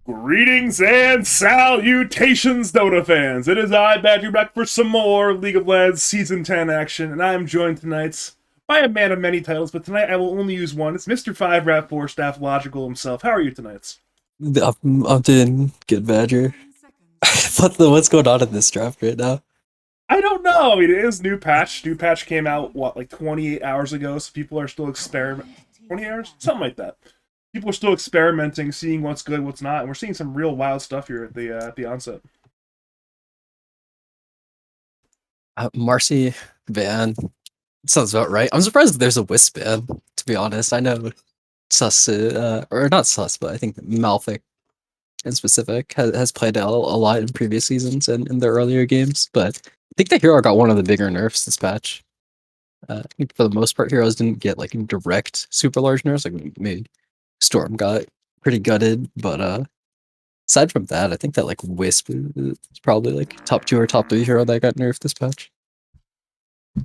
Greetings and salutations, Dota fans! It is I, Badger, back for some more League of Legends Season 10 action, and I am joined tonight by a man of many titles, but tonight I will only use one. It's Mr. 5 Rat 4 Staff Logical himself. How are you tonight? I'm doing good, Badger. What's going on in this draft right now? I don't know. It is new patch. New patch came out, what, like 28 hours ago, so people are still experimenting. 20 hours? Something like that. People are still experimenting, seeing what's good, what's not, and we're seeing some real wild stuff here at the onset. Marcy ban sounds about right. I'm surprised there's a Wisp ban, to be honest. I know Sus, or not Sus, but I think Malphite in specific has played a lot in previous seasons and in the earlier games, but I think the hero got one of the bigger nerfs this patch. I think for the most part, heroes didn't get like direct super large nerfs. Like maybe Storm got pretty gutted, but aside from that, I think that like Wisp is probably like top 2 or top 3 hero that got nerfed this patch.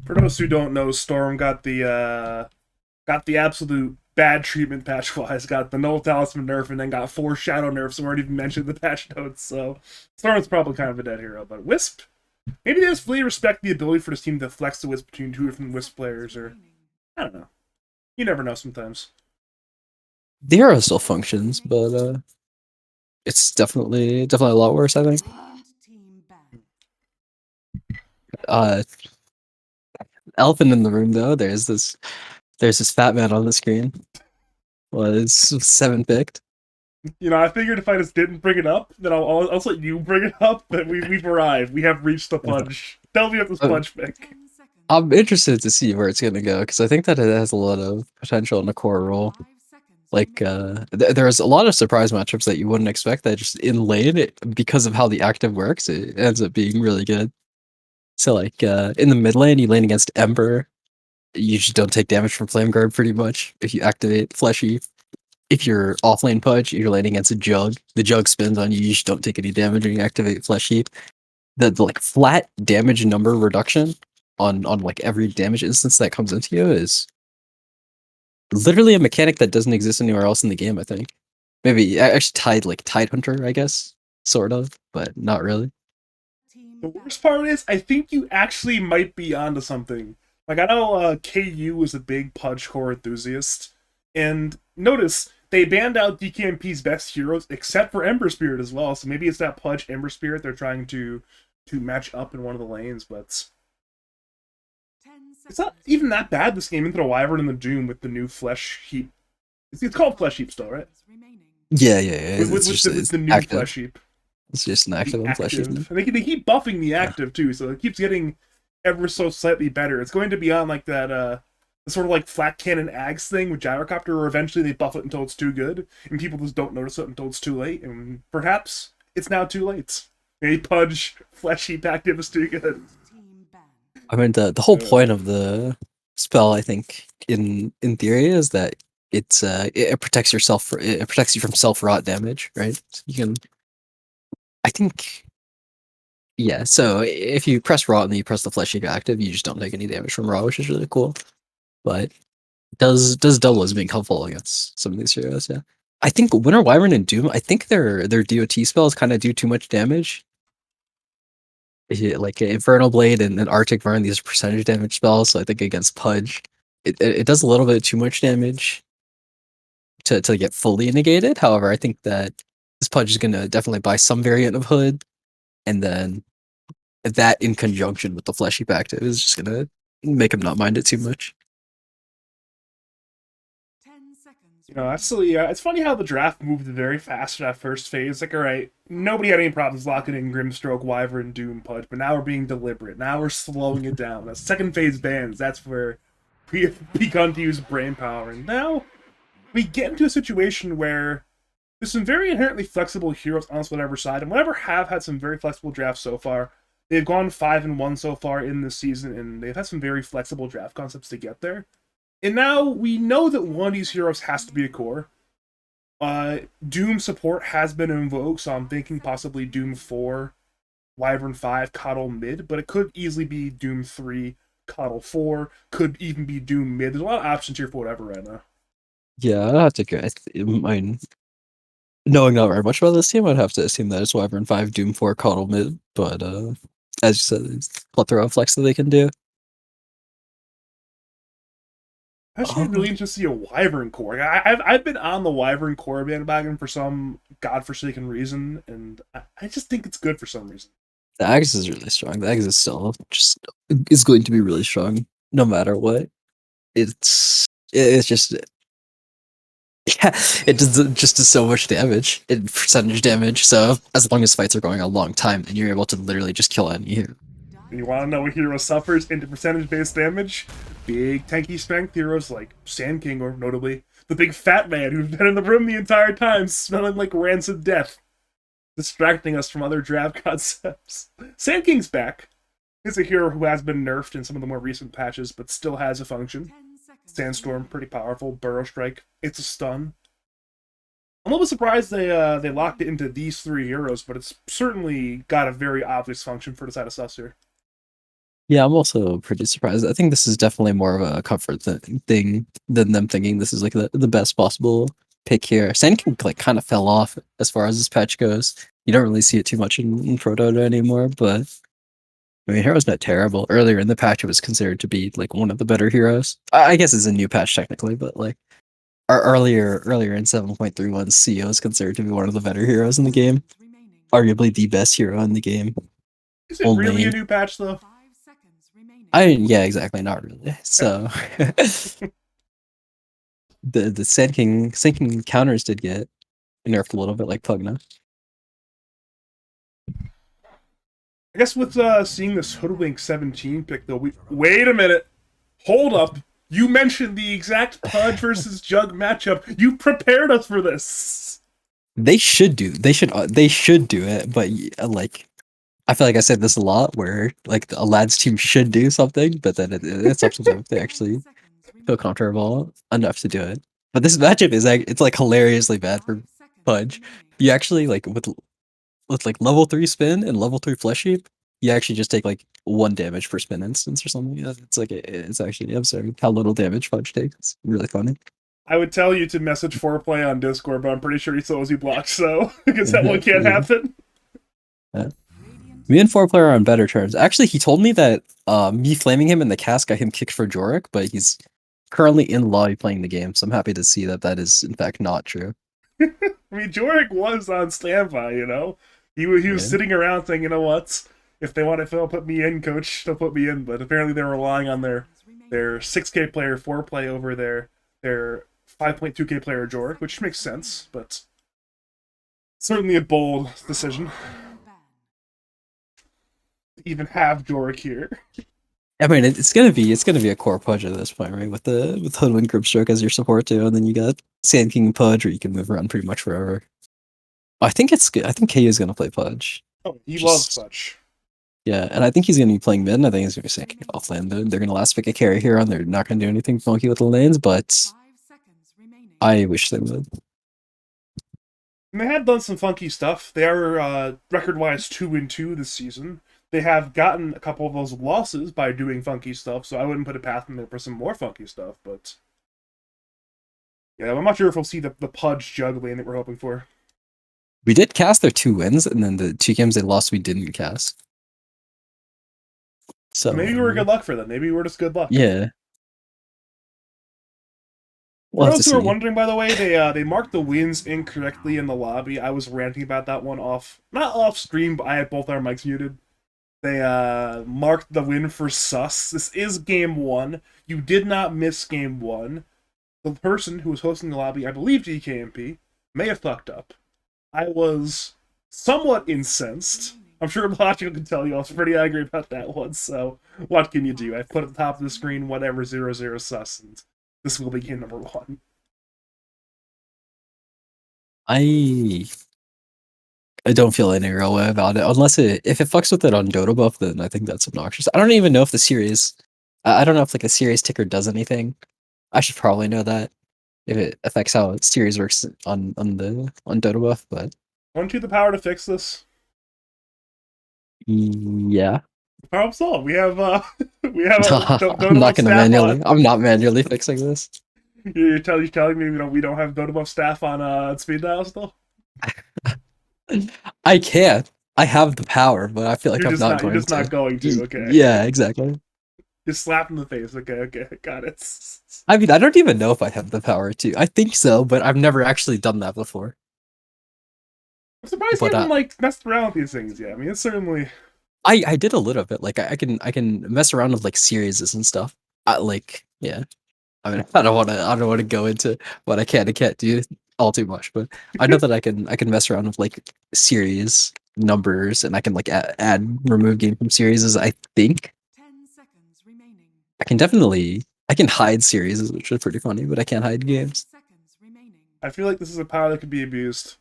For those who don't know, Storm got the absolute bad treatment patch wise. Got the Null Talisman nerf and then got 4 Shadow nerfs. We already mentioned the patch notes, so Storm's probably kind of a dead hero. But Wisp, maybe they just fully respect the ability for this team to flex the Wisp between 2 different Wisp players, or I don't know. You never know sometimes. The hero still functions, but it's definitely a lot worse, I think. Uh, Elephant in the room though. There's this fat man on the screen. Was 7 picked. You know, I figured if I just didn't bring it up, then I'll let you bring it up. That we've arrived. We have reached the punch. Tell me about this punch pick. I'm interested to see where it's gonna go because I think that it has a lot of potential in a core role. Like there's a lot of surprise matchups that you wouldn't expect that just in lane because of how the active works, it ends up being really good. So like in the mid lane, you lane against Ember, you just don't take damage from Flame Guard pretty much if you activate Fleshy. If you're off lane Pudge, you're laning against a Jug. The Jug spins on you, you just don't take any damage when you activate Fleshy. The like flat damage number reduction on like every damage instance that comes into you is literally a mechanic that doesn't exist anywhere else in the game, I think. Maybe actually Tidehunter, I guess. Sort of, but not really. The worst part is, I think you actually might be onto something. Like, I know KU is a big Pudge core enthusiast, and notice they banned out DKMP's best heroes except for Ember Spirit as well. So maybe it's that Pudge Ember Spirit they're trying to match up in one of the lanes, but it's not even that bad this game into the Wyvern and the Doom with the new Flesh Heap. It's called Flesh Heap still, right? Yeah. With, It's with, just with the new active. Flesh Heap. It's just an active on Fleshy. Active. And they keep buffing the Yeah. active too, so it keeps getting ever so slightly better. It's going to be on like that sort of like flat cannon Ags thing with Gyrocopter, where eventually they buff it until it's too good, and people just don't notice it until it's too late, and perhaps it's now too late. Maybe Pudge Flesh Heap active is too good. I mean the whole point of the spell, I think, in theory, is that it protects yourself it protects you from self rot damage, right? So you can, I think, yeah. So if you press rot and then you press the flesh heap active, you just don't take any damage from rot, which is really cool. But does double as being helpful against some of these heroes, yeah. I think Winter Wyvern and Doom, I think their DOT spells kind of do too much damage. Like Infernal Blade and Arctic Burn, these are percentage damage spells. So I think against Pudge, it does a little bit too much damage to get fully negated. However, I think that this Pudge is gonna definitely buy some variant of Hood, and then that in conjunction with the Fleshy Active is just gonna make him not mind it too much. You know, actually, it's funny how the draft moved very fast in that first phase. Like, all right, nobody had any problems locking in Grimstroke, Wyvern, Doom, Pudge, but now we're being deliberate. Now we're slowing it down. That second phase bans, that's where we have begun to use brain power. And now we get into a situation where there's some very inherently flexible heroes on whatever side, and whatever have had some very flexible drafts so far. They've gone 5-1 so far in this season, and they've had some very flexible draft concepts to get there. And now we know that one of these heroes has to be a core. Doom support has been in vogue, so I'm thinking possibly Doom 4, Wyvern 5, Coddle mid, but it could easily be Doom 3, Coddle 4, could even be Doom mid. There's a lot of options here for whatever right now. Yeah, I'd have to go. I mean, knowing not very much about this team, I'd have to assume that it's Wyvern 5, Doom 4, Coddle mid. But as you said, there's a plethora of flex that they can do. Actually, Oh, really interested to see a Wyvern core. I've been on the Wyvern core bandwagon for some godforsaken reason, and I just think it's good for some reason. the Axe is really strong. The Axe is still just is going to be really strong no matter what. It's just yeah, it just does so much damage in percentage damage. So as long as fights are going a long time, then you're able to literally just kill any hero. And you want to know what hero suffers into percentage-based damage? Big tanky strength heroes like Sand King, or notably the big fat man who's been in the room the entire time, smelling like rancid death, distracting us from other draft concepts. Sand King's back. He's a hero who has been nerfed in some of the more recent patches, but still has a function. Sandstorm, pretty powerful. Burrow Strike, it's a stun. I'm a little surprised they locked it into these three heroes, but it's certainly got a very obvious function for the side of Sus here. Yeah, I'm also pretty surprised. I think this is definitely more of a comfort thing than them thinking this is like the best possible pick here. Sand King like kind of fell off as far as this patch goes. You don't really see it too much in Pro Dota anymore, but I mean, Hero's not terrible. Earlier in the patch, it was considered to be like one of the better heroes. I guess it's a new patch technically, but like earlier in 7.31, CEO is considered to be one of the better heroes in the game, arguably the best hero in the game. Is it really a Only new patch though? yeah, exactly, not really. So the Sand King counters did get nerfed a little bit, like Pugna. I guess with seeing this Hoodwink 17 pick though, wait a minute, hold up. You mentioned the exact Pudge versus Jug matchup. You prepared us for this. They should do it, but like I feel like I said this a lot, where like a lads team should do something, but then it's up to them if they actually feel comfortable enough to do it. But this matchup is like it's like hilariously bad for Pudge. You actually like with like level 3 spin and level 3 flesh heap, you actually just take like 1 damage per spin instance or something. Yeah, it's like it's actually absurd how little damage Pudge takes. It's really funny. I would tell you to message Foreplay on Discord, but I'm pretty sure he still has you blocked, so because that one can't happen. Yeah. Me and 4 player are on better terms. Actually, he told me that me flaming him in the cast got him kicked for Jorik, but he's currently in lobby playing the game, so I'm happy to see that that is in fact not true. I mean, Jorik was on standby, you know? He was Yeah. sitting around saying, you know what? If they want to put me in, coach, they'll put me in. But apparently they're relying on their 6K player Foreplay over their 5.2K player Jorik, which makes sense, but certainly a bold decision to even have Jorik here. I mean, it's gonna be a core Pudge at this point, right? With Hoodwink Grimstroke as your support too, and then you got Sand King and Pudge, where you can move around pretty much forever. I think it's good. I think KU is gonna play Pudge. Oh, he loves Just Pudge. yeah, and I think he's gonna be playing mid. And I think he's gonna be Sand King off lane. They're gonna last pick a carry here, and they're not gonna do anything funky with the lanes. But I wish they would. And they have done some funky stuff. They are record-wise 2-2 this season. They have gotten a couple of those losses by doing funky stuff, so I wouldn't put it past them for some more funky stuff. But yeah, I'm not sure if we'll see the Pudge Jug lane that we're hoping for. We did cast their 2 wins, and then the 2 games they lost, we didn't cast. So Maybe we're good luck for them. Maybe we're just good luck. yeah. For those who are wondering, by the way, they marked the wins incorrectly in the lobby. I was ranting about that one not off stream, but I had both our mics muted. They marked the win for Sus. This is game 1. You did not miss game 1. The person who was hosting the lobby, I believe GKMP, may have fucked up. I was somewhat incensed. I'm sure Logical can tell you I was pretty angry about that one, so what can you do? I put at the top of the screen whatever 00 Sus, and this will be game number 1. I don't feel any real way about it, unless if it fucks with it on Dota buff, then I think that's obnoxious. I don't even know if the series, I don't know if like a series ticker does anything. I should probably know that if it affects how series works on Dota buff, but Want you the power to fix this? yeah, Problem solved. We have we have a I'm Dota not gonna staff manually. on. I'm not manually fixing this. You're telling me we don't have Dota buff staff on speed dial still? I can't. I have the power, but I feel like I'm not You're going just not to. going to. Okay. Yeah, exactly. Just slap in the face. Okay, okay, got it. I mean, I don't even know if I have the power to. I think so, but I've never actually done that before. I'm surprised you But haven't like messed around with these things yet. I mean, it's certainly. I did a little bit. Like I can mess around with like series and stuff. Like yeah. I mean, I don't want to go into what I can and can't do all too much, but I know that I can mess around with like series numbers, and I can like add remove game from series. I think I can definitely I can hide series, which is pretty funny, but I can't hide games. I feel like this is a power that could be abused.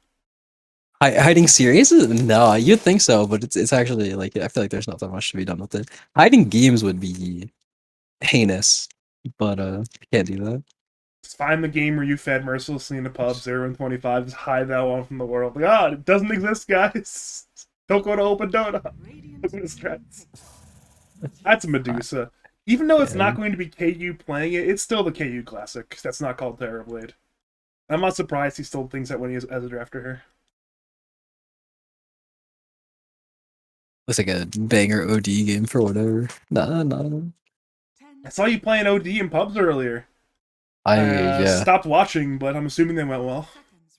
Hiding series? No, you'd think so, but it's actually like I feel like there's not that much to be done with it. Hiding games would be heinous, but you can't do that. Just find the game where you fed mercilessly in the pub, 0 and 25, just hide that one from the world. Like, ah, it doesn't exist, guys. Don't go to Open Dota. That's a Uh, Medusa. Even though it's yeah. not going to be KU playing it, it's still the KU classic. That's not called Terrorblade. I'm not surprised he still thinks that when he is as a drafter here. Looks like a banger OD game for whatever. Nah, nah. I saw you playing OD in pubs earlier. Yeah. Stopped watching, but I'm assuming they went well.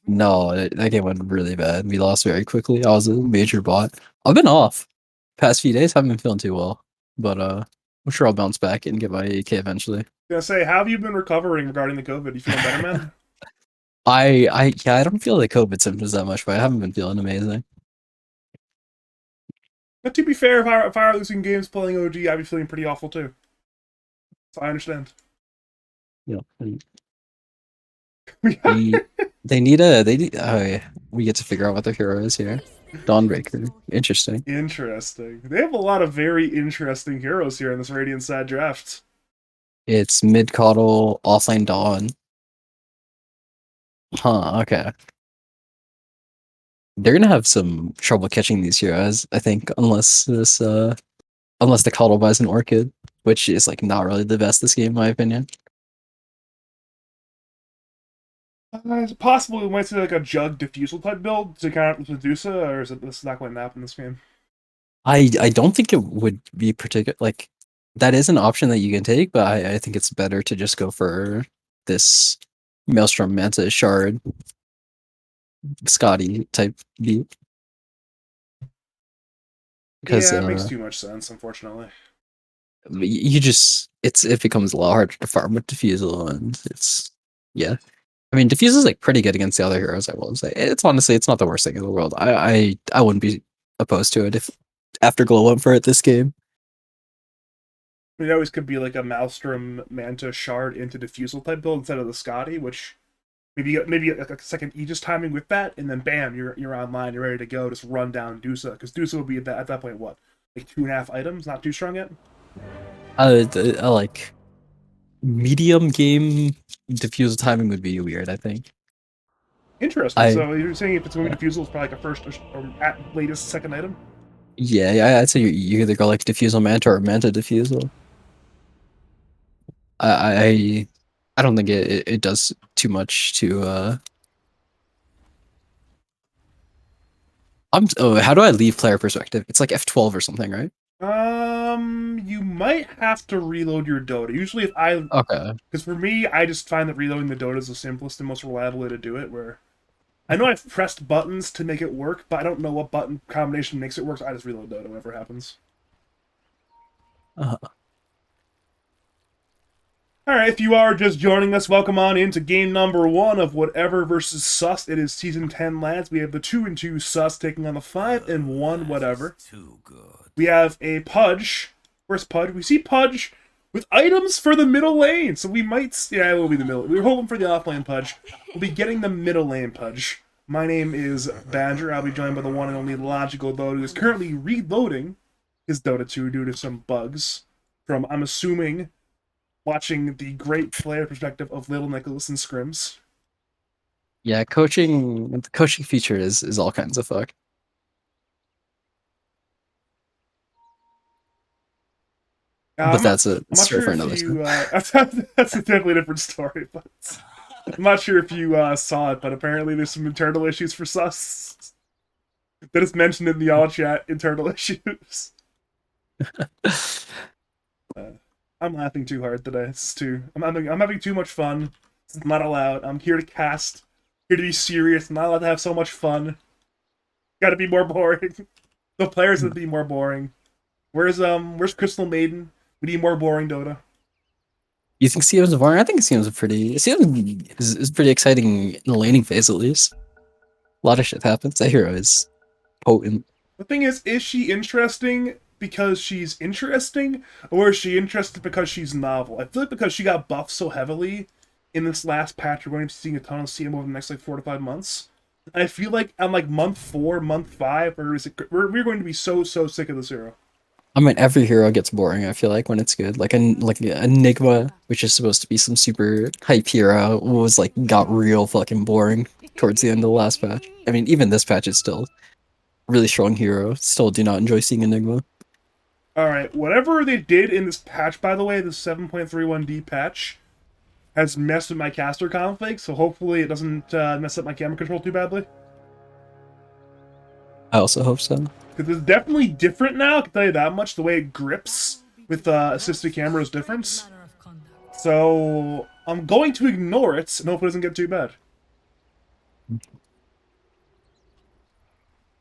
No, that game went really bad. We lost very quickly. I was a major bot. I've been off. Past few days, haven't been feeling too well. But I'm sure I'll bounce back and get my AK eventually. Gonna say, how have you been recovering regarding the COVID? You feeling better, man? Yeah, I don't feel the COVID symptoms that much, but I haven't been feeling amazing. But to be fair, if I were losing games playing OG, I'd be feeling pretty awful too. So I understand. You know, we they need oh yeah, we get to figure out what the hero is here. Dawnbreaker. Interesting. Interesting. They have a lot of very interesting heroes here in this Radiant side draft. It's mid coddle offlane dawn. Huh, okay. They're gonna have some trouble catching these heroes, I think, unless the coddle buys an orchid, which is like not really the best this game in my opinion. Is it possible we might see like a Jug Diffusal type build to counter with Medusa, or is it this is not going to happen in this game? I don't think it would be particular like that is an option that you can take, but I think it's better to just go for this Maelstrom Manta Shard Scotty type beat. Because Yeah, it makes too much sense, unfortunately. you just it becomes a lot harder to farm with Diffusal, and it's yeah. I mean, Diffuse is like pretty good against the other heroes. I will say it's honestly it's not the worst thing in the world. I wouldn't be opposed to it if Afterglow went for it this game. It always could be like a Maelstrom Manta Shard into Diffusal type build instead of the Scotty, which maybe like a second Aegis timing with that, and then bam, you're online, you're ready to go. Just run down Dusa because Dusa will be at that point what, like 2.5 items, not too strong yet. I like medium game Diffusal timing would be weird. I think. Interesting. I So you're saying if it's going to yeah be Diffusal, it's probably like a first or at latest second item. yeah I'd say you either go like Diffusal Manta or Manta Diffusal. I I I don't think it does too much to how do I leave player perspective? It's like F12 or something, right? You might have to reload your Dota. Usually, if I, Okay. because for me, I just find that reloading the Dota is the simplest and most reliable way to do it. Where I know I've pressed buttons to make it work, but I don't know what button combination makes it work. So I just reload Dota whenever it happens. Uh, All right, if you are just joining us, welcome on into game number 1 of whatever versus Sus. It is season 10, lads. We have the 2 and 2 Sus taking on the 5 and 1 whatever. Too good. We have a Pudge. Where's Pudge? We see Pudge with items for the middle lane. So we might, yeah, it will be the middle. We were hoping for the offlane Pudge. We'll be getting the middle lane Pudge. My name is Badger. I'll be joined by the one and only Logical Dota, who is currently reloading his Dota 2 due to some bugs from, I'm assuming, watching the great player perspective of Little Nicholas and Scrims. yeah, the coaching feature is all kinds of fuck. But that's a I'm not story sure for if another time. you. That's definitely a different story, but I'm not sure if you saw it. But apparently, there's some internal issues for Sus that is mentioned in the all chat. Internal issues. I'm laughing too hard today. It's too. I'm having too much fun. It's not allowed. I'm here to cast. Here to be serious. I'm not allowed to have so much fun. Got to be more boring. The players have to be more boring. Where's Crystal Maiden? We need more boring Dota. You think CM's boring? I think CM is pretty exciting in the laning phase at least. A lot of shit happens. That hero is potent. The thing is she interesting because she's interesting, or is she interesting because she's novel? I feel like because she got buffed so heavily in this last patch, we're going to be seeing a ton of CM over the next like 4 to 5 months. I feel like on like month 4, month 5, we're going to be so sick of this hero. I mean, every hero gets boring. I feel like when it's good, like Enigma, which is supposed to be some super hype hero, was like got real fucking boring towards the end of the last patch. I mean, even this patch is still really strong hero. Still, do not enjoy seeing Enigma. All right, whatever they did in this patch, by the way, the 7.31D patch has messed with my caster config, so hopefully it doesn't mess up my camera control too badly. I also hope so. Because it's definitely different now, I can tell you that much. The way it grips with assisted camera is different. So I'm going to ignore it and hope it doesn't get too bad.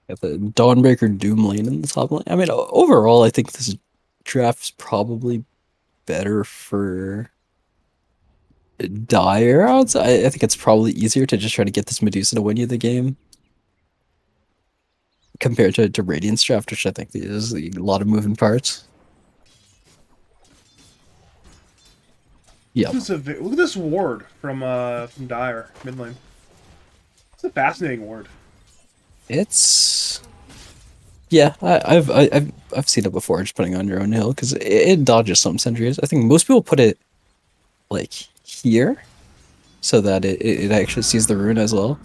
Got the Dawnbreaker Doom lane in the top lane. I mean, overall, I think this draft's probably better for Dire. I think it's probably easier to just try to get this Medusa to win you the game compared to Radiant's draft, which I think is a lot of moving parts. Yeah. Look at this ward from Dire mid lane. It's a fascinating ward. It's yeah, I've seen it before. Just putting on your own hill because it dodges some sentries. I think most people put it like here so that it actually sees the rune as well.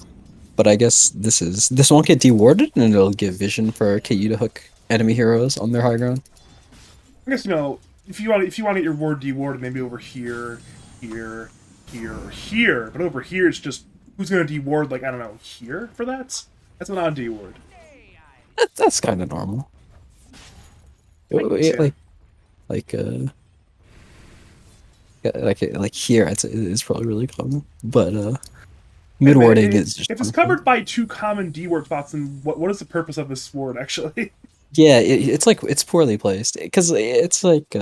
But I guess this won't get dewarded, and it'll give vision for KU to hook enemy heroes on their high ground. I guess if you want to get your ward dewarded, maybe over here, here, or here. But over here, it's just who's gonna deward? Like I don't know, here for that. That's not a deward. That's kind of normal. Like here, it's probably really common, but mid warding is just if it's covered by 2 common deward spots, then what is the purpose of this ward actually? Yeah, it's like it's poorly placed because it's like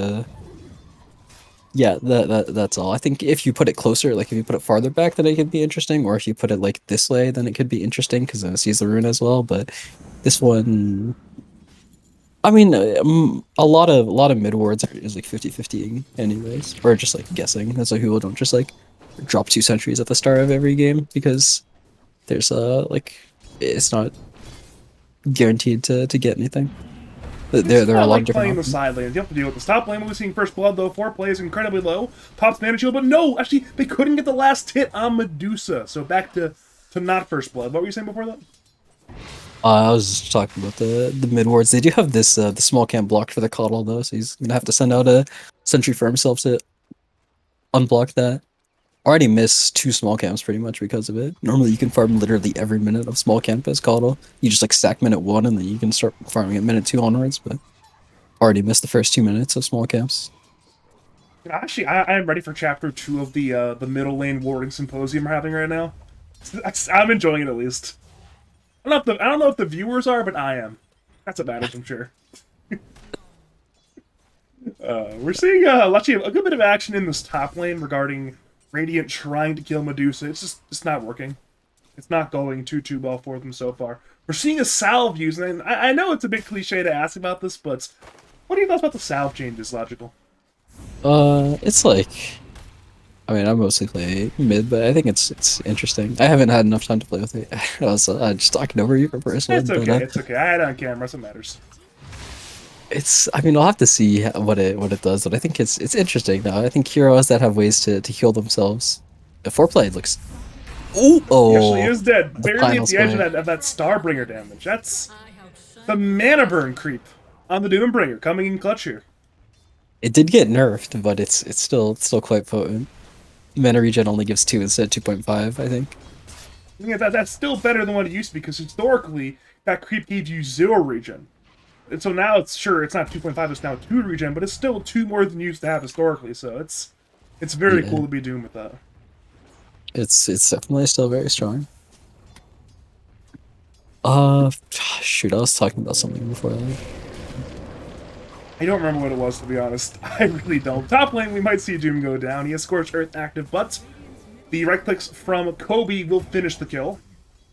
yeah, that's all. I think if you put it closer, like if you put it farther back, then it could be interesting, or if you put it like this way, then it could be interesting because it sees the rune as well. But this one, I mean, a lot of mid wards is like 50-50ing anyways, or just like guessing. That's why people don't just like drop 2 sentries at the start of every game because there's like it's not guaranteed to get anything. There are a lot of different playing the side lanes. You have to deal with this. Top lane, we're seeing first blood though. 4 plays incredibly low. Pops mana shield, but no, actually they couldn't get the last hit on Medusa. So back to not first blood. What were you saying before that? I was just talking about the mid wards. They do have this the small camp blocked for the coddle though, so he's gonna have to send out a sentry for himself to unblock that. Already missed 2 small camps pretty much because of it. Normally you can farm literally every minute of small camp as coddle. You just like stack minute 1 and then you can start farming at minute 2 onwards, but already missed the first 2 minutes of small camps. Actually, I am ready for chapter 2 of the middle lane warding symposium we're having right now. I'm enjoying it at least. I don't know if the viewers are, but I am. That's a matters, I'm sure. We're seeing actually a good bit of action in this top lane regarding Radiant trying to kill Medusa. It's not working. It's not going too well for them so far. We're seeing a salve use, and I know it's a bit cliche to ask about this, but what are your thoughts about the salve changes, Logical? It's like, I mean, I mostly play mid, but I think it's interesting. I haven't had enough time to play with it. I was just talking over you for personal. It's okay. It's okay. I had it on camera. So it matters. I mean, I'll have to see what it does, but I think it's interesting now. I think heroes that have ways to heal themselves. The foreplay looks. Ooh, oh, he actually is dead. Barely at the edge swing. of that Starbringer damage. That's the mana burn creep on the Doombringer coming in clutch here. It did get nerfed, but it's still quite potent. Mana regen only gives 2 instead of 2.5, I think. Yeah, that's still better than what it used to be because historically that creep gave you 0 regen. And so now it's sure it's not 2.5, it's now 2 regen, but it's still 2 more than you used to have historically. So it's very Yeah. cool to be Doom with that. It's definitely still very strong. Shoot, I was talking about something before that. I don't remember what it was, to be honest. I really don't. Top lane, we might see Doom go down. He has Scorched Earth active, but the right clicks from Kobe will finish the kill.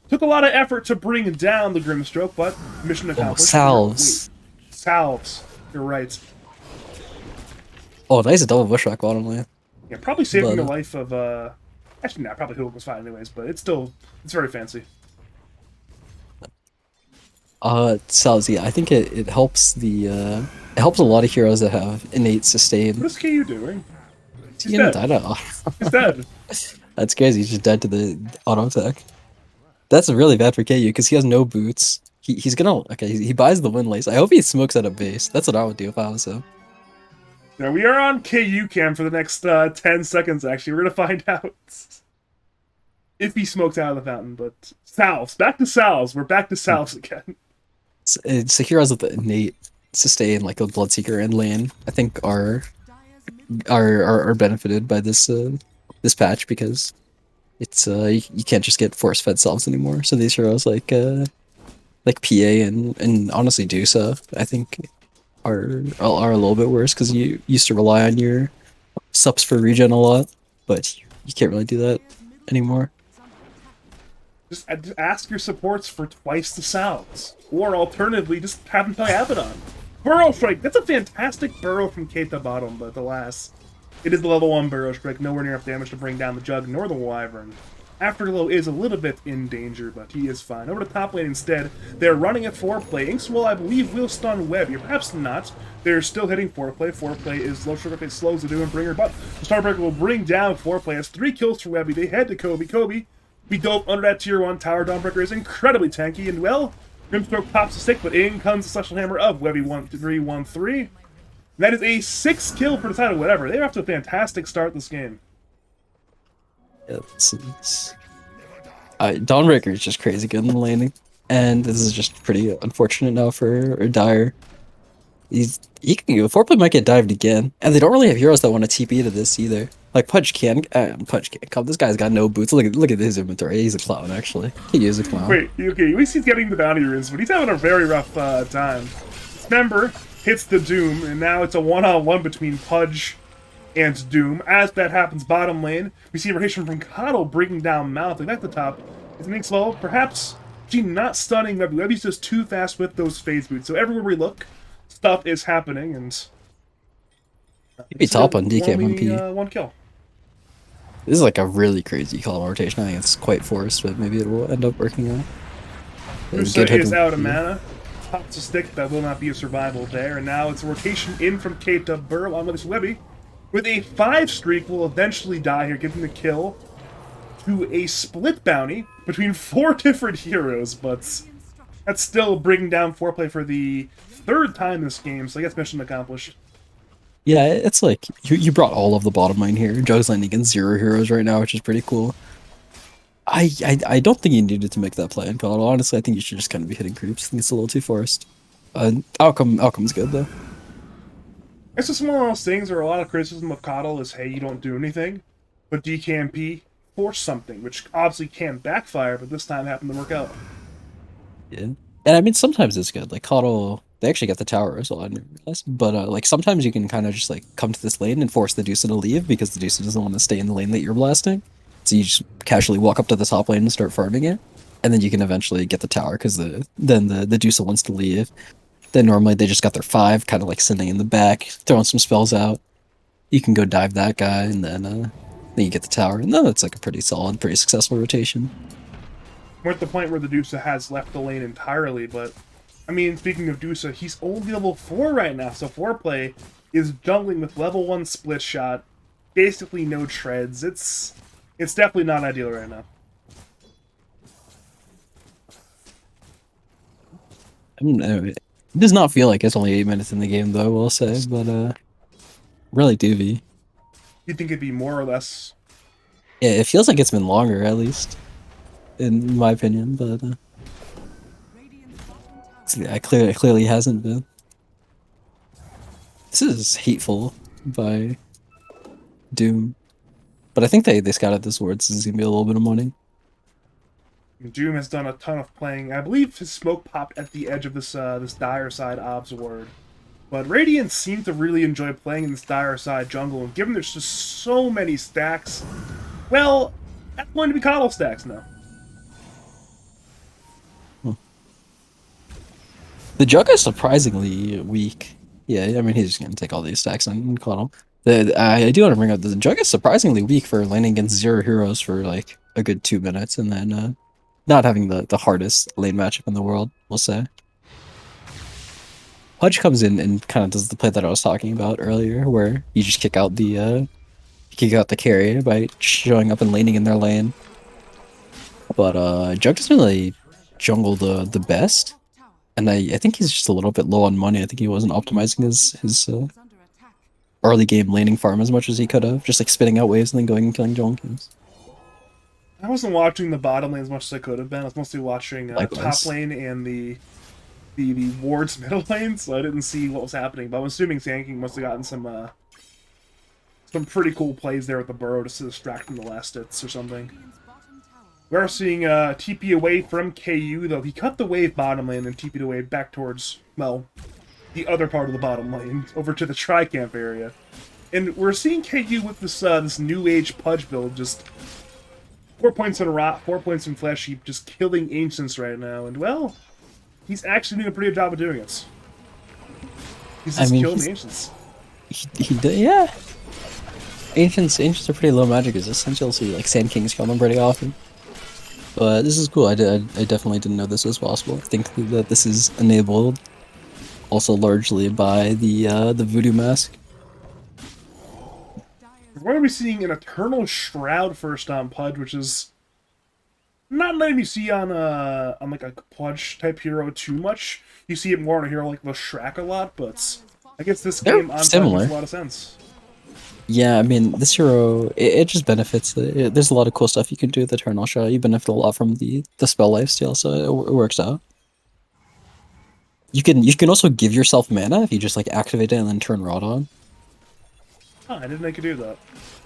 Took a lot of effort to bring down the Grimstroke, but mission Oh, accomplished. salves. Wait, salves. You're right. Oh, nice double bushwhack bottom lane. Yeah, probably saving But, the life of, actually, not. Probably Hook was fine anyways, but it's very fancy. salves, yeah, I think it helps it helps a lot of heroes that have innate sustain. What is KU doing? He's He's gonna dead. die now. He's dead. That's crazy. He's just dead to the auto attack. That's really bad for KU because he has no boots. He's gonna okay. He buys the wind lace. I hope he smokes at a base. That's what I would do if I was him. Now we are on KU cam for the next 10 seconds, actually. We're gonna find out if he smokes out of the fountain, but salves. Back to salves. We're back to salves again. It's the heroes with the innate sustain, like a Bloodseeker and Lane. I think are benefited by this patch because it's you can't just get force fed salves anymore. So these heroes like PA and honestly Dusa, I think are a little bit worse because you used to rely on your subs for regen a lot, but you can't really do that anymore. Just ask your supports for twice the salves. Or alternatively, just have them play Abaddon. Burrow Strike! That's a fantastic burrow from Keita bottom, but alas, it is the level 1 Burrow Strike, nowhere near enough damage to bring down the Jug nor the Wyvern. Afterglow is a little bit in danger, but he is fine. Over to top lane instead, they're running a 4-play. Inkswell, I believe, will stun Web here. Perhaps not. They're still hitting 4-play. 4-play is low sugar, it slows the Doom Bringer, but the Starbreaker will bring down 4-play. Has 3 kills for Webby. They head to Kobe. Kobe, be dope under that tier 1 tower. Dawnbreaker is incredibly tanky, and well, Grimstroke pops the stick, but in comes the Celestial Hammer of Webby 1313. That is a 6 kill for the title, whatever. They're off to a fantastic start this game. Yeah, Dawnbreaker is just crazy good in the laning, and this is just pretty unfortunate now for Dire. He can go 4-play might get dived again, and they don't really have heroes that want to TP to this either. Like Pudge can't come. This guy's got no boots. Look at his inventory. He's a clown actually. He is a clown. Wait, okay, at least he's getting the bounty runes, but he's having a very rough time. Member hits the Doom, and now it's a one-on-one between Pudge and Doom. As that happens bottom lane, we see a rotation from Coddle bringing down Mouth. Like at the top, it's an Inkswell, perhaps she not stunning Webby. Webby's just too fast with those phase boots. So everywhere we look, stuff is happening, and He'd be top on DK only, 1P. 1 kill. This is like a really crazy column rotation. I think it's quite forced, but maybe it will end up working out. Musa is out of mana. Pops a stick, that will not be a survival there. And now it's a rotation in from Keita. Burrow on with this Webby. With a 5 streak, will eventually die here, giving the kill to a split bounty between 4 different heroes. But that's still bringing down 4-play for the 3rd time this game, so I guess mission accomplished. Yeah, it's like you brought all of the bottom lane here. Jug's landing against 0 heroes right now, which is pretty cool. I don't think you needed to make that play in Coddle. Honestly, I think you should just kind of be hitting creeps. I think it's a little too forced. Outcome's good though. It's just one of those things where a lot of criticism of Coddle is, hey, you don't do anything, but DKMP force something, which obviously can backfire, but this time happened to work out. Yeah, and I mean sometimes it's good. Like Coddle, they actually get the tower as well. I didn't realize, but like sometimes you can kind of just like come to this lane and force the Deuce to leave because the Deuce doesn't want to stay in the lane that you're blasting. So you just casually walk up to the top lane and start farming it, and then you can eventually get the tower because then the Deuce wants to leave. Then normally they just got their 5, kind of like sitting in the back, throwing some spells out. You can go dive that guy, and then you get the tower. And then it's like a pretty solid, pretty successful rotation. We're at the point where the Dusa has left the lane entirely, but I mean, speaking of Dusa, he's only level 4 right now, so 4-play is jungling with level 1 split shot, basically no treads. It's definitely not ideal right now. I mean, it does not feel like it's only 8 minutes in the game, though, I will say, but Really do be. You think it'd be more or less? Yeah, it feels like it's been longer, at least, in my opinion, but yeah, clearly hasn't been. This is hateful by Doom. But I think they scouted this word, so this is gonna be a little bit of money. Doom has done a ton of playing. I believe his smoke popped at the edge of this dire side obs ward. But Radiant seem to really enjoy playing in this dire side jungle, and given there's just so many stacks, well, that's going to be coddle stacks now. The Jug is surprisingly weak. Yeah, I mean he's just gonna take all these stacks and call them. I do want to bring up the Jug is surprisingly weak for laning against 0 heroes for like a good 2 minutes, and then not having the hardest lane matchup in the world, we'll say. Pudge comes in and kind of does the play that I was talking about earlier, where you just kick out the carry by showing up and laning in their lane. But Jug doesn't really jungle the best. And I think he's just a little bit low on money. I think he wasn't optimizing his early game laning farm as much as he could have, just like spitting out waves and then going and killing junkies. I wasn't watching the bottom lane as much as I could have been. I was mostly watching top lane and the ward's middle lane, so I didn't see what was happening. But I'm assuming Sand King must have gotten some pretty cool plays there with the burrow to distract from the last hits or something. We are seeing TP away from KU, though. He cut the wave bottom lane and TP'd away back towards, well, the other part of the bottom lane, over to the Tri-Camp area. And we're seeing KU with this new age Pudge build, just 4 points in rot, 4 points in flesh heap, just killing Ancients right now. And, well, he's actually doing a pretty good job of doing it. He's just killing Ancients. He did, yeah. Ancients are pretty low magic resistance. You'll see like Sand Kings kill them pretty often. But this is cool. I definitely didn't know this was possible. I think that this is enabled also largely by the Voodoo Mask. We're going to be seeing an Eternal Shroud first on Pudge, which is not letting you see on like a Pudge type hero too much. You see it more on a hero like Leshrac a lot, but I guess this game on Pudge makes a lot of sense. Yeah, I mean, this hero, it just benefits. There's a lot of cool stuff you can do with Eternal Shroud. You benefit a lot from the spell lifesteal, so it works out. You can also give yourself mana if you just like activate it and then turn Rod on. Oh, I didn't know you could do that.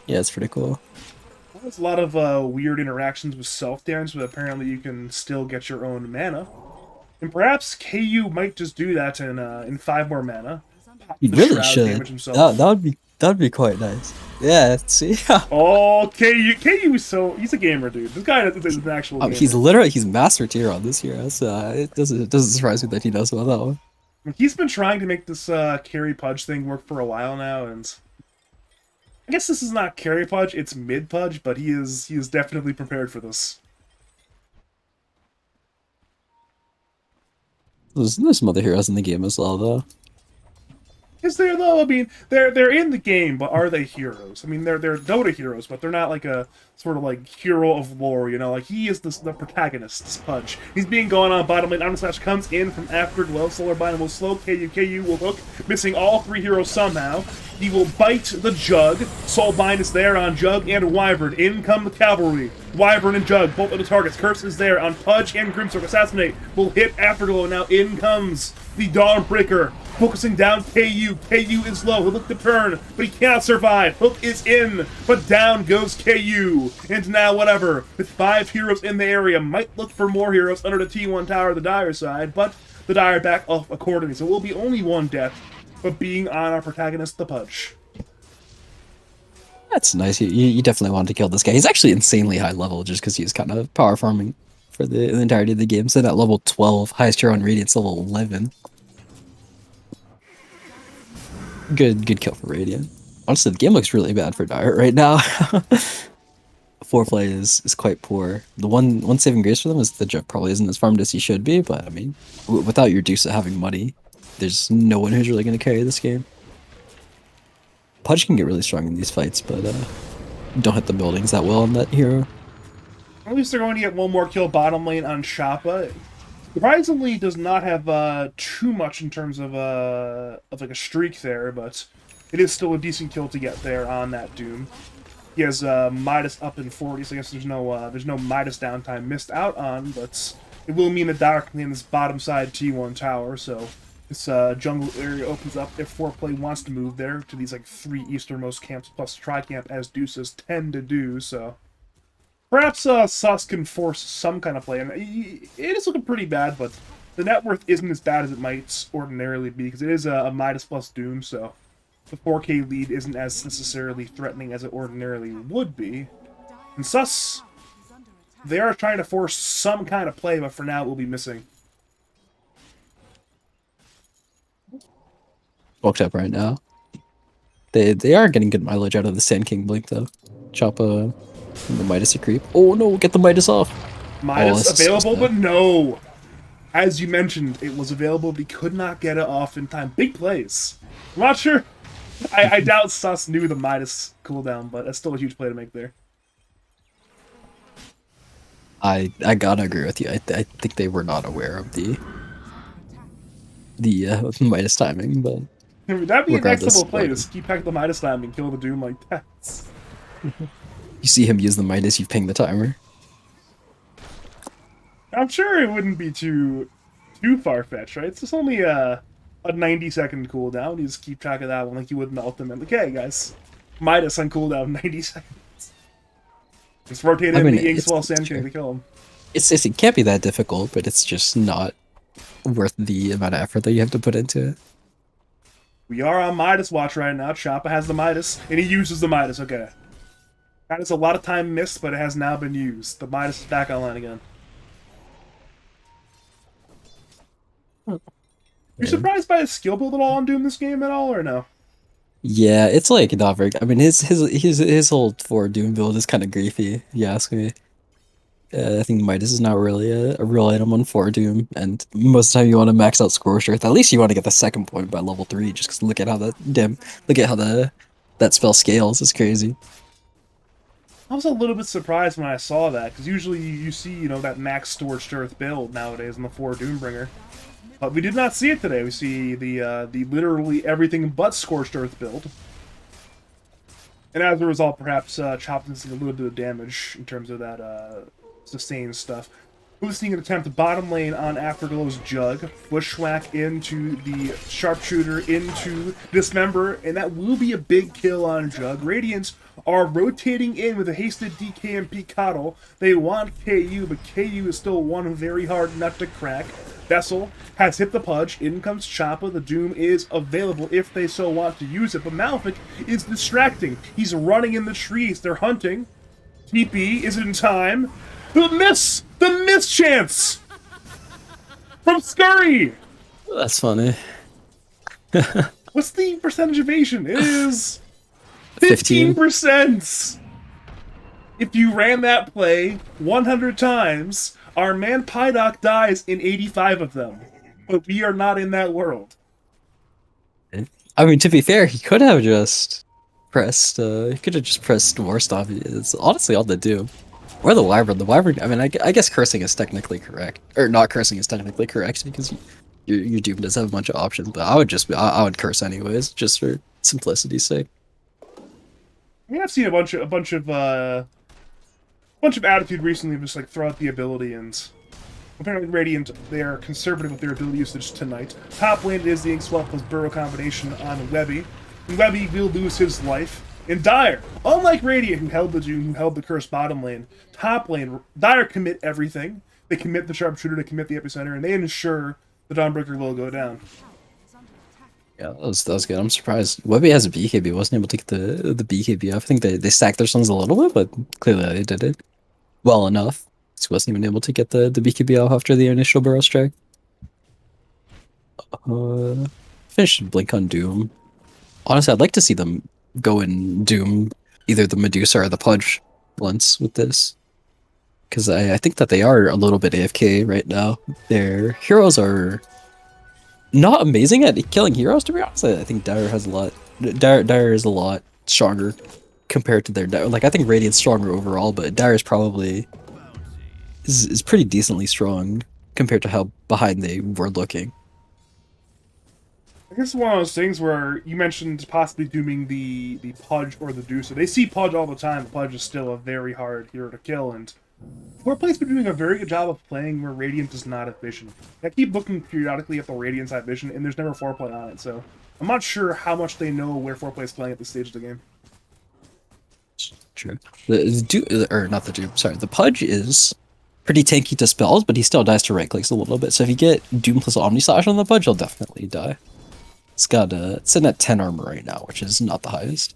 Yeah, it's pretty cool. Well, there's a lot of weird interactions with self-damage, but apparently you can still get your own mana. And perhaps KU might just do that in 5 more mana. You really should. That would be quite nice. Yeah, see. Oh, KU is he's a gamer, dude. This guy is an actual gamer. He's master tier on this hero, so it doesn't surprise me that he knows about that one. He's been trying to make this carry Pudge thing work for a while now, and I guess this is not carry Pudge, it's mid Pudge, but he is definitely prepared for this. There's some other heroes in the game as well, though. Is there though? I mean, they're in the game, but are they heroes? I mean, they're Dota heroes, but they're not like a sort of like hero of lore, you know? Like he is the protagonist, this Pudge. He's being gone on bottom lane. Slash comes in from Afterglow. Solar Bind will slow KU will hook, missing all 3 heroes somehow. He will bite the Jug. Soul Bind is there on Jug and Wyvern. In come the cavalry. Wyvern and Jug, both of the targets. Curse is there on Pudge and Grimstroke. Assassinate will hit Afterglow. Now in comes the Dawnbreaker. Focusing down KU. KU is low. He'll look to turn, but he cannot survive. Hook is in, but down goes KU. And now whatever. With 5 heroes in the area, might look for more heroes under the T1 tower, the Dire side, but the Dire back off accordingly. So it will be only 1 death, but being on our protagonist, the Pudge. That's nice. You definitely wanted to kill this guy. He's actually insanely high level just because he's kind of power farming for the entirety of the game. So at level 12, highest hero on Radiant's level 11. Good kill for Radiant. Honestly, the game looks really bad for Dire right now. Foreplay is quite poor. The one saving grace for them is the Jug probably isn't as farmed as he should be, but I mean, without your Dusa having money, there's no one who's really going to carry this game. Pudge can get really strong in these fights, but don't hit the buildings that well on that hero. At least they're going to get 1 more kill bottom lane on Shoppa. Surprisingly, does not have too much in terms of like a streak there, but it is still a decent kill to get there on that Doom. He has Midas up in 40, so I guess there's no Midas downtime missed out on, but it will mean that Dire can clean this bottom side T1 tower, so this jungle area opens up if Foreplay wants to move there to these like 3 easternmost camps plus Tri-Camp, as Deuces tend to do, so perhaps Sus can force some kind of play, and it is looking pretty bad, but the net worth isn't as bad as it might ordinarily be, because it is a Midas plus Doom, so the 4K lead isn't as necessarily threatening as it ordinarily would be. And Sus, they are trying to force some kind of play, but for now it will be missing. Woke up right now. They are getting good mileage out of the Sand King Blink though. Chop the Midas a creep. Oh no, get the Midas off. Midas available, but no. As you mentioned, it was available, but he could not get it off in time. Big plays. I'm not sure. I doubt Sus knew the Midas cooldown, but that's still a huge play to make there. I gotta agree with you. I think they were not aware of the Midas timing, but That'd be a next level play, to keep back the Midas timing and kill the Doom like that. You see him use the Midas, you ping the timer. I'm sure it wouldn't be too far-fetched, right? It's just only a 90-second cooldown. You just keep track of that one like you would an ultimate. Like, hey, guys, Midas on cooldown, 90 seconds. Just rotate in the Inks while Sand King to kill him. It can't be that difficult, but it's just not worth the amount of effort that you have to put into it. We are on Midas watch right now. Choppa has the Midas, and he uses the Midas. Okay. That is a lot of time missed, but it has now been used. The Midas is back online again. You surprised by his skill build at all on Doom this game at all, or no? Yeah, it's like not very. I mean, his whole 4 Doom build is kind of griefy, if you ask me. I think Midas is not really a real item on 4 Doom, and most of the time you want to max out Scorched Earth. At least you want to get the second point by level 3, just because look at how that spell scales. It's crazy. I was a little bit surprised when I saw that, because usually you see, you know, that max Scorched Earth build nowadays in the 4 Doombringer. But we did not see it today. We see the literally everything but Scorched Earth build. And as a result, perhaps Choppa seeing a little bit of damage in terms of that sustained stuff. Boosting an attempt bottom lane on Afterglow's Jug. Bushwhack into the Sharpshooter, into Dismember, and that will be a big kill on Jug. Radiants are rotating in with a hasted DKMP Coddle. They want KU, but KU is still one very hard nut to crack. Vessel has hit the pudge. In comes Choppa. The Doom is available if they so want to use it, but Malefic is distracting. He's running in the trees. They're hunting. TP is in time. The miss chance from Scurry. That's funny. What's the percentage evasion? It is 15%. If you ran that play 100 times, our man Pydock dies in 85 of them. But we are not in that world. I mean, to be fair, he could have just pressed. He could have just pressed Warstop. It's honestly all they do. Or the Wyvern. The Wyvern. I mean, I guess cursing is technically correct, or not cursing is technically correct because your Doom does have a bunch of options. But I would curse anyways, just for simplicity's sake. I mean, I've seen a bunch of attitude recently of just like throw out the ability, and apparently Radiant, they are conservative with their ability usage tonight. Top lane is the Inkswell plus Burrow combination on Webby. And Webby will lose his life. And Dire, unlike Radiant, who held the Doom, who held the cursed bottom lane, top lane, Dire commit everything. They commit the Sharpshooter, they commit the Epicenter, and they ensure the Dawnbreaker will go down. Yeah, that was good. I'm surprised. Webby has a BKB. Wasn't able to get the BKB off. I think they stacked their songs a little bit, but clearly they did it well enough. He wasn't even able to get the BKB off after the initial Burrow strike. Finished Blink on Doom. Honestly, I'd like to see them go and Doom either the Medusa or the Pudge once with this. Because I think that they are a little bit AFK right now. Their heroes are not amazing at killing heroes, to be honest. I think Dire has a lot. Dire is a lot stronger compared to their. Like, I think Radiant's stronger overall, but Dire is probably is pretty decently strong compared to how behind they were looking. I guess it's one of those things where you mentioned possibly dooming the Pudge or the Deuce. They see Pudge all the time. Pudge is still a very hard hero to kill, and Warplay's been doing a very good job of playing where Radiant does not have vision. I keep looking periodically at the Radiant side vision, and there's never foreplay on it, so I'm not sure how much they know where foreplay is playing at this stage of the game. True. Or not the Doom. Sorry, the Pudge is pretty tanky to spells, but he still dies to right clicks a little bit. So if you get Doom plus Omnislash on the Pudge, he'll definitely die. It's in at 10 armor right now, which is not the highest.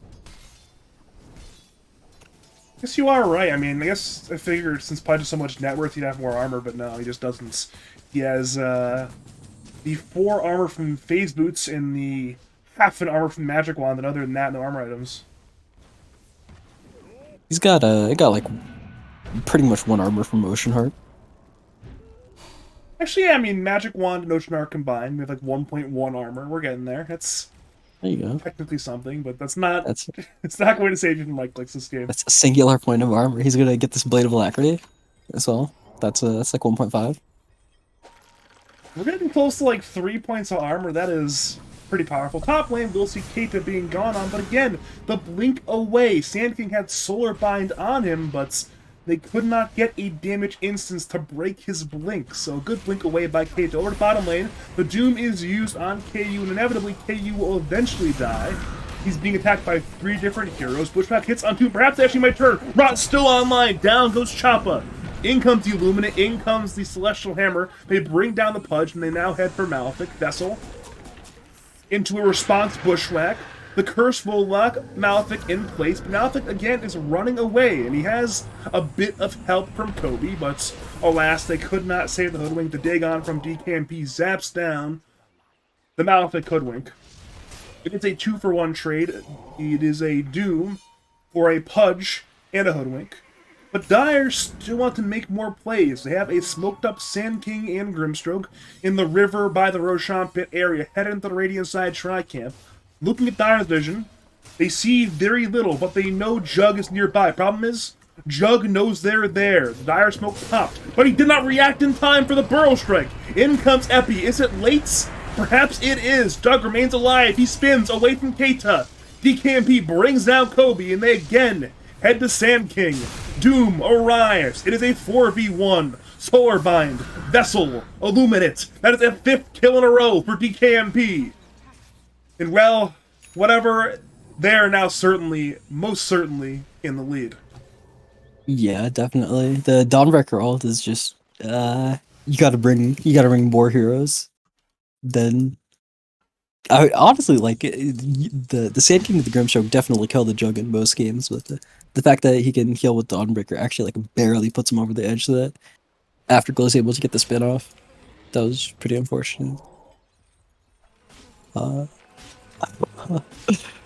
I guess you are right. I mean, I guess I figured since Pudge has so much net worth, he'd have more armor, but no, he just doesn't. He has the 4 armor from Phase Boots and the half an armor from Magic Wand, and other than that, no armor items. He's got like pretty much 1 armor from Ocean Heart. Actually, yeah, I mean, Magic Wand and Ocean Heart combined, we have like 1.1 armor. We're getting there. That's There you go. technically something, but that's not. That's It's not going to save you from like clicks this game. that's a singular point of armor. He's gonna get this Blade of Alacrity as well. That's like 1.5. We're getting close to like 3 points of armor. That is pretty powerful. Top lane, we'll see Keita being gone on, but again, the blink away. Sand King had Solar Bind on him, but they could not get a damage instance to break his blink. So good blink away by Keita. Over to bottom lane, the Doom is used on KU, and inevitably KU will eventually die. He's being attacked by 3 different heroes. Bushwhack hits on 2. Perhaps actually my turn. Rot still online. Down goes Choppa. In comes the Illuminate. In comes the Celestial Hammer. They bring down the Pudge, and they now head for Malefic. Vessel. Into a response Bushwhack. The curse will lock Malefic in place, but Malefic again is running away, and he has a bit of help from Kobe, but alas, they could not save the Hoodwink. The Dagon from DKMP zaps down the Malefic Hoodwink. It is a 2-for-1 trade. It is a Doom for a Pudge and a Hoodwink. But Dire still want to make more plays. They have a smoked up Sand King and Grimstroke in the river by the Roshan Pit area, headed into the Radiant side Tri-Camp. Looking at Dire's vision, they see very little, but they know Jug is nearby. Problem is, Jug knows they're there. The Dire smoke popped, but he did not react in time for the Burrow Strike. In comes Epi. Is it late? Perhaps it is. Jug remains alive. He spins away from Keita. DKMP brings down Kobe, and they again head to Sand King. Doom arrives. It is a 4v1. Solar Bind, Vessel, Illuminate. That is a 5th kill in a row for DKMP. And well, whatever, they are now most certainly, in the lead. Yeah, definitely. The Dawnbreaker ult is just you gotta bring more heroes. Then I honestly like the Sand King of the Grimstroke definitely killed the Jug in most games, but the fact that he can heal with Dawnbreaker actually like barely puts him over the edge, so that Afterglow is able to get the spin off. That was pretty unfortunate.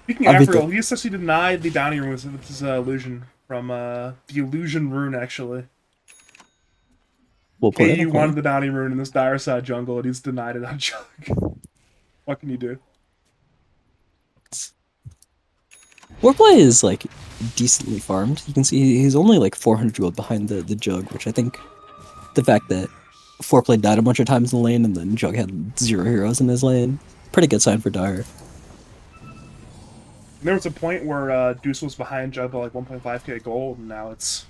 Speaking of Afterglow, he essentially denied the bounty rune with his illusion from the illusion rune, actually. We'll play KU wanted the bounty rune in this Dire side jungle, and he's denied it on Jug. What can you do? Warplay is like decently farmed. You can see he's only like 400 gold behind the Jug, which I think the fact that Foreplay died a bunch of times in the lane and then Jug had 0 heroes in his lane, pretty good sign for Dire. There was a point where Deuce was behind Jug by like 1.5k gold, and now it's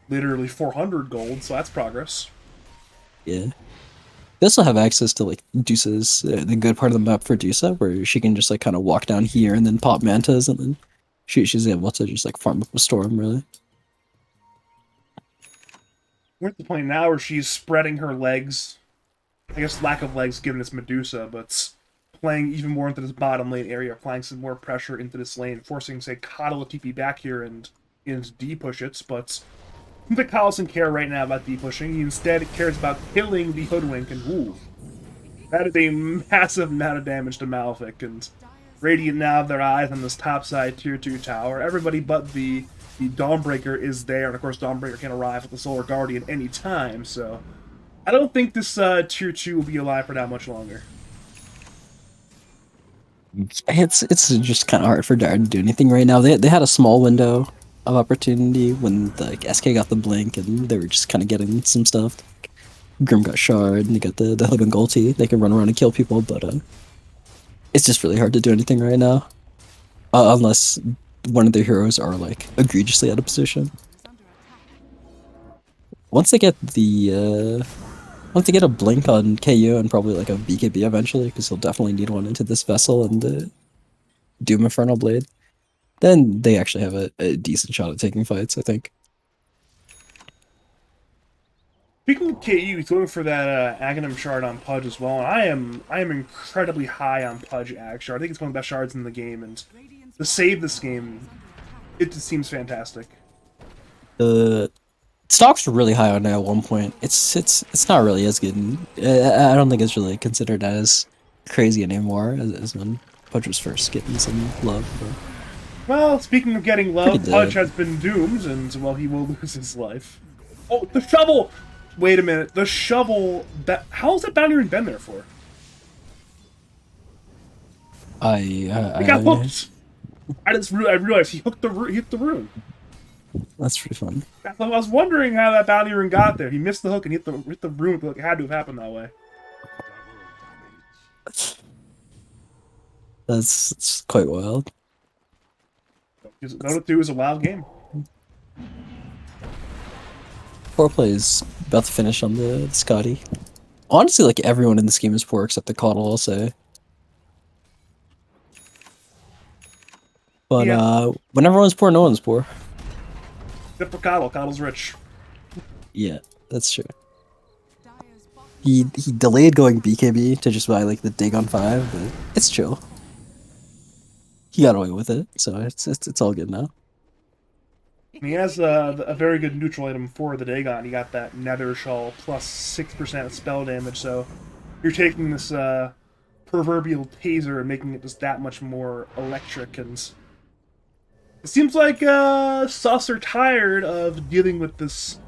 literally 400 gold, so that's progress. Yeah. They also have access to like Deuce's, the good part of the map for Deuce, where she can just like kind of walk down here and then pop mantas, and then she's able to just like farm up a storm, really. We're at the point now where she's spreading her legs. I guess lack of legs given it's Medusa, but playing even more into this bottom lane area, applying some more pressure into this lane, forcing, say, Coddle to TP back here and D-push it, but I don't think Coddle doesn't care right now about D-pushing. He instead cares about killing the Hoodwink, and ooh, that is a massive amount of damage to Malefic, and Radiant now have their eyes on this topside tier 2 tower. Everybody but the Dawnbreaker is there, and of course Dawnbreaker can arrive with the Solar Guardian any time, so I don't think this tier 2 will be alive for that much longer. It's just kind of hard for Dire to do anything right now. They had a small window of opportunity when like SK got the blink, and they were just kind of getting some stuff. Grim got shard, and they got the Hoodwink ulti. They can run around and kill people, but It's just really hard to do anything right now, unless one of their heroes are like egregiously out of position. Once they get once they get a blink on KU and probably like a BKB eventually, because he'll definitely need one into this vessel and the Doom Infernal Blade, then they actually have a decent shot at taking fights, I think. Speaking of KU, he's going for that Aghanim shard on Pudge as well, and I am incredibly high on Pudge Ag shard. I think it's one of the best shards in the game, and to save this game, it just seems fantastic. The stocks were really high on it at one point. It's not really as good. I don't think it's really considered as crazy anymore as when Pudge was first getting some love. But Well, speaking of getting love, Pretty Pudge dead. has been doomed, and well, he will lose his life. Oh, the shovel! Wait a minute, the shovel. How's that bounty ring been there for? I It got hooked. I realized he hooked he hit the rune. that's pretty fun. I was wondering how that bounty ring got there. He missed the hook and hit the rune. It had to have happened that way. That's quite wild. Dota 2 is a wild game. Foreplay is about to finish on the Scotty. Honestly, like everyone in this game is poor except the Coddle, I'll say. But Yeah. when everyone's poor, no one's poor. Except for Coddle. Coddle's rich. Yeah, that's true. He delayed going BKB to just buy like the Dagon 5, but it's chill. He got away with it, so it's all good now. And he has a very good neutral item for the Dagon. He got that Nether Shawl plus 6% spell damage, so you're taking this proverbial taser and making it just that much more electric. And it seems like Sus are tired of dealing with this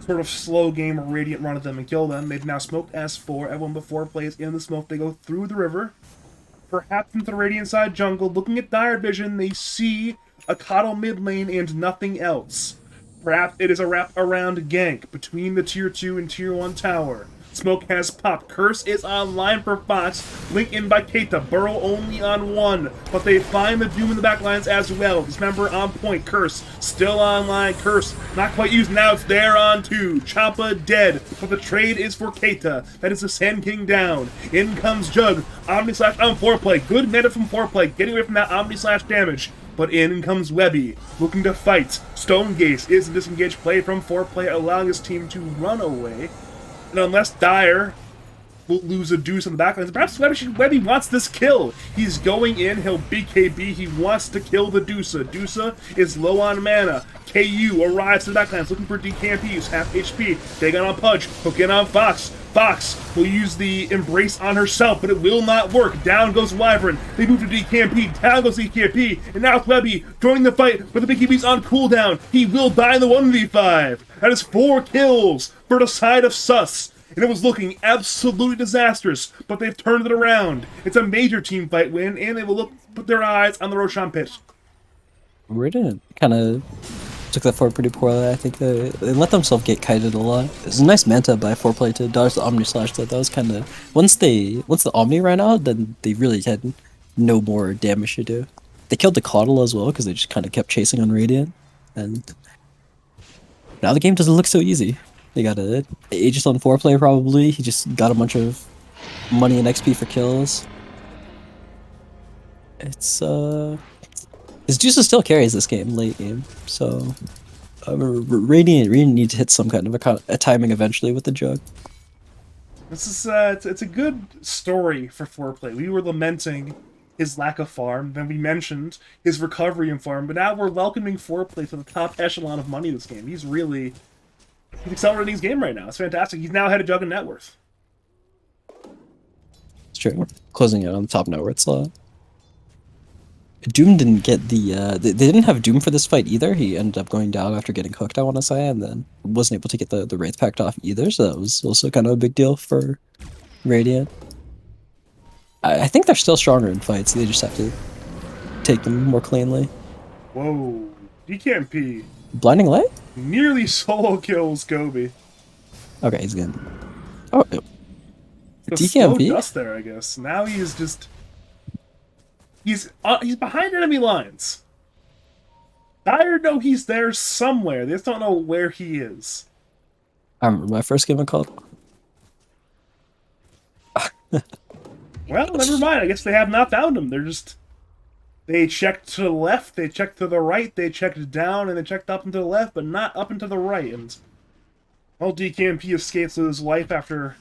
sort of slow game where Radiant run at them and kill them. They've now smoked S4. Everyone before plays in the smoke. They go through the river, perhaps into the Radiant side jungle. Looking at Dire Vision, they see a Coddle mid lane and nothing else. Perhaps it is a wrap around gank between the tier 2 and tier 1 tower. Smoke has popped. Curse is online for Fox. Link in by Keita. Burrow only on 1. But they find the Doom in the backlines as well. Dismember on point. Curse still online. Curse not quite used. Now it's there on 2. Champa dead. But the trade is for Keita. That is the Sand King down. In comes Jug. Omni Slash on foreplay. Good meta from foreplay. Getting away from that Omni Slash damage. But in comes Webby, looking to fight. Stonegaze is a disengaged play from foreplay, allowing his team to run away. And unless Dire will lose a deuce on the backlines, perhaps Webby wants this kill. He's going in, he'll BKB, he wants to kill the Dusa. Dusa is low on mana. KU arrives to the backlines looking for DKMP, use half HP. Dagon on Pudge, hook in on Fox. Fox will use the Embrace on herself, but it will not work. Down goes Wyvern. They move to DKMP. Down goes DKMP. And now it's Webby joining the fight, but the BKB's on cooldown. He will die in the 1v5. That is 4 kills for the side of Sus. And it was looking absolutely disastrous, but they've turned it around. It's a major team fight win, and they will put their eyes on the Roshan pit. Radiant kind of took that forward pretty poorly. I think they let themselves get kited a lot. It was a nice manta by foreplay to dodge the Omni Slash. That was kind of once the Omni ran out, then they really had no more damage to do. They killed the Coddle as well because they just kind of kept chasing on Radiant, and now the game doesn't look so easy. They got a Aegis on foreplay probably. He just got a bunch of money and XP for kills. It's his Juice still carries this game late game, so Radiant need to hit some kind of a timing eventually with the Jug. This is it's a good story for foreplay. We were lamenting his lack of farm, then we mentioned his recovery in farm, but now we're welcoming foreplay to the top echelon of money this game. He's accelerating his game right now. It's fantastic. He's now ahead of Jug in net worth. It's true. Closing it on the top net worth slot. Doom didn't get they didn't have Doom for this fight either. He ended up going down after getting hooked, I want to say, and then wasn't able to get the Wraith Pact off either, so that was also kind of a big deal for Radiant. I think they're still stronger in fights, they just have to take them more cleanly. Whoa. DKMP Blinding Light? nearly solo kills Kobe. Okay, he's good. Oh, The slow DKMP? dust there, I guess. Now he is just He's behind enemy lines. Dire know he's there somewhere. They just don't know where he is. I remember my first game I called. Well, never mind. I guess they have not found him. They checked to the left, they checked to the right, they checked down, and they checked up and to the left, but not up and to the right. And well, DKMP escapes with his life after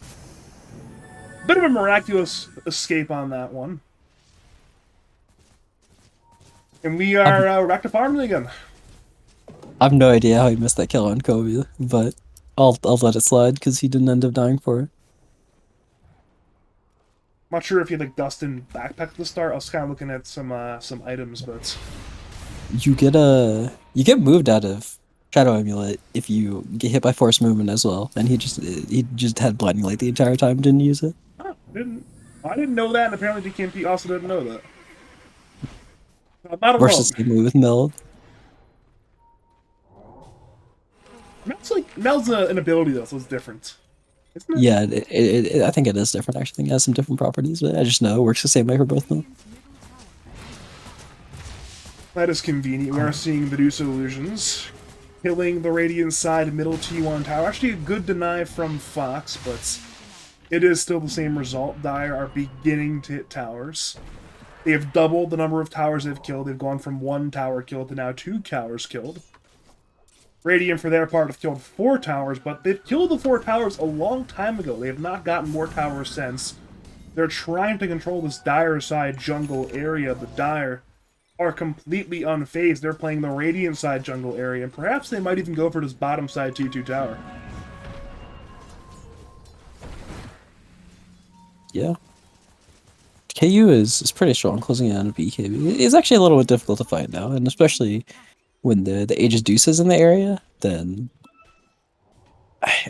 a bit of a miraculous escape on that one. And we are back to farming again. I have no idea how he missed that kill on Kobe, but I'll let it slide because he didn't end up dying for it. I'm not sure if you had like Dustin backpack at the start. I was kind of looking at some items, but You get moved out of Shadow Amulet if you get hit by force movement as well, and he just had blinding light the entire time, didn't use it. I didn't know that, and apparently DKMP also didn't know that. I'm not alone. Versus the move with Meld. Mel's an ability though, so it's different. Isn't it? Yeah, I think it is different actually. It has some different properties, but I just know it works the same way for both of them. That is convenient. We are seeing Medusa illusions. Killing the Radiant side middle T1 tower. Actually a good deny from Fox, but it is still the same result. Dire are beginning to hit towers. They have doubled the number of towers they've killed. They've gone from 1 tower killed to now 2 towers killed. Radiant, for their part, have killed 4 towers, but they've killed the 4 towers a long time ago. They have not gotten more towers since. They're trying to control this Dire side jungle area, but Dire are completely unfazed. They're playing the Radiant side jungle area, and perhaps they might even go for this bottom side T2 tower. Yeah. KU is pretty strong closing in on BKB. It's actually a little bit difficult to fight now, and especially when the Aegis Deuce is in the area, then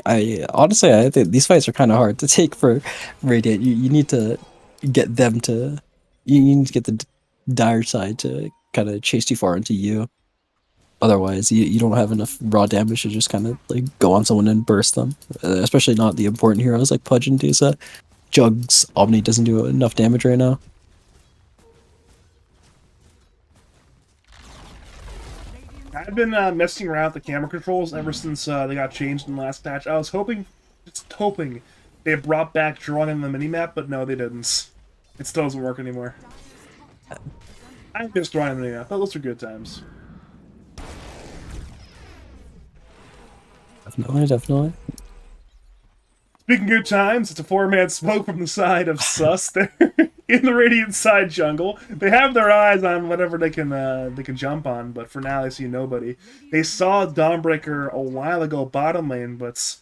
I honestly I think these fights are kind of hard to take for Radiant. You need to get them to you need to get the Dire side to kind of chase too far into you. Otherwise, you don't have enough raw damage to just kind of like go on someone and burst them. Especially not the important heroes like Pudge and Dusa. Jug's Omni doesn't do enough damage right now. I've been messing around with the camera controls ever since they got changed in the last patch. I was just hoping they brought back drawing on the minimap, but no, they didn't. It still doesn't work anymore. I miss drawing on the minimap. Those are good times. Definitely. Speaking good times, it's a 4-man smoke from the side of Sus there in the Radiant side jungle. They have their eyes on whatever they can jump on, but for now they see nobody. They saw Dawnbreaker a while ago bottom lane, but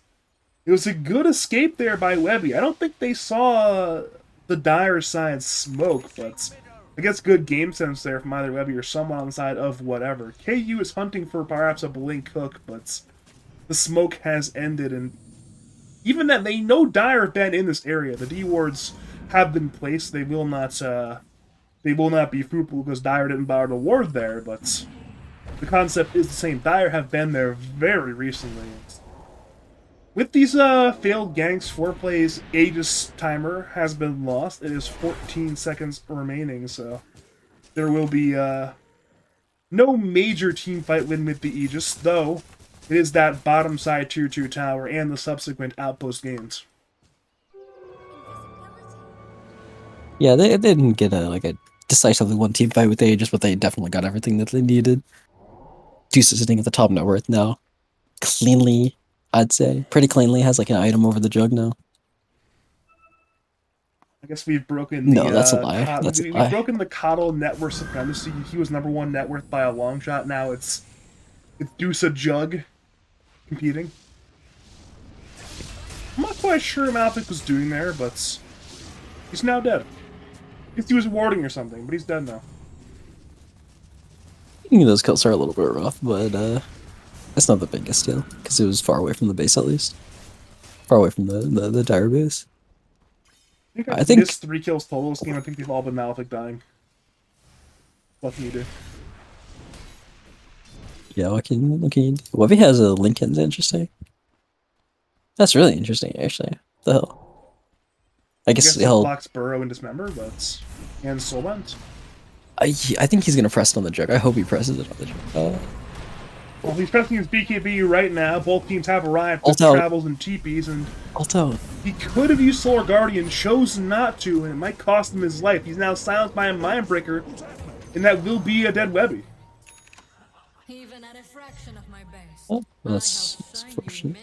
it was a good escape there by Webby. I don't think they saw the Dire side smoke, but I guess good game sense there from either Webby or someone on the side of whatever. KU is hunting for perhaps a blink hook, but the smoke has ended, and even then, they know Dire have been in this area. The D wards have been placed. They will not be fruitful because Dire didn't bother to ward there. But the concept is the same. Dire have been there very recently. With these failed ganks, 4 plays, Aegis timer has been lost. It is 14 seconds remaining, so there will be no major team fight win with the Aegis, though. It is that bottom side tier 2 tower and the subsequent outpost gains. Yeah, they didn't get a decisively one team fight with Aegis, but they definitely got everything that they needed. Deuce is sitting at the top net worth now. Cleanly, I'd say. Pretty cleanly has like an item over the jug now. I guess we've broken No, that's a lie. We've broken the Coddle net worth supremacy. He was number 1 net worth by a long shot. Now it's Deuce a Jug competing. I'm not quite sure what Malphite was doing there, but he's now dead. I guess he was warding or something, but he's dead now. I think those kills are a little bit rough, but it's not the biggest deal because it was far away from the base at least. Far away from the Dire base. I think missed 3 kills total this game. I think they've all been Malphite dying. What can you do? Yeah, what can you do? Webby has a Lincoln's interesting. That's really interesting, actually. What the hell? I guess it blocks Burrow and Dismember, but and Soulbent. I think he's gonna press it on the jug. I hope he presses it on the jug. Well, he's pressing his BKB right now. Both teams have arrived with Ult out. travels and teepees, and Ult out. he could have used Solar Guardian, chose not to, and it might cost him his life. He's now silenced by a Mindbreaker, and that will be a dead Webby. Even at a fraction of my best. Oh, that's unfortunate.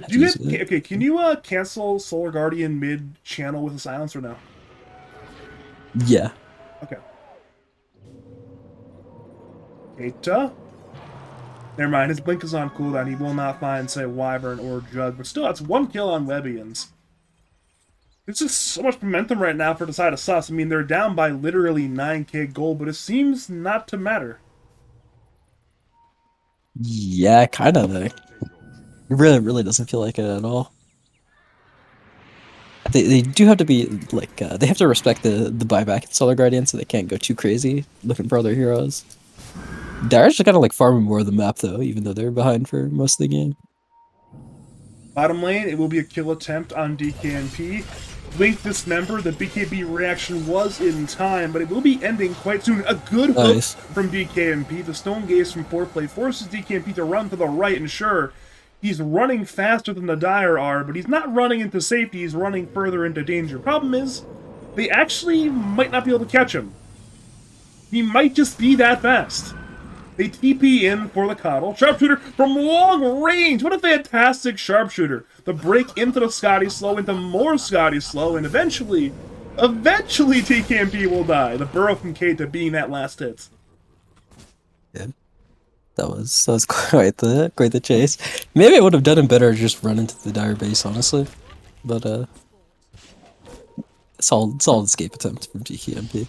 Do you hit, okay, can you cancel Solar Guardian mid-channel with a silence or no? Yeah. Okay. Keita. Never mind, his blink is on cooldown. He will not find, say, Wyvern or Jug, but still, that's 1 kill on Webbians. There's just so much momentum right now for the side of Sus. I mean, they're down by literally 9k gold, but it seems not to matter. Yeah, kind of. It really doesn't feel like it at all. They do have to be like they have to respect the buyback in Solar Guardian, so they can't go too crazy looking for other heroes. Dire's just kind of like farming more of the map though, even though they're behind for most of the game. Bottom lane, it will be a kill attempt on DKNP. Blink Dismember, the BKB reaction was in time, but it will be ending quite soon. A good hook Nice. from DKNP. The Stone Gaze from Foreplay forces DKNP to run to the right, and sure, he's running faster than the Dire are, but he's not running into safety, he's running further into danger. Problem is, they actually might not be able to catch him. He might just be that fast. They TP in for the Coddle. Sharpshooter from long range! What a fantastic Sharpshooter! The break into the Scotty Slow, into more Scotty Slow, and eventually TKMP will die. The burrow from Keita being that last hit. Yeah. That was quite the chase. Maybe I would have done it better just run into the Dire base, honestly. But solid escape attempt from DKMP.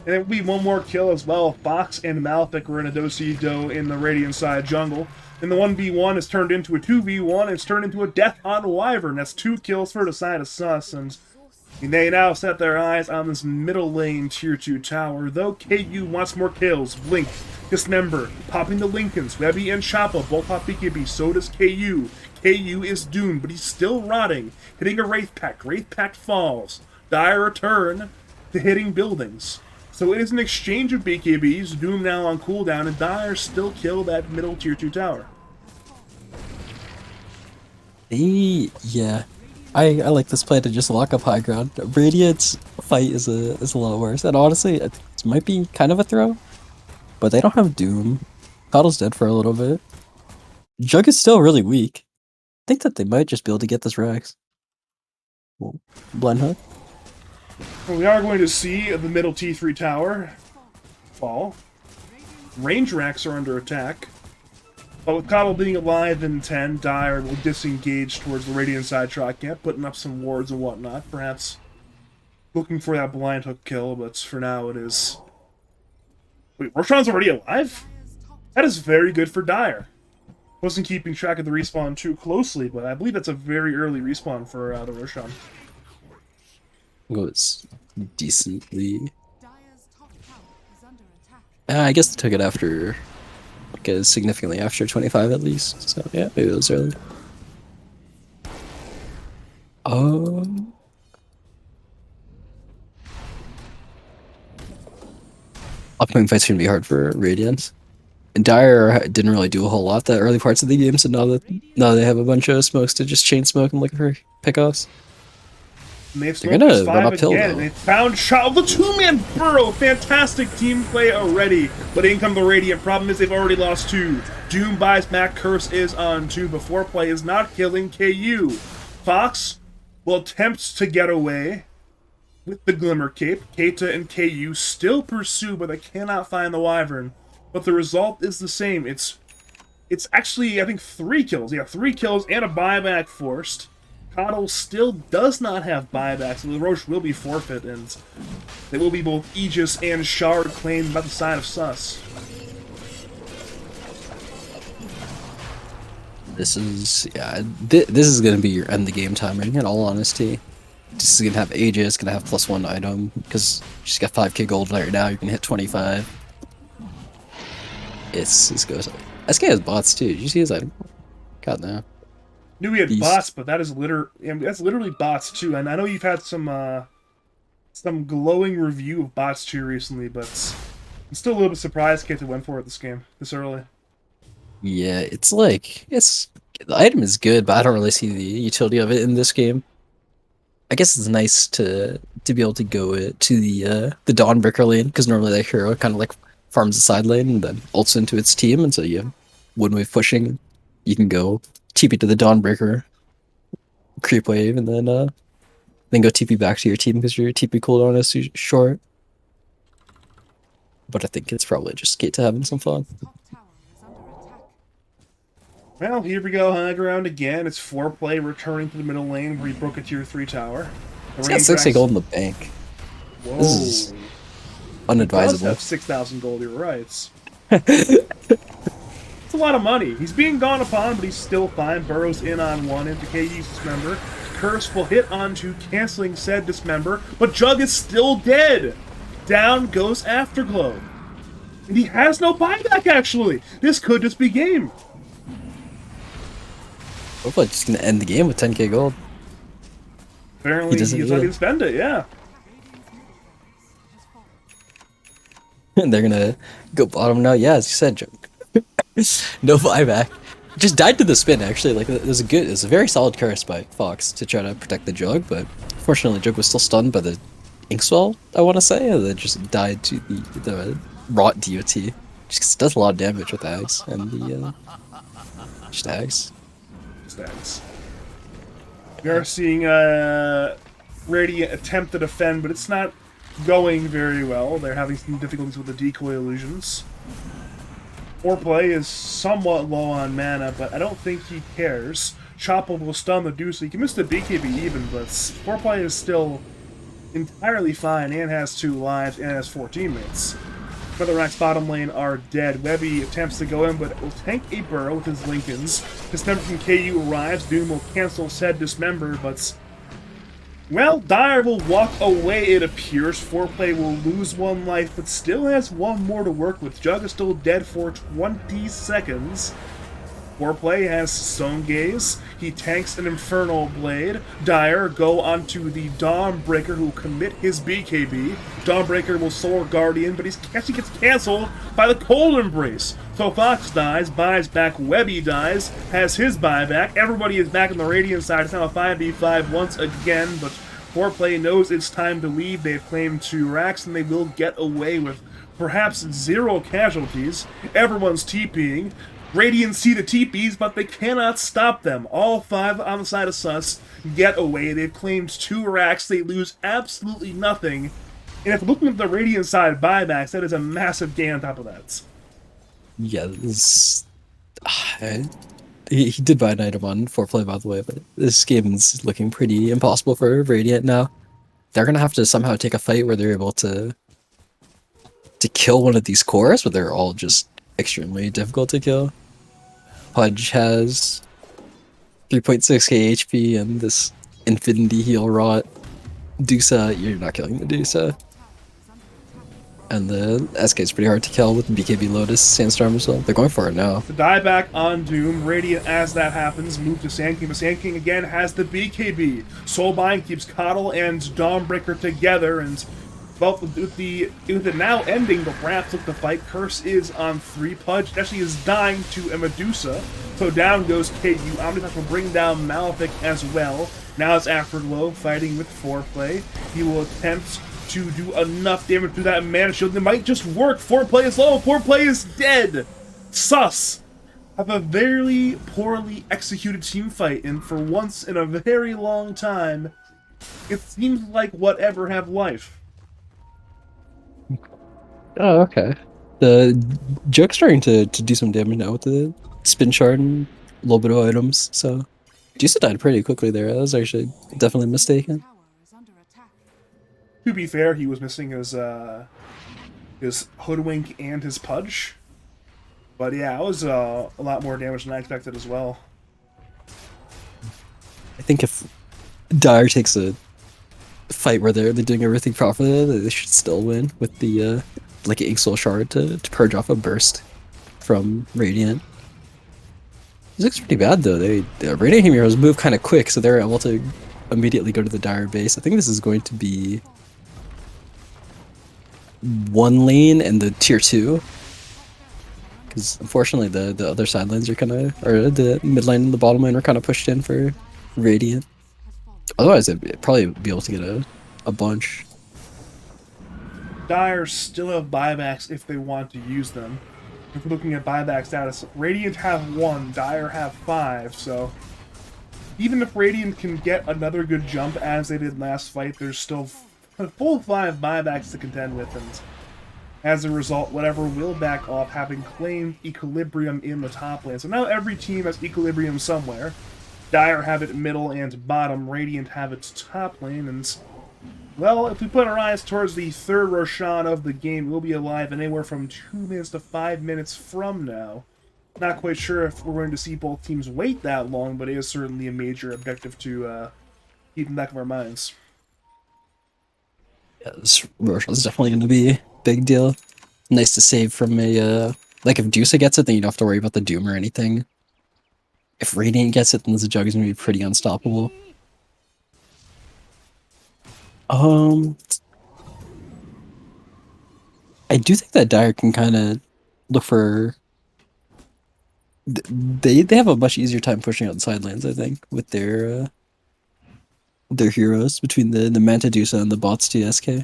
And it will be one more kill as well. Fox and Malefic were in a do-si-do in the Radiant side jungle. And the 1v1 is turned into a 2v1, and it's turned into a death on Wyvern. That's 2 kills for the side of Sus, and they now set their eyes on this middle lane tier 2 tower. Though KU wants more kills, Blink, Dismember, popping the Lincolns, Webby and Choppa, both pop BKB, so does KU. KU is doomed, but he's still rotting, hitting a Wraith Pact. Wraith Pact falls. Dire return to hitting buildings. So it is an exchange of BKBs, Doom now on cooldown, and Dire still kill that middle tier 2 tower. Yeah. I like this play to just lock up high ground. Radiant's fight is a lot worse. And honestly, it might be kind of a throw. But they don't have Doom. Coddle's dead for a little bit. Jug is still really weak. I think that they might just be able to get this Rax. Well, Blind Hook. Well, we are going to see the middle T3 tower fall. Range racks are under attack. But with Coddle being alive in 10, Dire will disengage towards the Radiant side shot camp, putting up some wards and whatnot. Perhaps looking for that blind hook kill, but for now it is... Wait, Roshan's already alive? That is very good for Dire. Wasn't keeping track of the respawn too closely, but I believe that's a very early respawn for the Roshan. Goes decently. I guess they took it after, like, significantly after 25 at least. So yeah, maybe it was early. Upcoming fight's gonna be hard for Radiant. And Dire didn't really do a whole lot the early parts of the game, so now they have a bunch of smokes to just chain smoke and look for pickoffs. And they've They're gonna smoked run 5 uphill, again, though. and they found shot of the 2-man burrow. Fantastic team play already, but in come the Radiant. Problem is they've already lost 2. Doom buys Mac, Curse is on 2, but Foreplay is not killing KU. Fox will attempt to get away with the Glimmer Cape. Keita and KU still pursue, but they cannot find the Wyvern. But the result is the same. It's actually, I think, 3 kills. Yeah, 3 kills and a buyback forced. Coddle still does not have buyback, so the Roche will be forfeit, and they will be both Aegis and Shard claimed by the side of Sus. This is, yeah, this is gonna be your end the game timing, in all honesty. This is gonna have Aegis, gonna have +1 item, because she's got 5k gold right now, you can hit 25. This goes. SK has bots too, did you see his item? God no. Knew we had Beast. bots, but that's literally bots too. And I know you've had some some glowing review of bots tier recently, but I'm still a little bit surprised Kate went for it this game this early. Yeah, it's like the item is good, but I don't really see the utility of it in this game. I guess it's nice to be able to go to the Dawnbreaker lane because normally that hero kind of like farms the side lane and then ults into its team, and so you have one wave pushing. You can go TP to the Dawnbreaker, creep wave, and then go TP back to your team because your TP cooldown is short. But I think it's probably just Gate to having some fun. Well, here we go, high ground again. It's Foreplay returning to the middle lane where he broke a tier 3 tower. He's got 60 gold in the bank. Whoa. This is He does unadvisable. have 6,000 gold, you're right. It's a lot of money. He's being gone upon, but he's still fine. Burrows in on one into KU's Dismember. Curse will hit onto canceling said Dismember, but Jug is still dead. Down goes Afterglow. And he has no buyback, actually. This could just be game. Hopefully, just gonna end the game with 10k gold. Apparently, doesn't he's need ready it. to spend it, yeah. And they're gonna go bottom now. Yeah, as you said, Jug. No buyback. Just died to the spin, actually. Like, it was a very solid curse by Fox to try to protect the Jug, but fortunately, Jug was still stunned by the Inkswell, I want to say, and then just died to the Rot DOT. Just 'cause it does a lot of damage with Ags and the just Ags. Stats. We are seeing Radiant attempt to defend, but it's not going very well. They're having some difficulties with the decoy illusions. Foreplay is somewhat low on mana, but I don't think he cares. Chopple will stun the Deuce. He can miss the BKB even, but Foreplay is still entirely fine and has 2 lives and has 4 teammates. Featherrack's bottom lane are dead. Webby attempts to go in, but will tank a burrow with his Lincolns. Dismember from KU arrives. Doom will cancel said Dismember, but... well, Dire will walk away, it appears. Foreplay will lose 1 life, but still has 1 more to work with. Jug is still dead for 20 seconds. Foreplay has Stone Gaze. He tanks an Infernal Blade. Dire go onto the Dawnbreaker, who will commit his BKB. Dawnbreaker will Solar Guardian, but he actually gets cancelled by the Cold Embrace. So Fox dies, buys back. Webby dies, has his buyback. Everybody is back on the Radiant side. It's now a 5v5 once again, but Foreplay knows it's time to leave. They've claimed 2 racks, and they will get away with perhaps 0 casualties. Everyone's TPing. Radiant see the TPs, but they cannot stop them. All 5 on the side of Sus get away. They've claimed 2 racks. They lose absolutely nothing. And if looking at the Radiant side buybacks, that is a massive gain on top of that. Yeah, this. He did buy an item on Foreplay, by the way, but this game is looking pretty impossible for Radiant now. They're gonna have to somehow take a fight where they're able to kill one of these cores, but they're all just extremely difficult to kill. Pudge has 3.6k HP and this Infinity Heal Rot. Dusa, you're not killing the Dusa. And the SK is pretty hard to kill with BKB Lotus, Sandstorm as well. They're going for it now. The dieback on Doom. Radiant, as that happens, move to Sand King. But Sand King again has the BKB. Soulbind keeps Coddle and Dawnbreaker together, and well, with the now ending, the Wraps look to fight. Curse is on 3. Pudge actually is dying to a Medusa. So down goes KU. Omnipath will bring down Malefic as well. Now it's Afterglow fighting with Foreplay. He will attempt to do enough damage to that Mana Shield. It might just work. Foreplay is low. Foreplay is dead. Sus have a very poorly executed team fight, and for once in a very long time, it seems like whatever have life. Oh, okay. The Joke's starting to do some damage now with the spin shard and a little bit of items, so Juice died pretty quickly there. That was actually definitely mistaken. To be fair, he was missing his Hoodwink and his Pudge. But yeah, it was a lot more damage than I expected as well. I think if Dire takes a fight where they're doing everything properly, they should still win with the like an Ink Soul Shard to purge off a burst from Radiant. This looks pretty bad though. The Radiant heroes move kind of quick, so they're able to immediately go to the Dire base. I think this is going to be one lane and the tier 2. Because unfortunately the other side lanes are kind of, or the mid lane and the bottom lane are kind of pushed in for Radiant. Otherwise they'd probably be able to get a bunch. Dire still have buybacks if they want to use them. If we're looking at buyback status, Radiant have 1, Dire have 5, so even if Radiant can get another good jump as they did last fight, there's still a full 5 buybacks to contend with, and as a result, whatever will back off, having claimed Equilibrium in the top lane. So now every team has Equilibrium somewhere. Dire have it middle and bottom, Radiant have its top lane, and well, if we put our eyes towards the third Roshan of the game, we'll be alive in anywhere from 2 minutes to 5 minutes from now. Not quite sure if we're going to see both teams wait that long, but it is certainly a major objective to keep in the back of our minds. Yeah, this Roshan is definitely going to be a big deal. Nice to save from a, like if Dusa gets it, then you don't have to worry about the Doom or anything. If Radiant gets it, then the Jug is going to be pretty unstoppable. I do think that Dire can kind of look for. They have a much easier time pushing out side lanes, I think, with their heroes between the Mantadusa and the bots TSK. Yeah,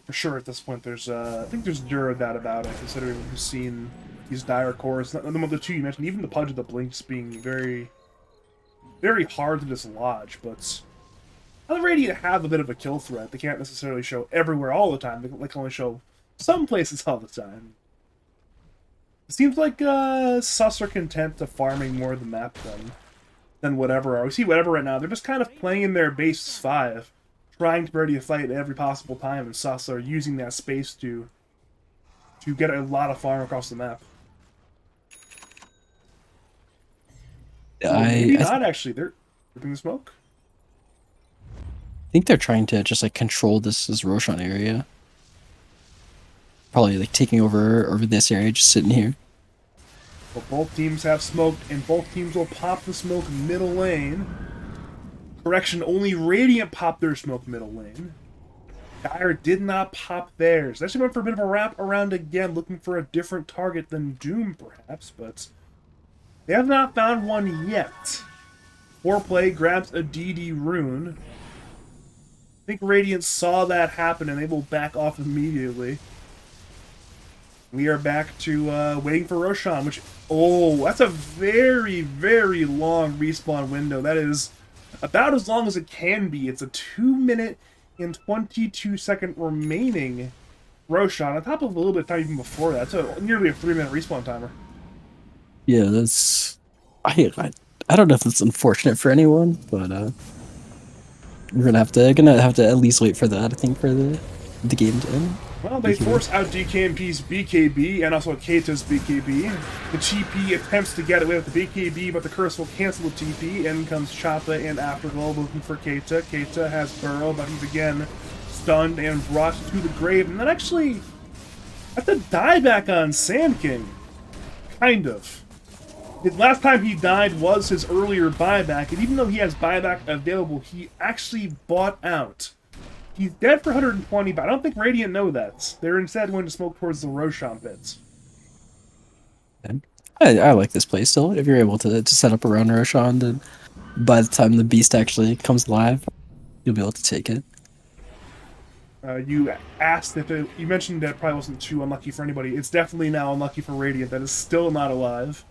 for sure. At this point, there's I think there's zero doubt about it. Considering we've seen these Dire cores, the two you mentioned, even the Pudge of the Blinks being very, very hard to dislodge, but the Radiant have a bit of a kill threat. They can't necessarily show everywhere all the time. They can only show some places all the time. It seems like Sus are content to farming more of the map than whatever. We see whatever right now. They're just kind of playing their base 5, trying to be ready to fight every possible time, and Sus are using that space to get a lot of farm across the map. Maybe not actually. They're ripping the smoke. I think they're trying to just like control this Roshan area. Probably like taking over this area, just sitting here. Well, both teams have smoked, and both teams will pop the smoke middle lane. Correction, only Radiant popped their smoke middle lane. Dire did not pop theirs. They actually went for a bit of a wrap around again, looking for a different target than Doom, perhaps, but they have not found one yet. Foreplay grabs a DD rune. I think Radiant saw that happen, and they will back off immediately. We are back to waiting for Roshan, which... Oh, that's a very, very long respawn window. That is about as long as it can be. It's a 2-minute and 22-second remaining Roshan, on top of a little bit of time even before that. So nearly a 3-minute respawn timer. Yeah, that's... I don't know if it's unfortunate for anyone, but we're gonna have to at least wait for that, I think, for the game to end. Well, they force out DKMP's BKB and also Keita's BKB. The TP attempts to get away with the BKB, but the curse will cancel the TP. In comes Choppa and Afterglow looking for Keita. Keita has Burrow, but he's again stunned and brought to the grave. And then actually, that's a dieback on Sand King. Kind of. The last time he died was his earlier buyback, and even though he has buyback available, he actually bought out. He's dead for 120, but I don't think Radiant know that. They're instead going to smoke towards the Roshan pits. I like this play still. If you're able to set up around Roshan, then by the time the beast actually comes live, you'll be able to take it. You asked if you mentioned that it probably wasn't too unlucky for anybody. It's definitely now unlucky for Radiant that is still not alive.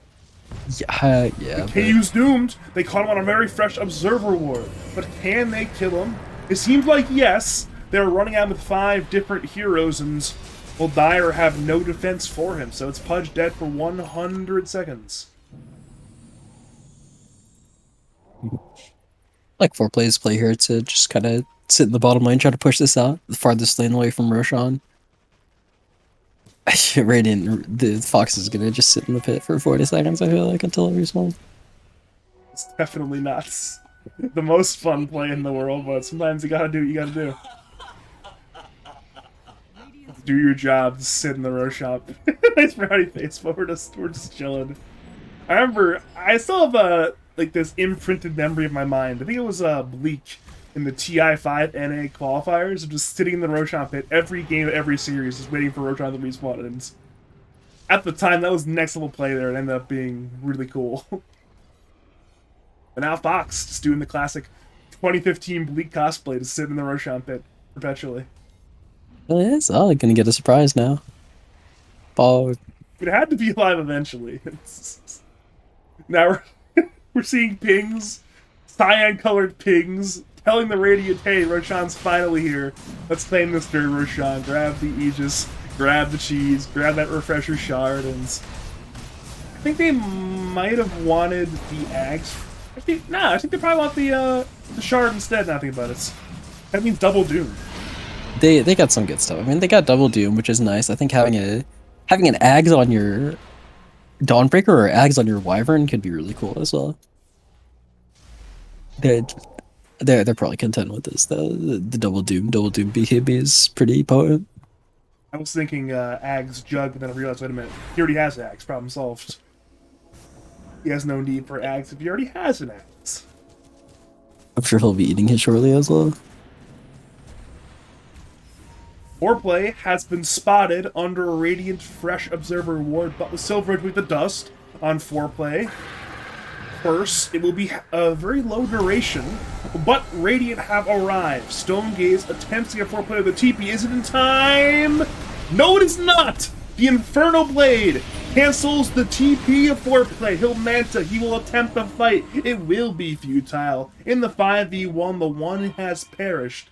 Yeah. KU's doomed. They caught him on a very fresh Observer Ward. But can they kill him? It seems like yes. They're running out with 5 different heroes, and will Dire have no defense for him. So it's Pudge dead for 100 seconds. Like Foreplay's play here to just kind of sit in the bottom lane, try to push this out, the farthest lane away from Roshan. Radiant, the Fox is gonna just sit in the pit for 40 seconds, I feel like, until it respawns. It's definitely not the most fun play in the world, but sometimes you gotta do what you gotta do. Do your job, just sit in the row shop. Nice brownie face, but we're just chilling. I still have like this imprinted memory of my mind. I think it was Bleak in the TI5 NA qualifiers of just sitting in the Roshan pit every game, every series, just waiting for Roshan to respawn. And at the time, that was next level play there. It ended up being really cool. And now Fox just doing the classic 2015 Bleak cosplay to sit in the Roshan pit perpetually. Well, yeah, it's all gonna get a surprise now. Oh, It had to be live eventually. Now we're seeing pings, cyan-colored pings, telling the Radiant, hey, Roshan's finally here. Let's claim this dirty Roshan. Grab the Aegis, grab the cheese, grab that refresher shard, and I think they might have wanted the Ags. I think they probably want the shard instead. Now I think about it. That means double doom. they got some good stuff. I mean, they got Double Doom, which is nice. I think having an Ags on your Dawnbreaker or Ags on your Wyvern could be really cool as well. They're probably content with this. The Double Doom BKB is pretty potent. I was thinking Ags Jug, but then I realized, wait a minute, he already has Ags. Problem solved. He has no need for Ags if he already has an Ags. I'm sure he'll be eating it shortly as well. Foreplay has been spotted under a Radiant Fresh Observer reward, but with Silveridge with the dust on Foreplay. First, it will be a very low duration, but Radiant have arrived. Stonegaze attempts to get Foreplay with the TP. Is it in time? No, it is not! The Inferno Blade cancels the TP of Foreplay. He'll Manta. He will attempt the fight. It will be futile. In the 5v1, the one has perished.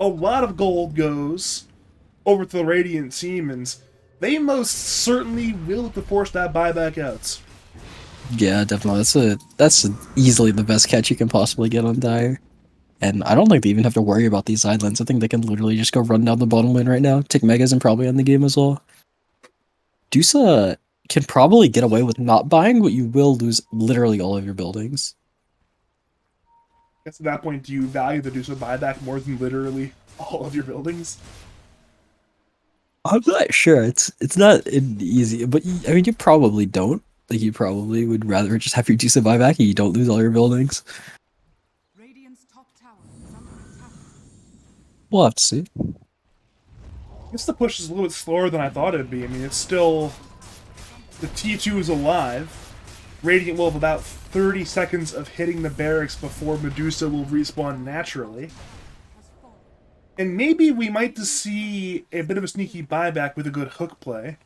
A lot of gold goes over to the Radiant team, and they most certainly will have to force that buyback out. Yeah, definitely. That's easily the best catch you can possibly get on Dire. And I don't think they even have to worry about these side lanes. I think they can literally just go run down the bottom lane right now. Take Megas and probably end the game as well. Dusa can probably get away with not buying, but you will lose literally all of your buildings. I guess at that point, do you value the Dusa buyback more than literally all of your buildings? I'm not sure. It's not easy, but I mean, you probably don't. Like, you probably would rather just have your Dusa buyback and you don't lose all your buildings. Radiant's top tower is under attack. We'll have to see. I guess the push is a little bit slower than I thought it'd be. I mean, it's still... The T2 is alive. Radiant will have about 30 seconds of hitting the barracks before Medusa will respawn naturally. And maybe we might just see a bit of a sneaky buyback with a good hook play.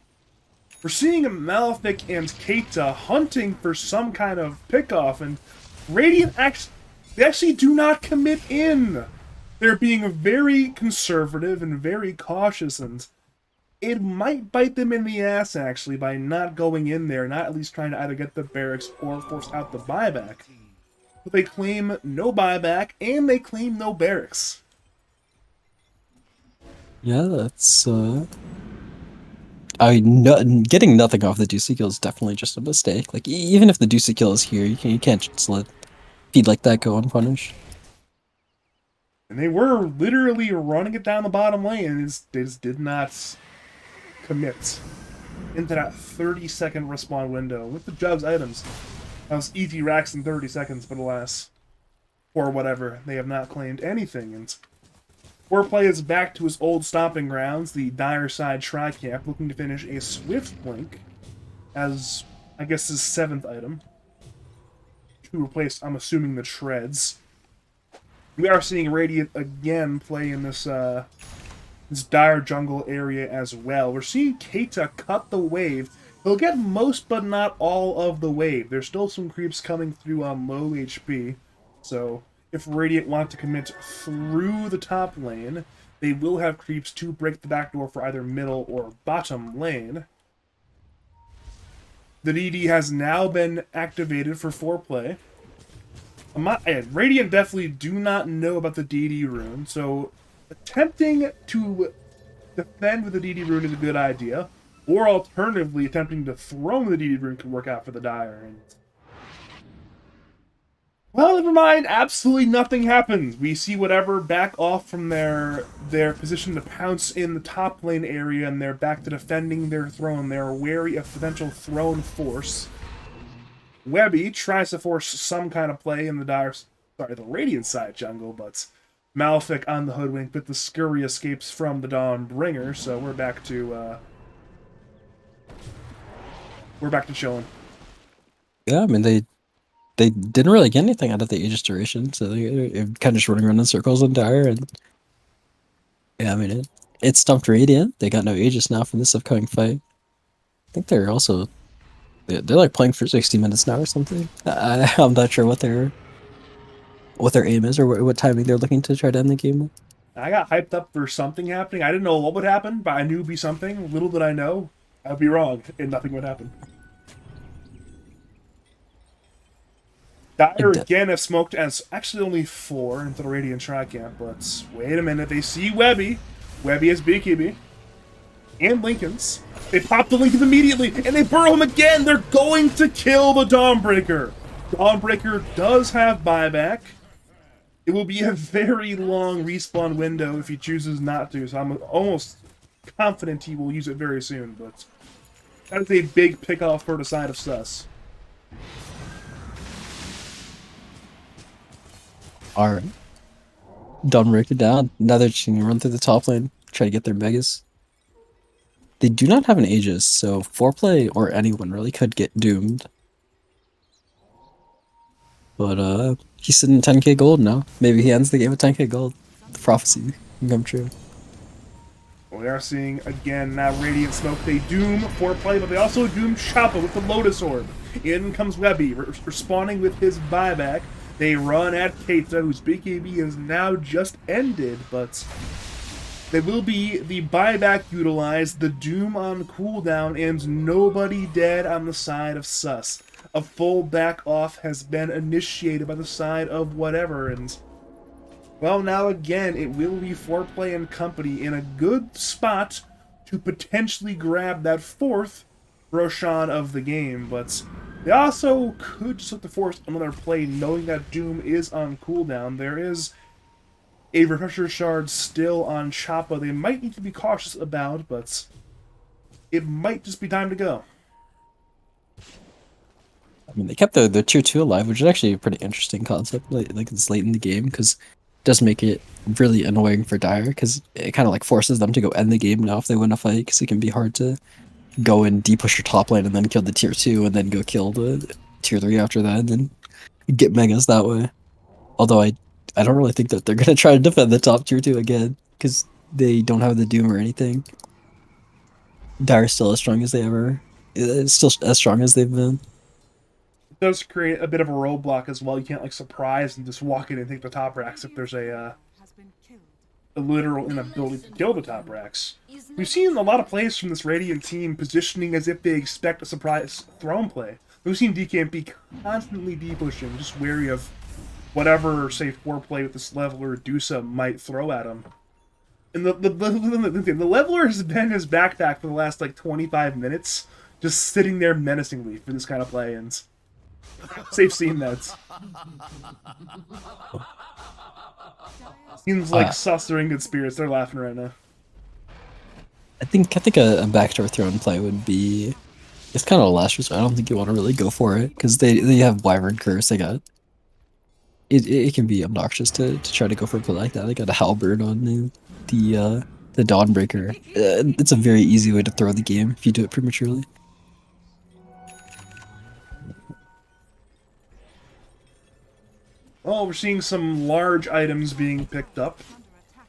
We're seeing Malefic and Keita hunting for some kind of pickoff, and Radiant actually do not commit in. They're being very conservative and very cautious, and it might bite them in the ass, actually, by not going in there, not at least trying to either get the barracks or force out the buyback. But they claim no buyback, and they claim no barracks. Yeah, that's getting nothing off the Dusa kill is definitely just a mistake. Like, even if the Dusa kill is here, you can't just let feed like that go unpunished. And they were literally running it down the bottom lane, and they just did not commit into that 30-second respawn window with the Jugs items. That was easy racks in 30 seconds, but alas, or whatever, they have not claimed anything. And Foreplay is back to his old stomping grounds, the Dire Side Tri-Camp, looking to finish a Swift Blink as, I guess, his 7th item. To replace, I'm assuming, the Treads. We are seeing Radiant again play in this this Dire jungle area as well. We're seeing Keita cut the wave. He'll get most but not all of the wave. There's still some creeps coming through on low HP, so if Radiant want to commit through the top lane, they will have creeps to break the backdoor for either middle or bottom lane. The DD has now been activated for Foreplay. Radiant definitely do not know about the DD rune, so attempting to defend with the DD rune is a good idea, or alternatively attempting to throw the DD rune could work out for the Dire. And well, never mind. Absolutely nothing happens. We see whatever back off from their position to pounce in the top lane area, and they're back to defending their throne. They're wary of potential throne force. Webby tries to force some kind of play in the Radiant side jungle, but Malefic on the Hoodwink, but the Scurry escapes from the Dawnbringer, so we're back to chilling. Yeah, I mean they didn't really get anything out of the Aegis duration, so they're kind of just running around in circles on Dire, and yeah, I mean it stumped Radiant. They got no Aegis now from this upcoming fight. I think they're also they're like playing for 60 minutes now or something. I'm not sure what their aim is or what timing they're looking to try to end the game with. I got hyped up for something happening. I didn't know what would happen, but I knew it'd be something. Little did I know, I'd be wrong, and nothing would happen. Dire again have smoked as actually only 4 into the Radiant Tri-Camp, but wait a minute, they see Webby. Webby is BKB. And Linken's. They pop the Lincoln immediately, and they burrow him again! They're going to kill the Dawnbreaker! Dawnbreaker does have buyback. It will be a very long respawn window if he chooses not to, so I'm almost confident he will use it very soon, but that is a big pick-off for the side of Sus. Alright. Dawnbreaker down. Now they're just gonna run through the top lane, try to get their megas. They do not have an Aegis, so Foreplay or anyone really could get doomed. But he's sitting 10k gold now. Maybe he ends the game with 10k gold. The prophecy can come true. We are seeing again now Radiant Smoke. They doom Foreplay, but they also doom Choppa with the Lotus Orb. In comes Webby, respawning with his buyback. They run at Keita, whose BKB is now just ended, but there will be the buyback utilized, the doom on cooldown, and nobody dead on the side of Sus. A full back off has been initiated by the side of whatever, and well, now again, it will be Foreplay and company in a good spot to potentially grab that 4th Roshan of the game, but they also could just look to force another play knowing that Doom is on cooldown. There is a Refresher Shard still on Choppa they might need to be cautious about, but it might just be time to go. I mean, they kept the tier 2 alive, which is actually a pretty interesting concept, like it's late in the game, because it does make it really annoying for Dire, because it kind of like forces them to go end the game now if they win a fight, because it can be hard to go and de-push your top lane and then kill the tier 2 and then go kill the tier 3 after that and then get megas that way. Although I don't really think that they're going to try to defend the top tier 2 again, because they don't have the Doom or anything. Dire's still as strong as they ever... It's still as strong as they've been. It does create a bit of a roadblock as well. You can't like surprise and just walk in and take the top racks if there's a literal inability to kill the top racks. We've seen a lot of plays from this Radiant team positioning as if they expect a surprise throne play. We've seen DKMP constantly de-pushing, just wary of whatever, say, Foreplay with this Leveler Dusa might throw at him. And the Leveler has been his backpack for the last, like, 25 minutes, just sitting there menacingly for this kind of play, and safe seen that. Seems like Sus are in good spirits. They're laughing right now. I think a backdoor throne play would be... It's kind of a last resort. I don't think you want to really go for it, because they have Wyvern Curse. They got... It can be obnoxious to try to go for a play like that. They got a Halberd on the Dawnbreaker. It's a very easy way to throw the game if you do it prematurely. Oh, we're seeing some large items being picked up.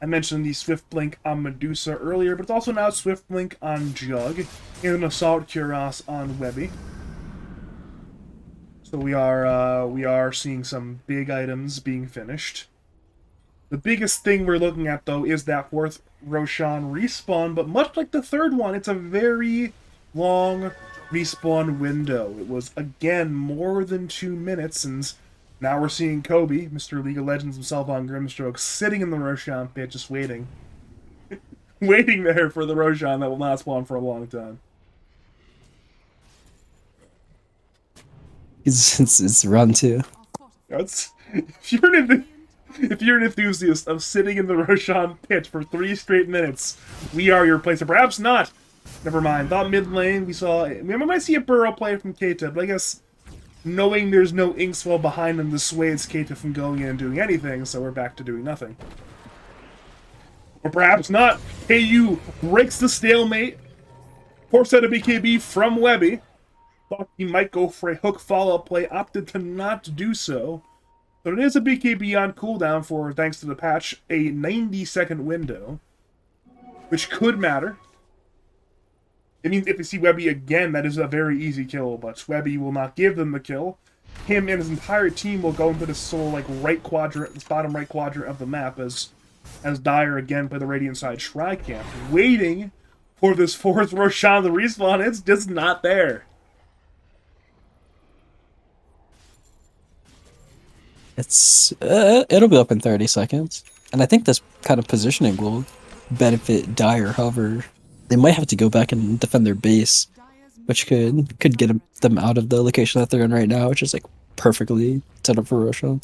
I mentioned the Swift Blink on Medusa earlier, but it's also now Swift Blink on Jug and an Assault Cuirass on Webby. So we are seeing some big items being finished. The biggest thing we're looking at, though, is that 4th Roshan respawn, but much like the 3rd one, it's a very long respawn window. It was, again, more than 2 minutes, and now we're seeing Kobe, Mr. League of Legends himself on Grimstroke, sitting in the Roshan pit, just waiting. Waiting there for the Roshan that will not spawn for a long time. It's run too. If you're an enthusiast of sitting in the Roshan pit for 3 straight minutes, we are your place. Or perhaps not. Never mind. Thought mid lane we might see a burrow play from Keita, but I guess knowing there's no Inkswell behind him dissuades Keita from going in and doing anything, so we're back to doing nothing. Or perhaps not. KU breaks the stalemate. Forced out a BKB from Webby. Thought he might go for a hook follow-up play. Opted to not do so. So it is a BKB on cooldown for, thanks to the patch, a 90-second window. Which could matter. It means if they see Webby again, that is a very easy kill. But Webby will not give them the kill. Him and his entire team will go into this sort of like right quadrant, this bottom right quadrant of the map as Dire again play the Radiant side Shrine Camp, waiting for this fourth Roshan to respawn. It's just not there. It'll be up in 30 seconds, and I think this kind of positioning will benefit Dire. However, they might have to go back and defend their base, which could get them out of the location that they're in right now, which is like perfectly set up for Roshan.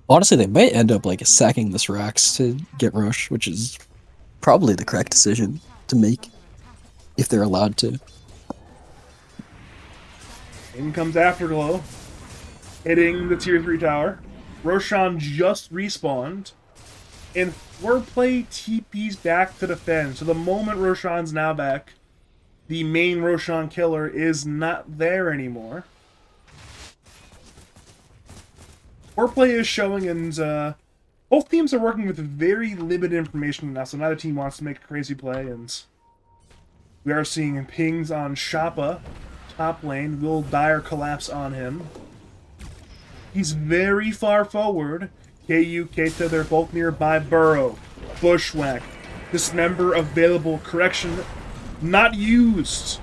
Honestly, they might end up like sacking this Rax to get Rosh, which is probably the correct decision to make if they're allowed to. In comes Afterglow, hitting the tier 3 tower. Roshan just respawned, and Foreplay TP's back to defend. So the moment Roshan's now back, the main Roshan killer is not there anymore. Foreplay is showing, and both teams are working with very limited information now, so neither team wants to make a crazy play, and we are seeing pings on Shoppa, top lane. Will Dire collapse on him? He's very far forward. KU, Keita, they're both nearby. Burrow, Bushwhack, Dismember available. Correction, not used.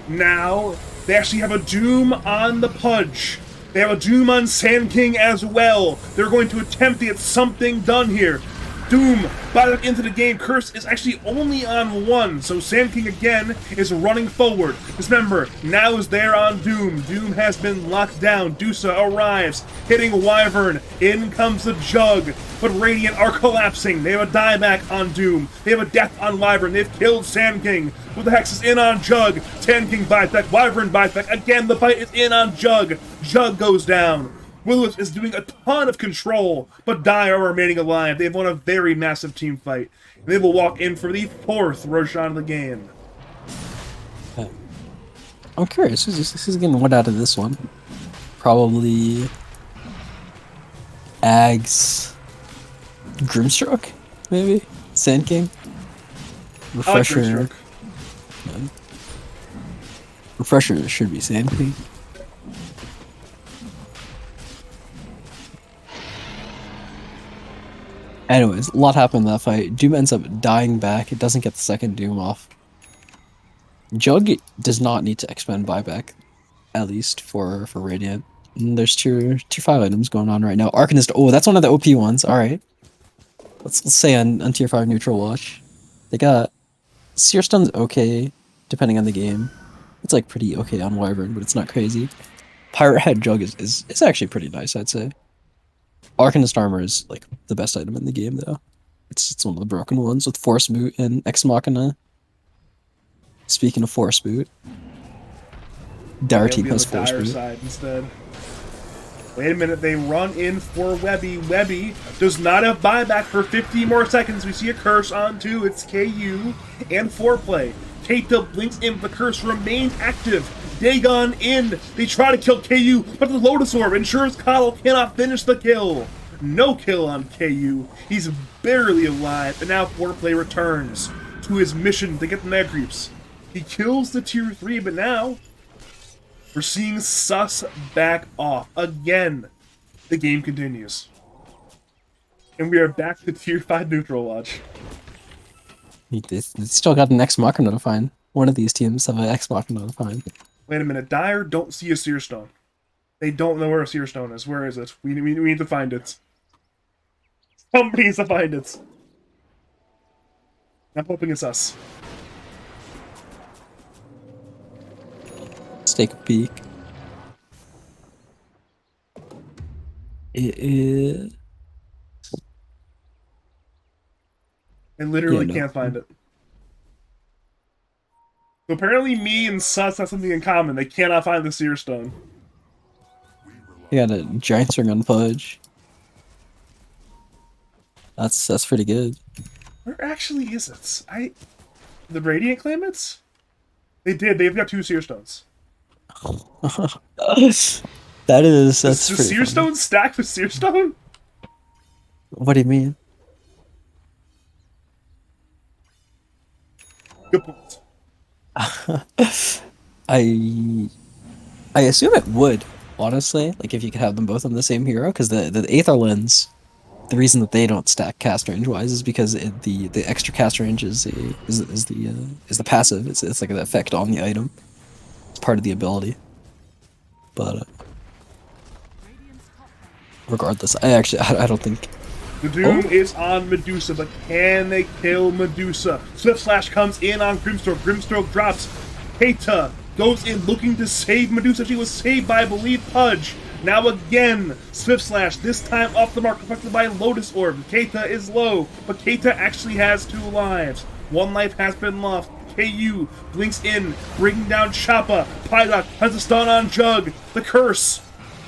Now, they actually have a Doom on the Pudge. They have a Doom on Sand King as well. They're going to attempt to get something done here. Doom, back into the game. Curse is actually only on 1, so Sand King again is running forward. Dismember now is there on Doom. Doom has been locked down. Dusa arrives, hitting Wyvern. In comes the Jug, but Radiant are collapsing. They have a dieback on Doom. They have a death on Wyvern. They've killed Sand King. With the Hex is in on Jug. Sand King bites back. Wyvern bites back. Again, the fight is in on Jug. Jug goes down. Willis is doing a ton of control, but Dire are remaining alive. They've won a very massive team fight. They will walk in for the 4th Roshan of the game. I'm curious, who's getting what out of this one? Probably Ags, Grimstroke, maybe? Sand King? Refresher. Grimstroke. No. Refresher should be Sand King. Anyways, a lot happened in that fight. Doom ends up dying back. It doesn't get the second Doom off. Jug does not need to expend buyback, at least for Radiant. And there's tier 5 items going on right now. Arcanist, oh, that's one of the OP ones. All right. Let's say on tier 5 neutral watch. They got Seer Stun's okay, depending on the game. It's like pretty okay on Wyvern, but it's not crazy. Pirate Head Jug is actually pretty nice, I'd say. Arcanist armor is like the best item in the game, though. It's one of the broken ones with Force Boot and Ex Machina. Speaking of Force Boot, Dire team has Force Boot. Side instead. Wait a minute, they run in for Webby. Webby does not have buyback for 50 more seconds. We see a curse on 2. It's KU and Foreplay. Keita blinks in, the curse remains active. Dagon in. They try to kill KU, but the Lotus Orb ensures Coddle cannot finish the kill. No kill on KU. He's barely alive, and now Foreplay returns to his mission to get the Mega Creeps. He kills the tier 3, but now we're seeing Sus back off. Again, the game continues. And we are back to tier 5 neutral watch. They still got an Ex Machina to find. One of these teams have an Ex Machina to find. Wait a minute, Dire don't see a Seer Stone. They don't know where a Seer Stone is. Where is it? We need to find it. Somebody needs to find it. I'm hoping it's us. Let's take a peek. It is... I literally Yeah, no. can't find it. So apparently me and Sus have something in common. They cannot find the Seer Stone. You got a Giant Swing on Pudge. That's pretty good. Where actually is it? The Radiant Claimants? They did. They've got 2 Seer Stones. That's Is pretty Seer funny. Stone stacked with Seer Stone? What do you mean? Good point. I I assume it would, honestly, like if you could have them both on the same hero, because the Aether Lens, the reason that they don't stack cast range wise is because the extra cast range is the passive. It's like an effect on the item. It's part of the ability. But regardless, I don't think. The Doom is on Medusa, but can they kill Medusa? Swift Slash comes in on Grimstroke. Grimstroke drops. Keita goes in looking to save Medusa. She was saved by, I believe, Pudge. Now again, Swift Slash, this time off the mark, affected by Lotus Orb. Keita is low, but Keita actually has 2 lives. 1 life has been lost. KU blinks in, bringing down Choppa. Pydock has a stun on Jug. The curse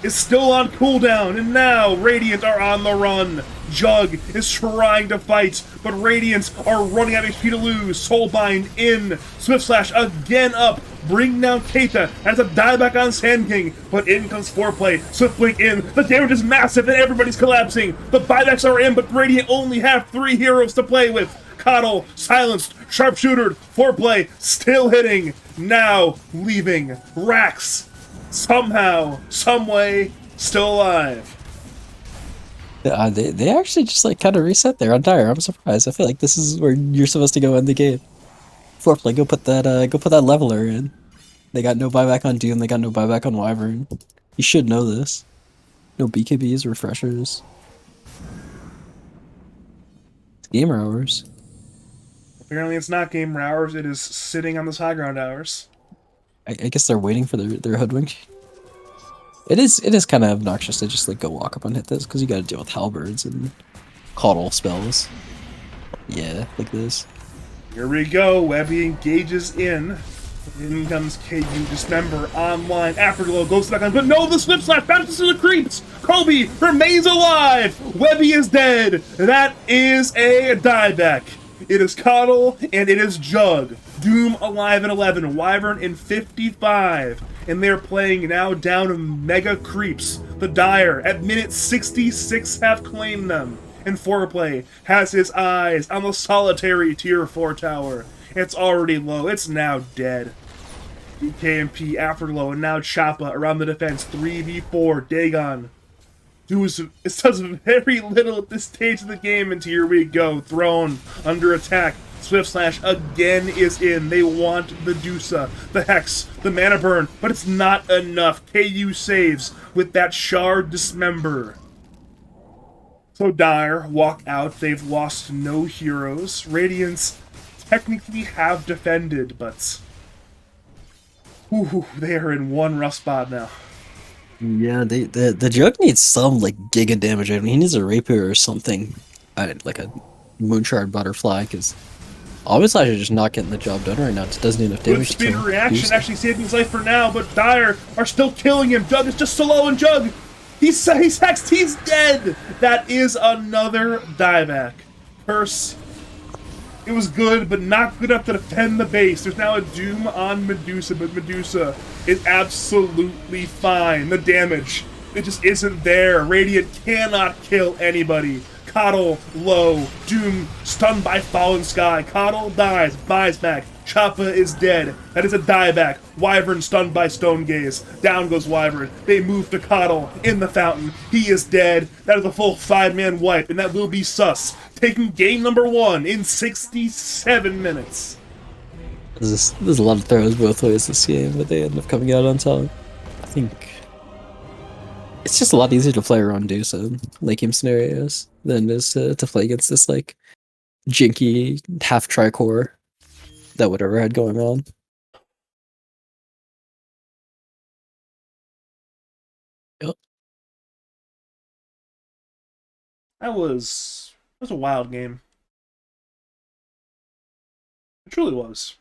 is still on cooldown, and now Radiant are on the run. Jug is trying to fight, but Radiant are running out of HP to lose. Soulbind in. Swift Slash again up. Bring down Keita. Has a dieback on Sand King, but in comes Foreplay. Swift Blink in. The damage is massive, and everybody's collapsing. The buybacks are in, but Radiant only have 3 heroes to play with. Coddle, silenced, sharpshooter, Foreplay, still hitting. Now leaving. Rax, somehow, someway, still alive. They actually just like kind of reset there on Dire. I'm surprised. I feel like this is where you're supposed to go end the game. Foreplay, go put that leveler in. They got no buyback on Doom. They got no buyback on Wyvern. You should know this. No BKBs, refreshers. It's gamer hours. Apparently it's not gamer hours, it is sitting on this high ground hours. I guess they're waiting for their hoodwink. It is kind of obnoxious to just like go walk up and hit this because you got to deal with halberds and coddle spells. Yeah, like this. Here we go, Webby engages in. In comes KU Dismember online. Afterglow goes back on, but no, the Slip Slash bounces to the creeps. Kobe remains alive. Webby is dead. That is a dieback. It is Coddle and it is Jug. Doom alive at 11. Wyvern in 55. And they're playing now down to Mega Creeps. The Dire at minute 66 have claimed them. And Foreplay has his eyes on the solitary tier 4 tower. It's already low. It's now dead. KMP, Afterglow, and now Choppa around the defense. 3v4. Dagon. It does very little at this stage of the game, and here we go. Throne under attack. Swift Slash again is in. They want Medusa, the Hex, the Mana Burn, but it's not enough. KU saves with that Shard Dismember. So Dire walk out. They've lost no heroes. Radiance technically have defended, but they are in one rough spot now. Yeah, the Jug needs some like giga damage. I mean, he needs a rapier or something, like a Moonshard Butterfly, because obviously I'm just not getting the job done right now. It doesn't do enough damage. With speed reaction actually saving his life for now, but Dire are still killing him. Jug is just so low, and Jug, he's hexed, he's dead. That is another dieback. Curse. It was good, but not good enough to defend the base. There's now a Doom on Medusa, but Medusa is absolutely fine. The damage, it just isn't there. Radiant cannot kill anybody. Coddle, low. Doom, stunned by Fallen Sky. Coddle dies, buys back. Choppa is dead. That is a dieback. Wyvern stunned by Stone Gaze. Down goes Wyvern. They move to Coddle in the fountain. He is dead. That is a full 5-man wipe, and that will be sus. Taking game number 1 in 67 minutes. There's a lot of throws both ways this game, but they end up coming out on top. I think it's just a lot easier to play around Medusa late game scenarios than it is to play against this like jinky half tricore that whatever had going on. Yep. That was a wild game. It truly was.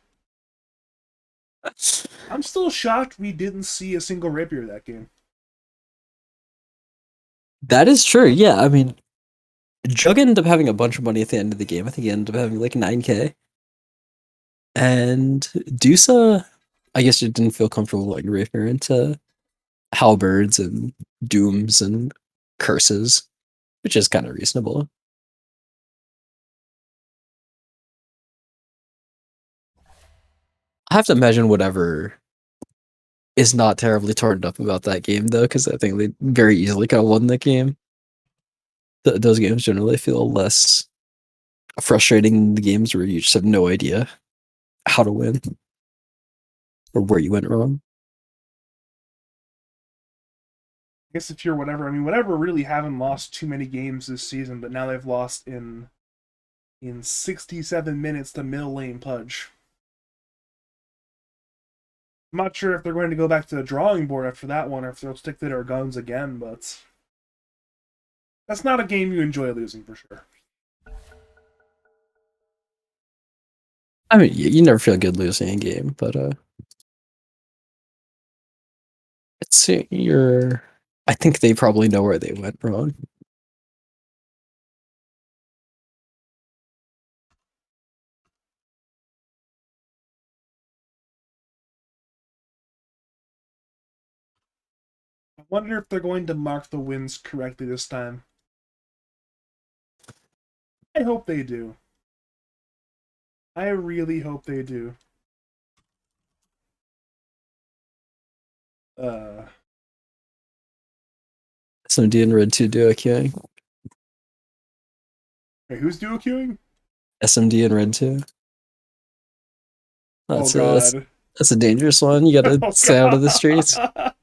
I'm still shocked we didn't see a single rapier that game. That is true. Yeah, I mean, Jug ended up having a bunch of money at the end of the game. I think he ended up having like 9K. And Dusa, I guess it didn't feel comfortable like ripping into halberds and dooms and curses, which is kind of reasonable. I have to imagine whatever is not terribly torn up about that game though, because I think they very easily could have won that game. Those games generally feel less frustrating than the games where you just have no idea how to win or where you went wrong. I guess if you're whatever, I mean, whatever really haven't lost too many games this season, but now they've lost in 67 minutes to middle lane Pudge. I'm not sure if they're going to go back to the drawing board after that one or if they'll stick to their guns again, but that's not a game you enjoy losing for sure. I mean, you never feel good losing a game, but it's your. I think they probably know where they went wrong. I wonder if they're going to mark the wins correctly this time. I hope they do. I really hope they do. SMD and Red 2 duo queuing. Wait, who's duo queuing? SMD and Red 2. Oh god. That's a dangerous one. You gotta Oh, stay out of the streets. God.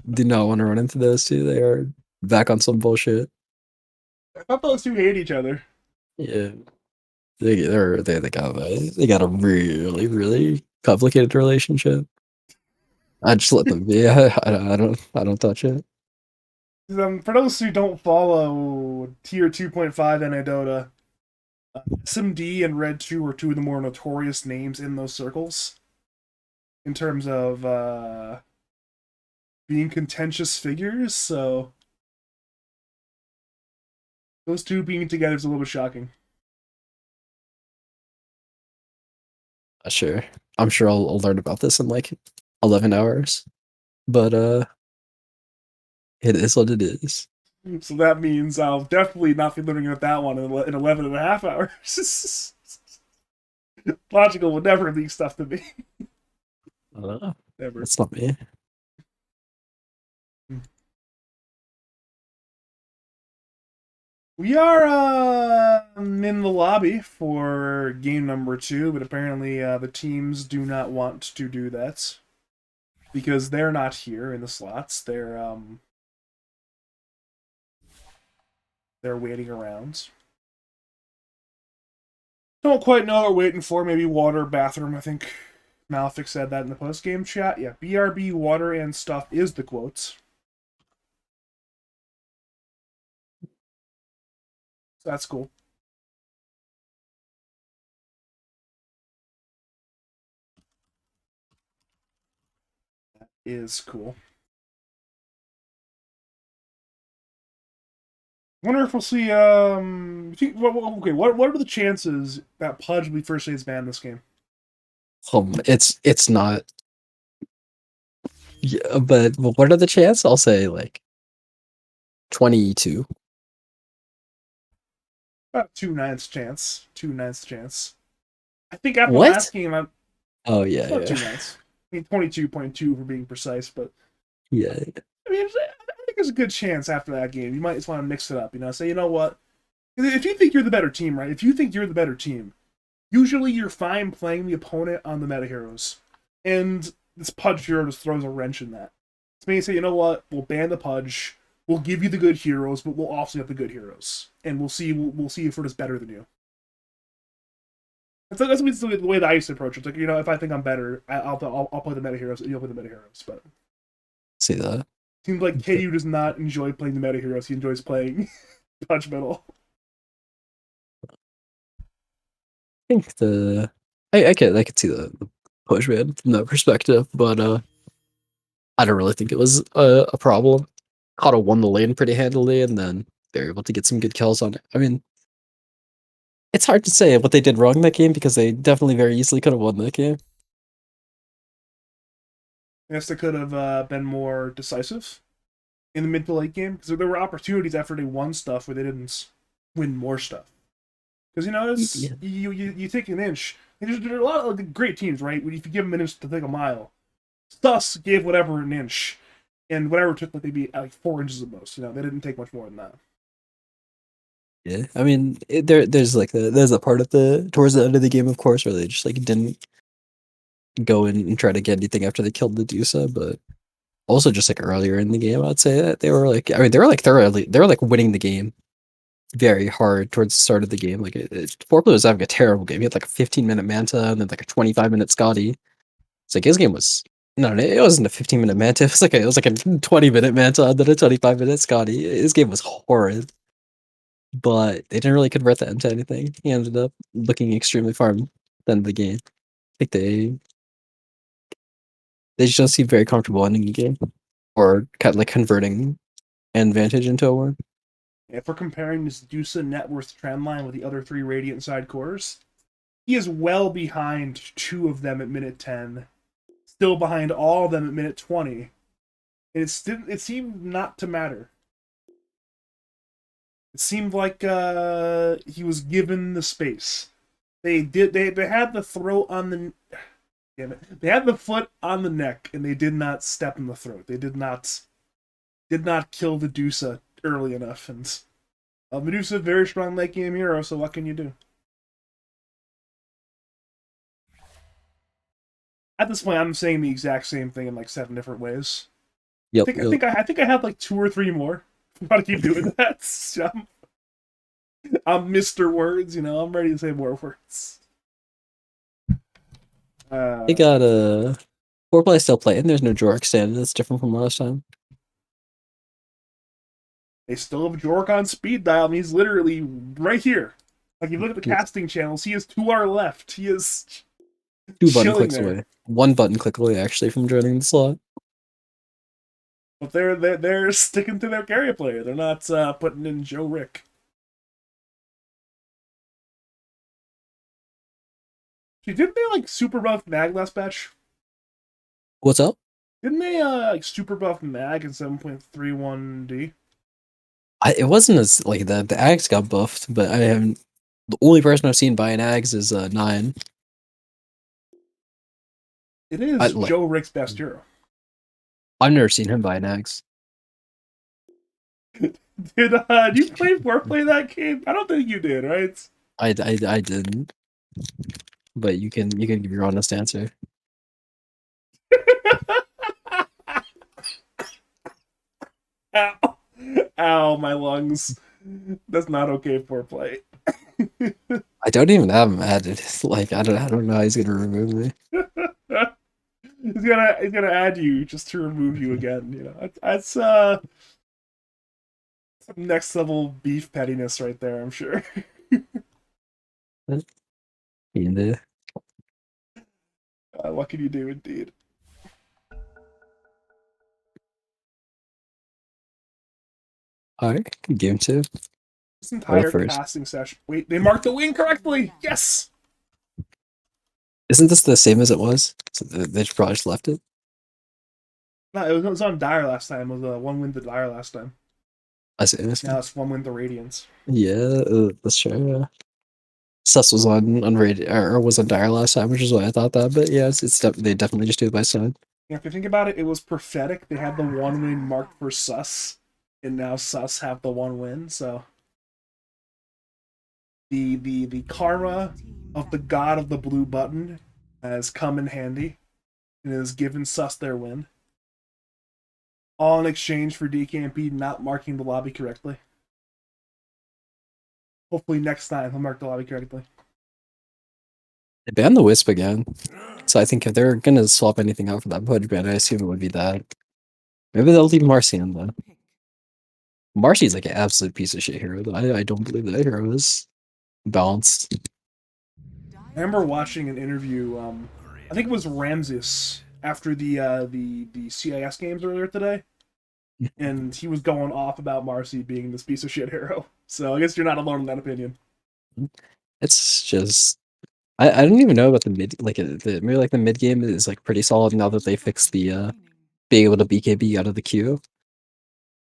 Do not want to run into those two. They are back on some bullshit. I thought those two hate each other. Yeah, they got a really really complicated relationship. I just let them be. I don't touch it. For those who don't follow Tier 2.5 Anecdota, SMD and Red 2 are two of the more notorious names in those circles in terms of being contentious figures, so those two being together is a little bit shocking. Sure, I'm sure I'll learn about this in like 11 hours, but it is what it is. So that means I'll definitely not be learning about that one in 11 and a half hours. Logical would never leak stuff to me. Never. That's not me. We are in the lobby for game number 2, but apparently the teams do not want to do that because they're not here in the slots. They're waiting around. Don't quite know what we're waiting for. Maybe water, bathroom. I think Malefic said that in the post-game chat. Yeah, BRB, water, and stuff is the quotes. So that's cool. That is cool. I wonder if we'll see. What are the chances that Pudge will be first aids banned this game? It's not. Yeah, but what are the chances? I'll say like 22. About 2/9 chance. 2/9 chance. I think after What? last game, I'm. Oh yeah, About yeah. 2/9. I mean 22.2 for being precise, but Yeah. I mean, I think there's a good chance after that game. You might just want to mix it up, say, you know what? If you think you're the better team, right? If you think you're the better team, usually you're fine playing the opponent on the meta heroes. And this Pudge hero just throws a wrench in that. So maybe say, you know what? We'll ban the Pudge. We'll give you the good heroes, but we'll also get the good heroes. And we'll see if we're just better than you. That's the way that I used to approach it. It's like, if I think I'm better, I'll play the meta heroes, and you'll play the meta heroes. But See that? seems like KU does not enjoy playing the meta heroes. He enjoys playing Pudge Metal. I think I could see the push man from that perspective, but I don't really think it was a problem. Kata won the lane pretty handily, and then they're able to get some good kills on it. I mean, it's hard to say what they did wrong in that game because they definitely very easily could have won that game. I guess they could have been more decisive in the mid to late game because there were opportunities after they won stuff where they didn't win more stuff. Because it's Yeah. you take an inch. There are a lot of great teams, right? If you give them an inch to take a mile, Sus gave whatever an inch, and whatever took like maybe like 4 inches at most. They didn't take much more than that. Yeah, I mean, there's like there's a part of towards the end of the game, of course, where they just like didn't go in and try to get anything after they killed Medusa, but also just like earlier in the game, I'd say that they were like, I mean, they were like winning the game very hard towards the start of the game. Like, Foreplay was having a terrible game. He had like a 15-minute Manta and then like a 25-minute Scotty. It's like his game was no, it wasn't a 15-minute Manta. It was like a 20-minute Manta and then a 25-minute Scotty. His game was horrid, but they didn't really convert that into anything. He ended up looking extremely far at the end of the game. I think they just don't seem very comfortable ending the game or kind of like converting an advantage into a win. If we're comparing this Dusa net worth trend line with the other 3 Radiant side cores, he is well behind 2 of them at minute 10, still behind all of them at minute 20. And it seemed not to matter. It seemed like he was given the space. They had the throat on the damn it. They had the foot on the neck and they did not step in the throat. They did not kill the Medusa early enough, and Medusa, very strong late game hero, so what can you do? At this point, I'm saying the exact same thing in like 7 different ways. Yep. I think I have like 2 or 3 more. Why do you keep doing that? I'm Mr. Words, I'm ready to say more words. They got a Foreplay still playing. There's no Jork stand. That's different from last time. They still have Jork on speed dial, and he's literally right here. Like, you look at the casting channels, he is to our left. He is 2 button chilling clicks there. away. 1 button click away, actually, from joining the slot. But they're sticking to their carry player. They're not putting in Joe Rick. Didn't they like super buff Mag last patch? What's up? Didn't they like super buff Mag in 7.31D? It wasn't as like the Ags got buffed, but I haven't. The only person I've seen buy an Ags is 9. It is Joe Rick's best hero. I've never seen him buy an Ags. Did you play that game? I don't think you did, right? I didn't. But you can give your honest answer. Ow. Ow, my lungs. That's not okay for play. I don't even have him added. Like I don't know how he's gonna remove me. He's gonna add you just to remove you again. That's some next level beef pettiness right there, I'm sure. What can you do, indeed? Alright, game 2. This entire first. casting session. Wait, they marked the win correctly. Yes. Isn't this the same as it was? So they probably just left it. No, it was on Dire last time. It was 1 win to Dire last time. I see. Now it's 1 win to Radiance. Yeah, that's true. Yeah. Sus was on or was on Dire last time, which is why I thought that. But yeah, they definitely just do it by sign. Yeah, if you think about it, it was prophetic. They had the 1 win marked for Sus, and now Sus have the 1 win. So the karma of the god of the blue button has come in handy and has given Sus their win. All in exchange for DKMP not marking the lobby correctly. Hopefully next time he'll mark the lobby correctly. They banned the Wisp again. So I think if they're gonna swap anything out for that Pudge ban, I assume it would be that. Maybe they'll leave Marcy in though. Marcy's like an absolute piece of shit hero. I don't believe that hero is balanced. I remember watching an interview, I think it was Ramses after the CIS games earlier today. and he was going off about Marcy being this piece of shit hero. So I guess you're not alone in that opinion. It's just I don't even know about the mid maybe like the mid game is like pretty solid now that they fixed the being able to BKB out of the queue.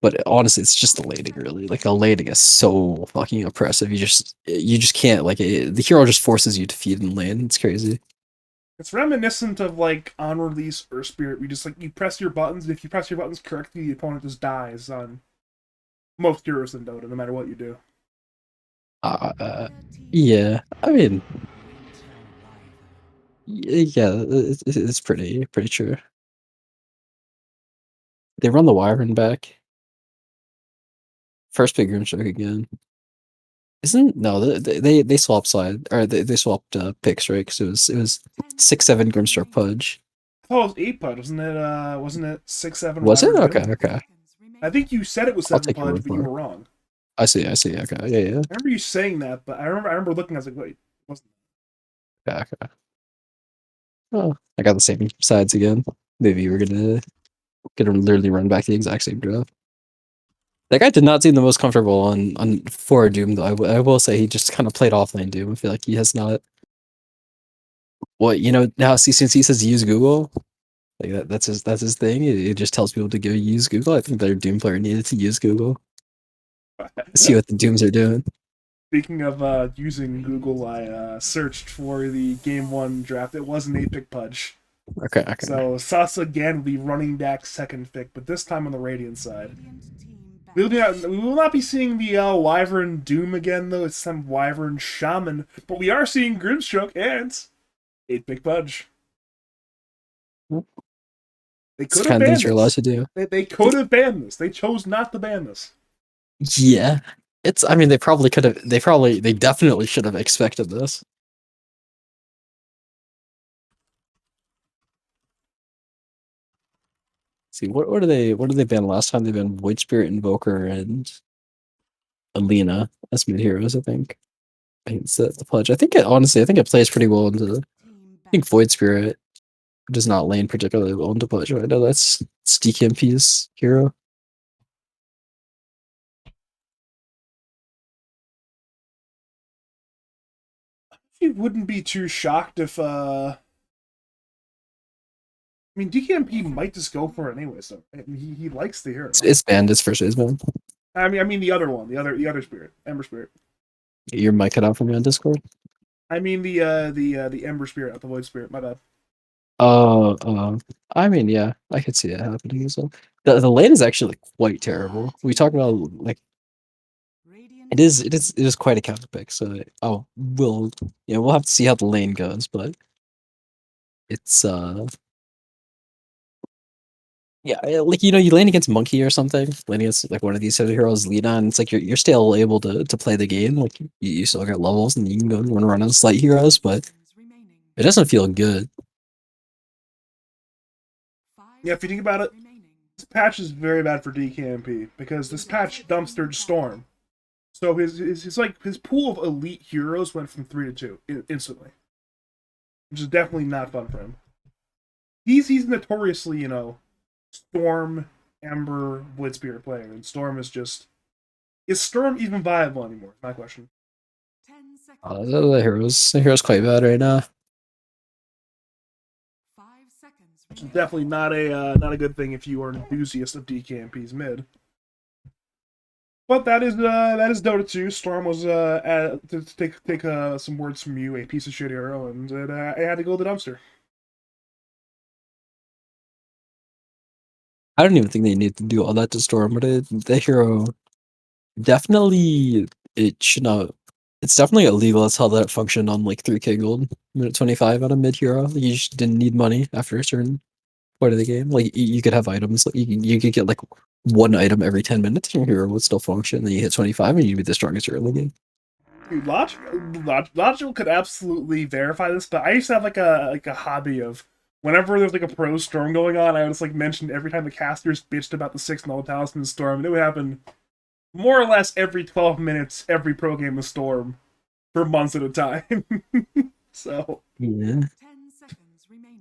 But honestly, it's just the laning really. Like the laning is so fucking oppressive. You just can't like the hero just forces you to feed in lane. It's crazy. It's reminiscent of like on release Earth Spirit. You just like you press your buttons, and if you press your buttons correctly, the opponent just dies on most heroes in Dota, no matter what you do. Yeah. I mean, yeah, it's pretty true. They run the Wyvern back. First pick Grimstroke again. Isn't no they swapped side or they swapped picks, right? Because it was 6-7 Grimstroke Pudge. I thought it was 8 Pudge, wasn't it? Wasn't it 6-7 Was it? Wyvern Okay, Doom? okay. I think you said it was I'll 7 take your Pudge, word but you for it. were wrong. I see. Okay, yeah. I remember you saying that, but I remember looking. I was like, wait, wasn't Okay. Oh, I got the same sides again. Maybe we're gonna literally run back the exact same draft. That guy did not seem the most comfortable on for Doom though. I will say he just kind of played offlane Doom. I feel like he has not. What now? See, since he says use Google, like that's his thing. It just tells people to go use Google. I think their Doom player needed to use Google. See what the Dooms are doing. Speaking of using Google, I searched for the Game 1 draft. It was an 8-pick Pudge. Okay. So Sasa again will be running back second pick, but this time on the Radiant side. We will not be seeing the Wyvern Doom again, though. It's some Wyvern Shaman. But we are seeing Grimstroke and 8-pick Pudge. They It's could have kind of things banned you're allowed this. to do. They could have banned this. They chose not to ban this. Yeah. I mean, they probably could have. They definitely should have expected this. See, what did they ban last time? They banned Void Spirit Invoker and Alina as mid heroes, I think. I think it's the Pudge. Honestly, I think it plays pretty well into. I think Void Spirit does not lane particularly well into Pudge. I know that's DKMP's hero. He wouldn't be too shocked if I mean, DKMP might just go for it anyway. So I mean, he likes the hero. It's banned. It's first phase banned. I mean the other one, the other spirit, Ember Spirit. Your mic cut out for me on Discord. I mean the Ember Spirit, not the Void Spirit. My bad. I mean, yeah, I could see that happening as well. The lane is actually quite terrible. We talk about like it is quite a counter pick. So we'll have to see how the lane goes, but it's yeah, like you lane against Monkey or something, lane against like one of these other heroes, Lina, and it's like you're still able to play the game. Like you still got levels and you can go and run on slight heroes, but it doesn't feel good. Yeah, if you think about it, this patch is very bad for DKMP because this patch dumpstered Storm. So his pool of elite heroes went from 3 to 2 instantly, which is definitely not fun for him. He's notoriously Storm, Ember, Void Spirit player, and Storm is Storm even viable anymore? My question. The hero's quite bad right now. Which is definitely not a good thing if you are an enthusiast of DKMP's mid. But that is Dota 2. Storm was to take some words from you, a piece of shit hero, and I had to go to the dumpster. I don't even think they need to do all that to Storm, but the hero definitely it should not. It's definitely illegal as how that functioned on like 3K gold, minute 25 on a mid hero. You just didn't need money after a certain point of the game. Like you could have items, like you could get like one item every 10 minutes, and your hero would still function. Then you hit 25, and you'd be the strongest hero in the game. Dude, Logical could absolutely verify this, but I used to have like a hobby of whenever there's like a pro storm going on, I would just like mention every time the casters bitched about the 6-0 Talisman Storm, and it would happen more or less every 12 minutes, every pro game of Storm for months at a time. So Yeah.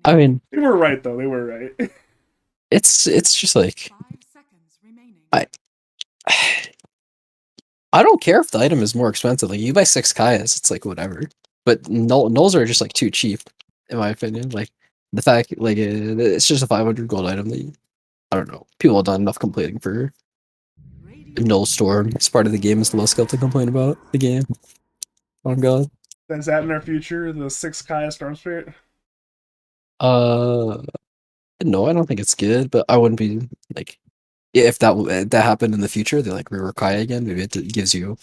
I mean, they were right though. They were right. it's just like I I don't care if the item is more expensive. Like you buy 6 Kayas, it's like whatever. But nulls are just like too cheap, in my opinion. Like the fact, like it's just a 500 gold item that I don't know. People have done enough complaining for Null Storm. It's part of the game. It's low skill to complain about the game. Oh god. Is that in our future? The 6 Kaya Storm Spirit? Uh, no, I don't think it's good, but I wouldn't be like, yeah, if that happened in the future, they like rework Kaya again. Maybe it gives you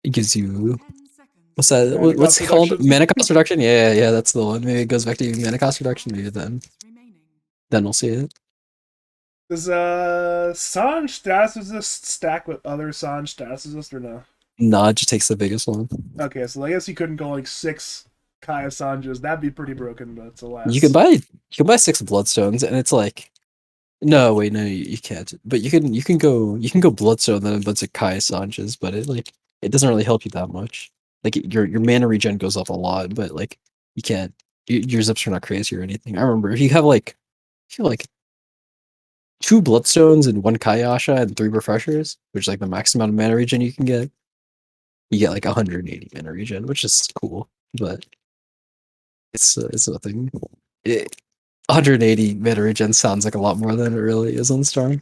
what's that? Mana What's cost it called? reduction? Mana cost reduction? Yeah, that's the one. Maybe it goes back to mana cost reduction. Maybe then we'll see it. Does Sanj status resist stack with other Sanj status resist or no? Nah, it just takes the biggest one. Okay, so I guess you couldn't go like 6 Kaya Sanjas. That'd be pretty broken, but it's alas. You can buy 6 bloodstones, and it's like, no, wait, no, you can't. But you can go bloodstone then a bunch of Kai Sanchez, but it doesn't really help you that much. Like your mana regen goes up a lot, but like you can't your zips are not crazy or anything. I remember if you have like 2 bloodstones and 1 Kayasha and 3 refreshers, which is like the max amount of mana regen you can get, you get like 180 mana regen, which is cool, but it's nothing. 180 mana regen sounds like a lot more than it really is on Storm.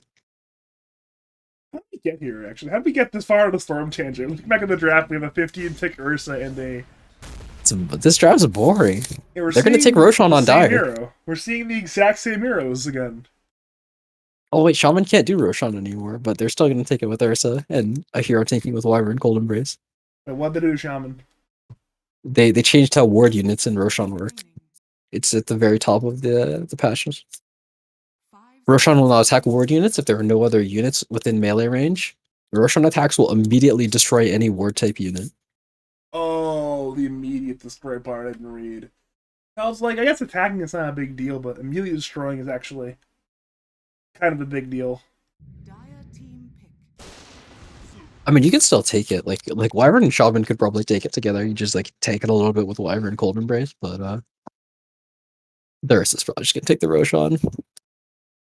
How did we get here, actually? How did we get this far on the Storm tangent? Looking back at the draft, we have a 15-tick Ursa and a... This draft's boring. Yeah, They're going to take Roshan on Dire. Hero. We're seeing the exact same heroes again. Oh wait, Shaman can't do Roshan anymore, but they're still going to take it with Ursa and a hero tanking with Wyvern Cold Embrace. But what did they do, Shaman? They changed how ward units in Roshan work. It's at the very top of the patches. Roshan will now attack ward units if there are no other units within melee range. Roshan attacks will immediately destroy any ward type unit. Oh, the immediate destroy part I didn't read. I was like, I guess attacking is not a big deal, but immediately destroying is actually kind of a big deal. I mean, you can still take it. Like Wyvern and Shaman could probably take it together. You just like take it a little bit with Wyvern and Cold Embrace, but Darius is probably just gonna take the Roshan.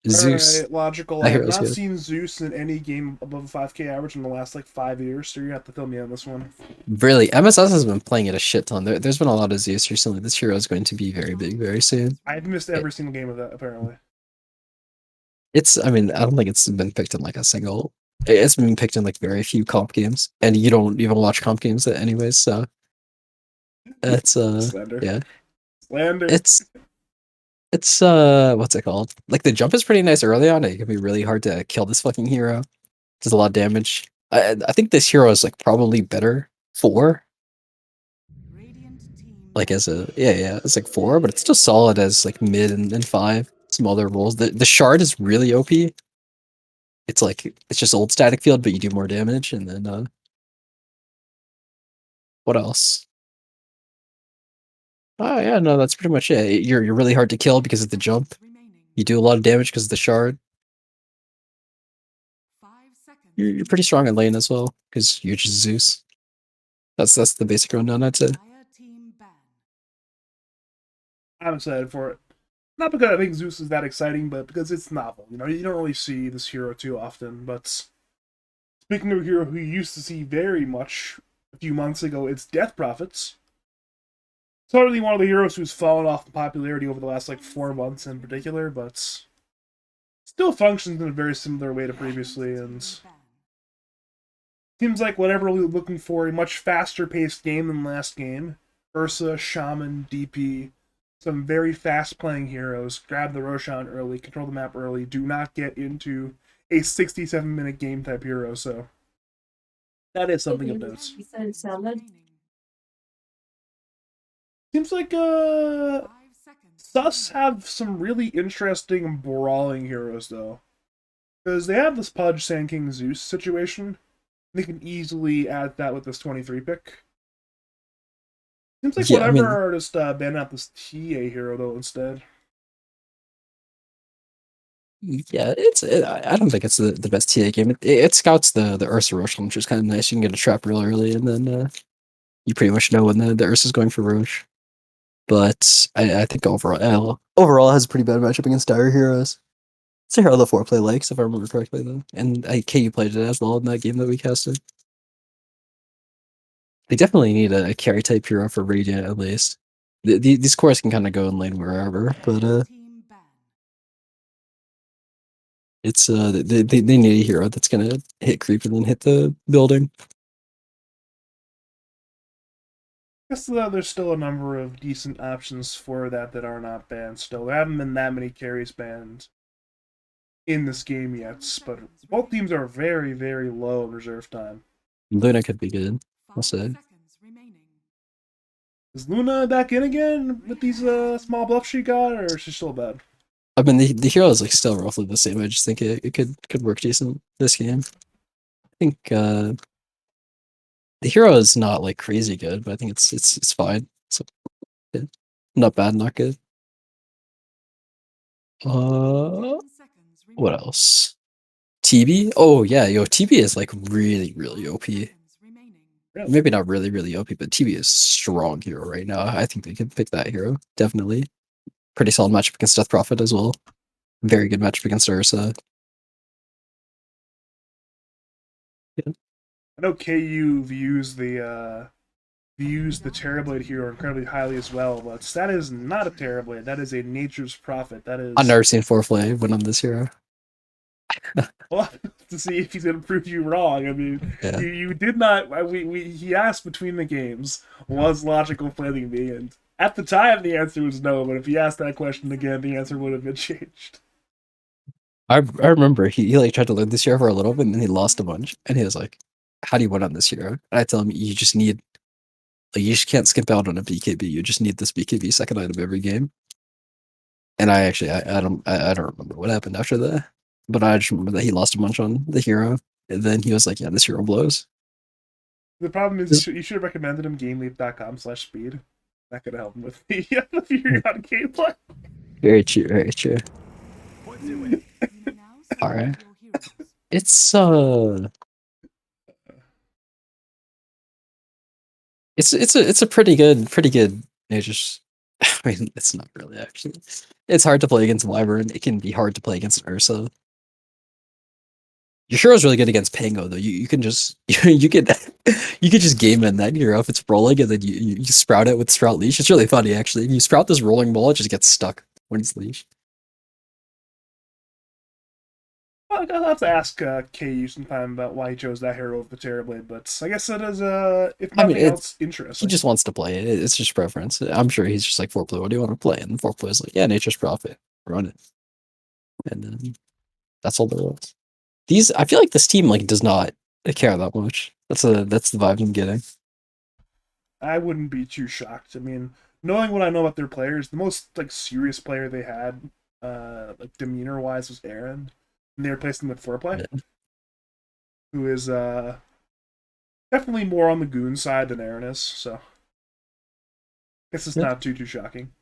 Zeus. Alright, logical. I have not seen Zeus in any game above a 5k average in the last like 5 years, so you have to fill me on this one. Really, MSS has been playing it a shit ton. There's been a lot of Zeus recently. This hero is going to be very big very soon. I've missed every single game of that, apparently. I mean, I don't think it's been picked in like a single. It's been picked in like very few comp games, and you don't even watch comp games anyways. So it's Slander. yeah, Slander. It's what's it called? Like the jump is pretty nice early on. It can be really hard to kill this fucking hero. Does a lot of damage. I think this hero is like probably better 4. Like as a yeah, it's like 4, but it's still solid as like mid and 5. Some other roles. The shard is really OP. It's like it's just old static field, but you do more damage, and then what else? Oh yeah, no, that's pretty much it. You're really hard to kill because of the jump. You do a lot of damage because of the shard. You're pretty strong in lane as well because you're just Zeus. That's the basic rundown, I'd say. I'm excited for it. Not because I think Zeus is that exciting, but because it's novel. You know, you don't really see this hero too often. But speaking of a hero who you used to see very much a few months ago, it's Death Prophets. It's not really one of the heroes who's fallen off in popularity over the last like 4 months in particular, but still functions in a very similar way to previously, and seems like whatever we were looking for, a much faster paced game than last game. Ursa, Shaman, DP, some very fast playing heroes. Grab the Roshan early, control the map early, do not get into a 67-minute game type hero, so that is something of note. Seems like Sus have some really interesting brawling heroes though. Because they have this Pudge Sand King Zeus situation. They can easily add that with this 23 pick. Seems like whatever are just ban out this TA hero though instead. Yeah, I don't think it's the best TA game. It scouts the Ursa Roshan, which is kind of nice. You can get a trap real early, and then you pretty much know when the Ursa's going for Roche. But I think overall it has a pretty bad matchup against Dire heroes. It's a hero the foreplay likes, if I remember correctly, though. And KU played it as well in that game that we casted. They definitely need a carry type hero for Radiant at least. These cores can kind of go in lane wherever, but it's they need a hero that's gonna hit creep and then hit the building. I guess there's still a number of decent options for that are not banned still. There haven't been that many carries banned in this game yet, but both teams are very, very low in reserve time. Luna could be good, I'll say. Is Luna back in again with these small buffs she got, or is she still bad? I mean, the hero is like still roughly the same. I just think it could work decent this game. I think the hero is not like crazy good, but I think it's fine. So yeah. Not bad, not good. What else? TB? Oh yeah, yo, TB is like really, really OP. Really? Maybe not really, really OP, but TB is strong hero right now. I think they can pick that hero, definitely. Pretty solid matchup against Death Prophet as well. Very good matchup against Ursa. I know KU views the Terrorblade hero incredibly highly as well, but that is not a Terrorblade. That is a Nature's Prophet. That is. I've never seen Foreplay win on this hero. Well, to see if he's going to prove you wrong. I mean, Yeah. you did not. He asked between the games, was logical planning me, and at the time the answer was no. But if he asked that question again, the answer would have been changed. I remember he like tried to learn this hero for a little bit and then he lost a bunch. And he was like, how do you win on this hero? And I tell him you just need like you just can't skip out on a BKB. You just need this BKB second item every game. And I actually I don't remember what happened after that. But I just remember that he lost a bunch on the hero. And then he was like, yeah, this hero blows. The problem is you should have recommended him GameLeap.com/speed. That could have helped him with the figuring out gameplay. Very true, very true. Alright. It's it's a pretty good Nature's. I mean, it's not really actually. It's hard to play against Wyvern. It can be hard to play against Ursa. Your hero's really good against Pango though. You can just you could just game in that hero if it's rolling and then you sprout it with Sprout Leash. It's really funny actually. If you sprout this rolling ball, it just gets stuck when it's leash. I'll have to ask KU sometime about why he chose that hero over the Terrorblade, but I guess that is, if nothing else, interesting. He just wants to play it. It's just preference. I'm sure he's just like Foreplay. What do you want to play? And Foreplay is like, yeah, Nature's Prophet, run it, and then that's all there was. I feel like this team like does not care that much. That's the vibe I'm getting. I wouldn't be too shocked. I mean, knowing what I know about their players, the most like serious player they had, like demeanor wise, was Aaron. And they replaced him with Foreplay, who is definitely more on the goon side than Aaron is. So, I guess it's not too shocking.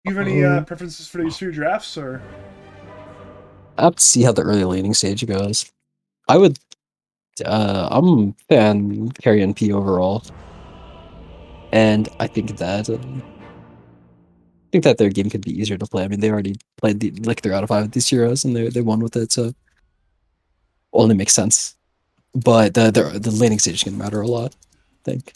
Do you have any preferences for these two drafts, or? I have to see how the early laning stage goes. I would. I'm a fan Carrion P overall, and I think that. Their game could be easier to play. I mean, they already played like 3 out of 5 of these heroes, and they won with it, so only makes sense. But the laning stage is gonna matter a lot. I think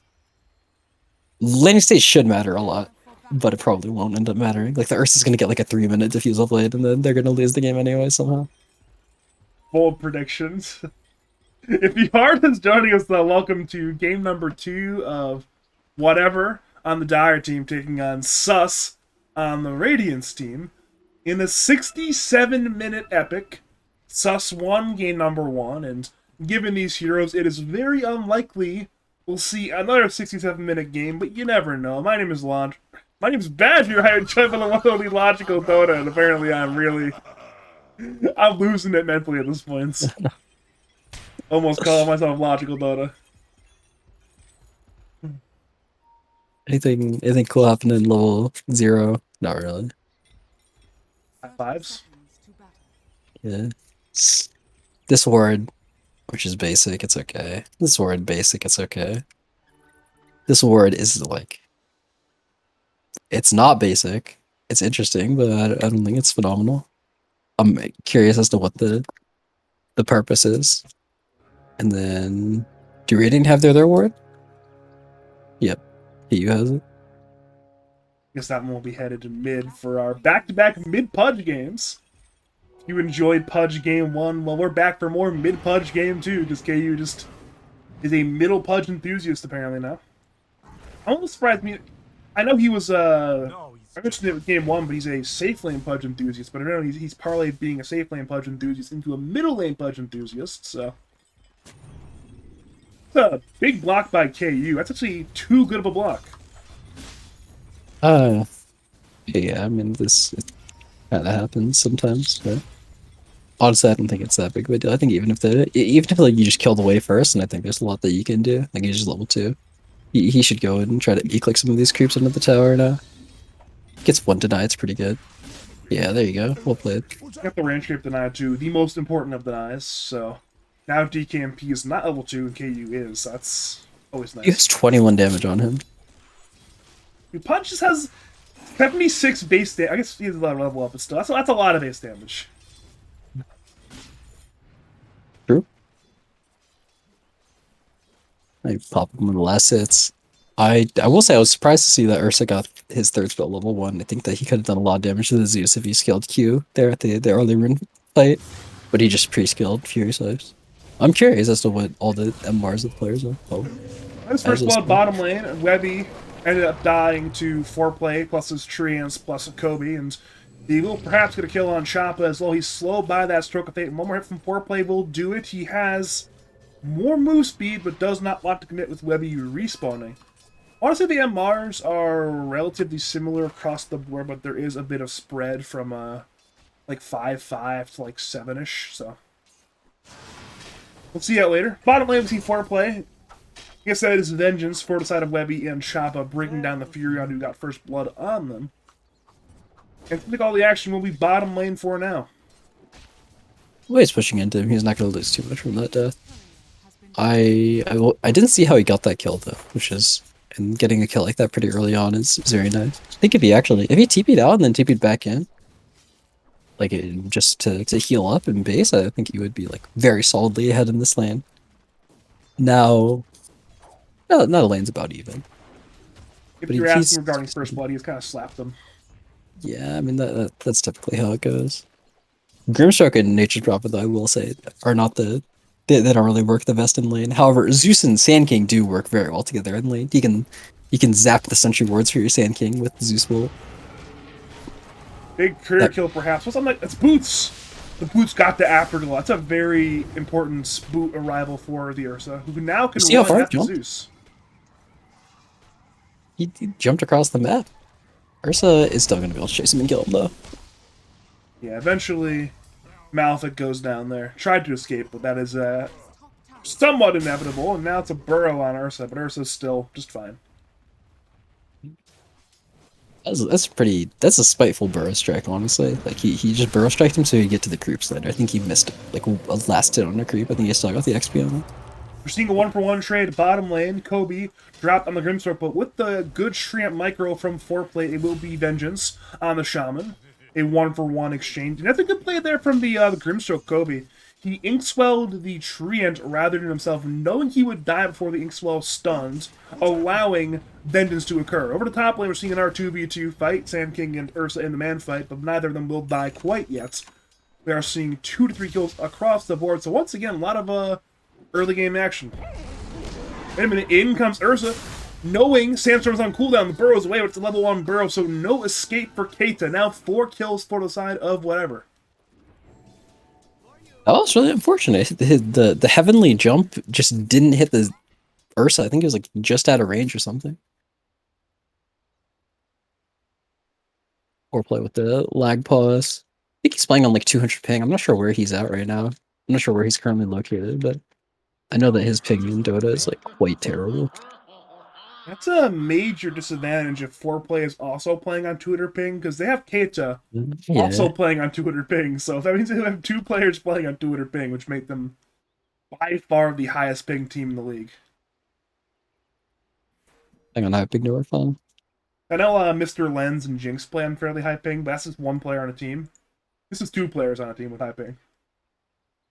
laning stage should matter a lot, but it probably won't end up mattering. Like the Ursa's gonna get like a 3-minute diffusal blade, and then they're gonna lose the game anyway somehow. Bold predictions. If you are just joining us, welcome to game number 2 of whatever on the Dire team taking on Sus on the Radiance team. In a 67-minute epic, Sus won game number 1, and given these heroes, it is very unlikely we'll see another 67-minute game, but you never know. My name is Lon. My name is Badger. I enjoy the one only logical Dota, and apparently I'm losing it mentally at this point. Almost calling myself logical Dota. Anything cool happened in level 0? Not really. High fives. Yeah. This ward, which is basic, it's okay. This ward, basic, it's okay. This ward is like, it's not basic, it's interesting, but I don't think it's phenomenal. I'm curious as to what the purpose is. And then, do Radiant have their ward? Yep, KU has it. Guess that one will be headed to mid for our back-to-back mid-Pudge games. If you enjoyed Pudge Game 1, well, we're back for more mid-Pudge Game 2, because KU just is a middle Pudge enthusiast, apparently, now. I'm a little surprised. I know he was, I mentioned it with Game 1, but he's a safe lane Pudge enthusiast, but I know he's parlayed being a safe lane Pudge enthusiast into a middle lane Pudge enthusiast, so... It's a big block by KU. That's actually too good of a block. Yeah, I mean, this kind of happens sometimes, but honestly, I don't think it's that big of a deal. I think even if like you just kill the way first, and I think there's a lot that you can do. Like he's just level 2. He should go in and try to e-click some of these creeps into the tower now. Gets one deny, it's pretty good. Yeah, there you go. Well played. Got the range creep deny too, the most important of denies, so now DKMP is not level 2 and KU is. That's always nice. He has 21 damage on him. Punch just has 76 base damage. I guess he has a lot of level up, but still, that's a lot of base damage. True. I pop him in the last hits. I will say I was surprised to see that Ursa got his third spell level 1. I think that he could have done a lot of damage to the Zeus if he skilled Q there at the early rune fight, but he just pre-skilled Fury Slaves. I'm curious as to what all the MMRs of the players are. Oh, His first blood bottom lane, Webby ended up dying to 4play plus his Treants plus a Kobe, and he will perhaps get a kill on Choppa as well. He's slowed by that Stroke of Fate. One more hit from 4play will do it. He has more move speed, but does not want to commit with Webby respawning. Honestly, the MRs are relatively similar across the board, but there is a bit of spread from like 5-5 to like 7-ish, so we'll see that later. Bottom lane, we see 4play. I guess that is Vengeance for the side of Webby and Choppa, breaking down the Furion who got first blood on them. And I think all the action will be bottom lane for now. Well, he's pushing into him. He's not going to lose too much from that death. I didn't see how he got that kill though, which is, and getting a kill like that pretty early on is very nice. I think if he TP'd out and then TP'd back in, like just to heal up in base, I think he would be like very solidly ahead in this lane. Now, no, the lane's about even. If you're asking regarding first blood, he's kind of slapped them. Yeah, I mean that's typically how it goes. Grimstroke and Nature's Prophet, though, I will say, are not they don't really work the best in lane. However, Zeus and Sand King do work very well together in lane. You can zap the sentry wards for your Sand King with the Zeus Bolt. Big career kill, perhaps. What's like? It's Boots. The Boots got the Afterglow. That's a very important boot arrival for the Ursa, who now can run after Zeus. He jumped across the map. Ursa is still going to be able to chase him and kill him, though. Yeah, eventually, Malefic goes down there. Tried to escape, but that is somewhat inevitable. And now it's a burrow on Ursa, but Ursa's still just fine. That's a spiteful burrow strike, honestly. Like he just burrow striked him so he'd get to the creeps later. I think he missed like a last hit on a creep. I think he still got the XP on him. We're seeing a 1-for-1 trade bottom lane. Kobe dropped on the Grimstroke, but with the good Treant micro from 4play, it will be Vengeance on the Shaman. A 1-for-1 exchange. And that's a good play there from the Grimstroke Kobe. He Inkswelled the Treant rather than himself, knowing he would die before the Inkswell stunned, allowing Vengeance to occur. Over the top lane, we're seeing an R2v2 fight, Sand King and Ursa in the man fight, but neither of them will die quite yet. We are seeing 2 to 3 kills across the board, so once again, a lot of early game action. Wait a minute, in comes Ursa, knowing Sandstorm's on cooldown, the burrow's away, but it's a level 1 burrow, so no escape for Keita. Now 4 kills for the side of whatever. That was really unfortunate. The heavenly jump just didn't hit the Ursa. I think it was like just out of range or something. Or play with the lag pause. I think he's playing on like 200 ping. I'm not sure where he's at right now. I'm not sure where he's currently located, but I know that his ping in Dota is like quite terrible. That's a major disadvantage if 4play is also playing on 200 ping, because they have Keita also playing on 200 ping, so that means they have 2 players playing on 200 ping, which make them by far the highest ping team in the league. Hang on, I have big nowhere phone. I know Mr. Lens and Jinx play on fairly high ping, but that's just one player on a team. This is two players on a team with high ping.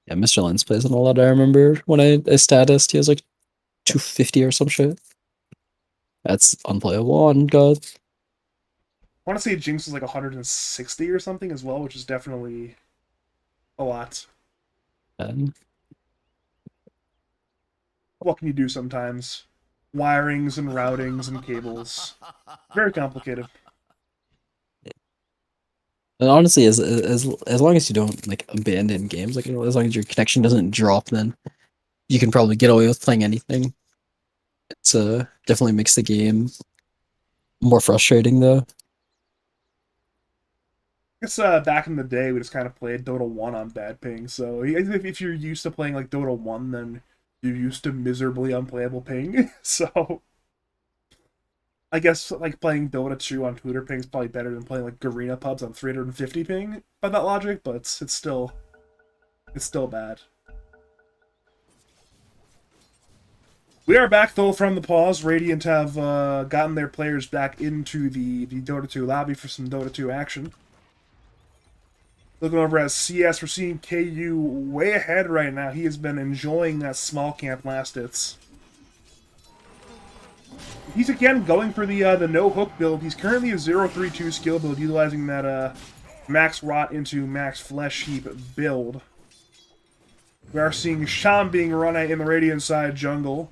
Yeah, Mr. Lens plays on a lot. I remember when I statused, he was like 250 or some shit. That's unplayable on God. I want to say Jinx is like 160 or something as well, which is definitely a lot. And What can you do sometimes? Wirings and routings and cables. Very complicated. And honestly, as long as you don't like abandon games, like as long as your connection doesn't drop, then you can probably get away with playing anything. It's definitely makes the game more frustrating though. I guess back in the day, we just kind of played Dota 1 on bad ping. So if you're used to playing like Dota 1, then you're used to miserably unplayable ping. So I guess like playing Dota 2 on Twitter ping is probably better than playing like Garena pubs on 350 ping by that logic, but it's still bad. We are back though from the pause. Radiant have gotten their players back into the Dota 2 lobby for some Dota 2 action. Looking over at CS, we're seeing KU way ahead right now. He has been enjoying that small camp last hits. He's again going for the no hook build. He's currently a 0-3-2 skill build, utilizing that max rot into max flesh heap build. We are seeing Sham being run at in the Radiant side jungle.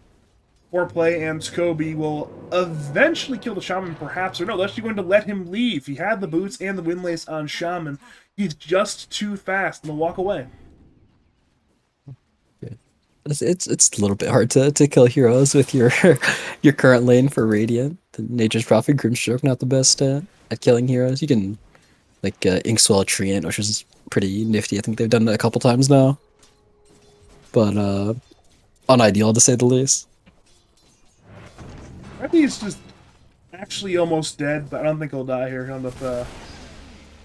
Foreplay and Scobie will eventually kill the Shaman, perhaps, or no, they're actually going to let him leave. He had the boots and the windlace on Shaman. He's just too fast, and they'll walk away. It's a little bit hard to kill heroes with your your current lane for Radiant. The Nature's Prophet, Grimstroke, not the best at killing heroes. You can like Inkswell Treant, which is pretty nifty. I think they've done it a couple times now, but unideal to say the least. I think he's just actually almost dead, but I don't think he'll die here. He'll end up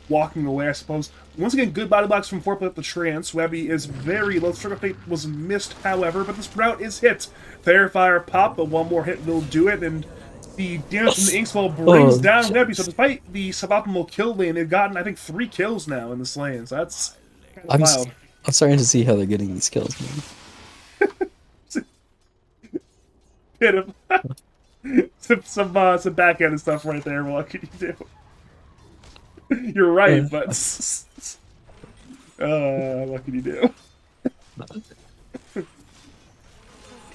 walking away, I suppose. Once again, good body blocks from Foreplay up the Trance. Webby is very low. Trigger Fate was missed, however, but this route is hit. Fair Fire pop, but one more hit will do it, and the damage from the Inkswell brings down Webby. So despite the suboptimal kill lane, they've gotten, I think, 3 kills now in this lane. So that's kind of wild. I'm starting to see how they're getting these kills, man. Hit him. some backhand stuff right there. What can you do? You're right, but what can you do?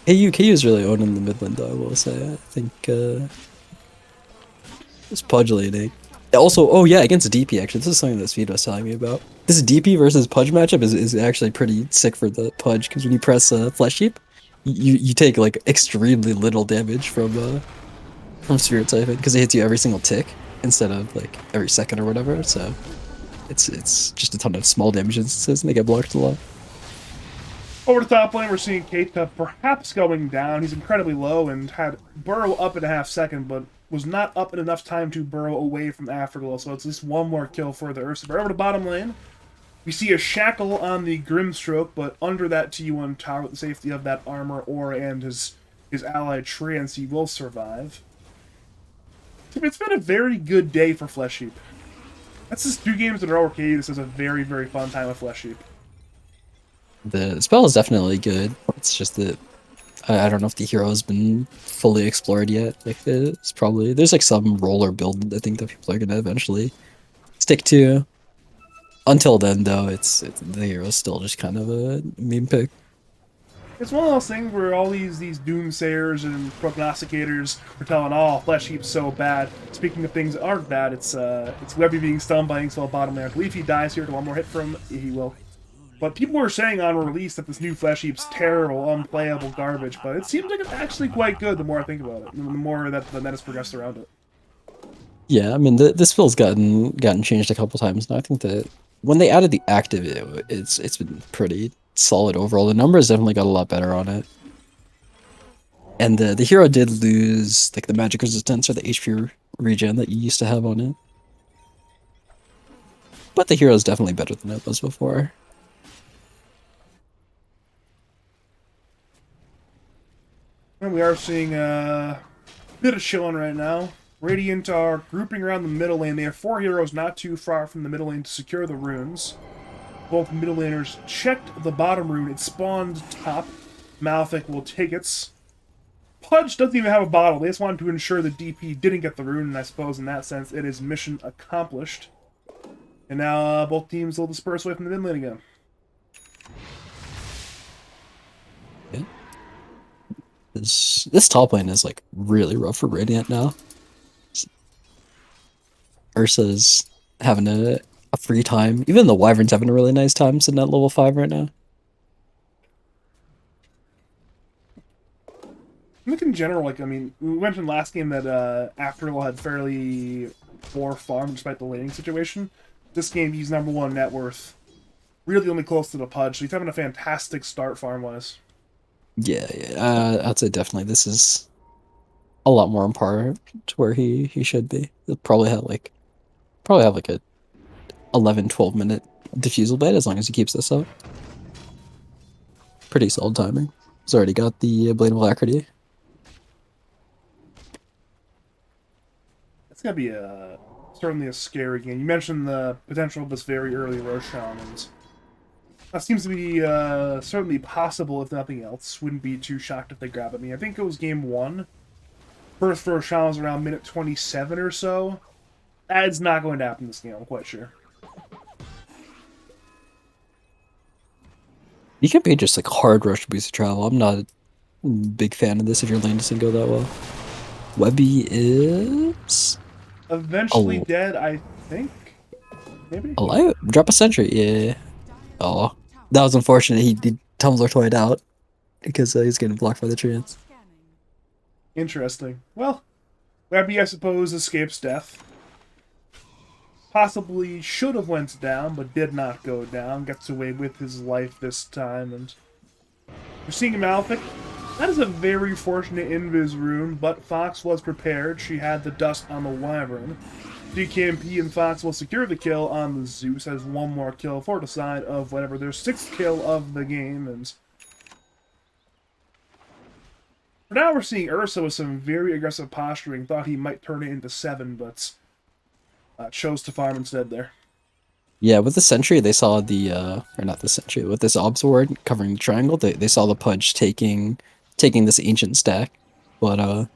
KU is really owning the Midland, though, I will say. I think it's Pudge laning. Also, oh yeah, against DP, actually. This is something that Speed was telling me about. This DP versus Pudge matchup is actually pretty sick for the Pudge, because when you press Flesh Heap, you take like extremely little damage from Spirit Siphon, because it hits you every single tick instead of like every second or whatever. So it's just a ton of small damage instances, and they get blocked a lot. Over the top lane, we're seeing Keita perhaps going down. He's incredibly low and had Burrow up in a half second, but was not up in enough time to burrow away from Afterglow. So it's just one more kill for the Ursula. Over to bottom lane, we see a Shackle on the Grimstroke, but under that T1 tower with the safety of that armor, Aura, and his ally Trance, he will survive. It's been a very good day for Flesh Heap. That's just 2 games in a row where KU this is a very, very fun time of Flesh Heap. The spell is definitely good. It's just that I don't know if the hero has been fully explored yet. Like there's like some roller build I think that people are gonna eventually stick to. Until then, though, it's the hero's still just kind of a meme pick. It's one of those things where all these doomsayers and prognosticators are telling, "Oh, Flesh Heap's so bad." Speaking of things that aren't bad, it's Webby being stunned by Inkswell bottom lane. I believe he dies here to one more hit from he will. But people were saying on release that this new Flesh Heap's terrible, unplayable garbage, but it seems like it's actually quite good the more I think about it, the more that the meta's progressed around it. Yeah, I mean, this spell's gotten changed a couple times now. I think that when they added the active, it's been pretty solid overall. The numbers definitely got a lot better on it. And the hero did lose like the magic resistance or the HP regen that you used to have on it. But the hero's definitely better than it was before. And we are seeing a bit of chilling right now. Radiant are grouping around the middle lane. They have 4 heroes not too far from the middle lane to secure the runes. Both middle laners checked the bottom rune. It spawned top. Malefic will take it. Pudge doesn't even have a bottle. They just wanted to ensure the DP didn't get the rune, and I suppose in that sense it is mission accomplished. And now both teams will disperse away from the mid lane again. Yeah. This top lane is like really rough for Radiant now. Ursa's having a free time. Even the Wyvern's having a really nice time sitting at level 5 right now. I think in general, like, I mean, we mentioned last game that Afterglow had fairly poor farm despite the laning situation. This game, he's #1 net worth. Really only close to the Pudge, so he's having a fantastic start farm-wise. Yeah, I'd say definitely this is a lot more on par to where he should be. He'll probably have like a 11-12 minute diffusal bait as long as he keeps this up. Pretty solid timing. He's already got the Blade of Alacrity. It's gonna be certainly a scary game. You mentioned the potential of this very early Roshan, and that seems to be certainly possible if nothing else. Wouldn't be too shocked if they grab at me. I think it was game 1. First Roshan was around minute 27 or so. That's not going to happen this game, I'm quite sure. You can be just like hard rush boost travel. I'm not a big fan of this if your lane doesn't go that well. Webby is Eventually dead, I think. Maybe? alive. Drop a sentry, yeah. Oh, that was unfortunate. He Tumblr toyed out because he's getting blocked by the treants. Interesting. Well, Webby, I suppose, escapes death. Possibly should have went down, but did not go down. Gets away with his life this time, and we're seeing Malefic. That is a very fortunate invis rune, but Fox was prepared. She had the dust on the Wyvern. DKMP and Fox will secure the kill on the Zeus, has one more kill for the side of whatever their 6th kill of the game, and for now we're seeing Ursa with some very aggressive posturing. Thought he might turn it into 7, but chose to farm instead there. Yeah, with the sentry, they saw the or not the sentry, with this obs ward covering the triangle, they saw the Pudge taking this ancient stack, but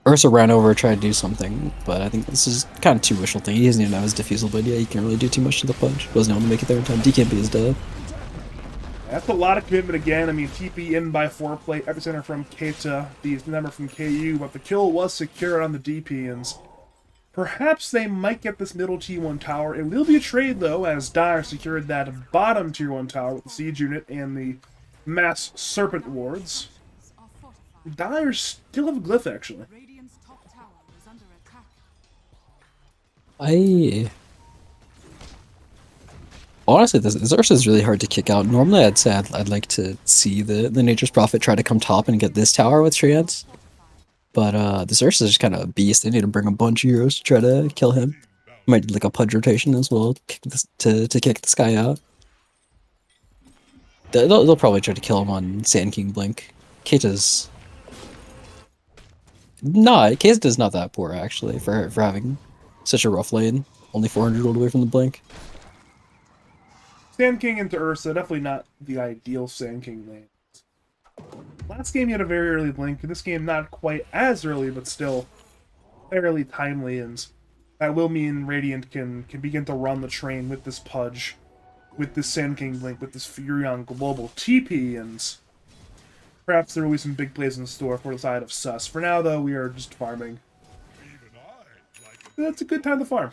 Ursa ran over, tried to do something, but I think this is kind of too wishful thinking. He doesn't even have his diffusal, but yeah, he can't really do too much to the Pudge. Wasn't able to make it there in time. DKMP is dead. That's a lot of commitment again. I mean, TP in by 4-plate, epicenter from Keita, the number from KU, but the kill was secured on the DP, and perhaps they might get this middle T1 tower. It will be a trade, though, as Dire secured that bottom Tier 1 tower with the Siege unit and the Mass Serpent wards. Dire still have a glyph, actually. Honestly, this Ursa is really hard to kick out. Normally, I'd say I'd like to see the Nature's Prophet try to come top and get this tower with treants. But this Ursa is just kind of a beast. They need to bring a bunch of heroes to try to kill him. Might do like a Pudge rotation as well to kick this guy out. They'll probably try to kill him on Sand King Blink. Keita's not that poor actually for having such a rough lane. Only 400 gold away from the Blink. Sand King into Ursa, definitely not the ideal Sand King lane. Last game he had a very early blink. This game not quite as early, but still fairly timely, and that will mean Radiant can begin to run the train with this Pudge, with this Sand King blink, with this Furion global TP, and perhaps there will be some big plays in store for the side of Sus. For now, though, we are just farming. That's a good time to farm.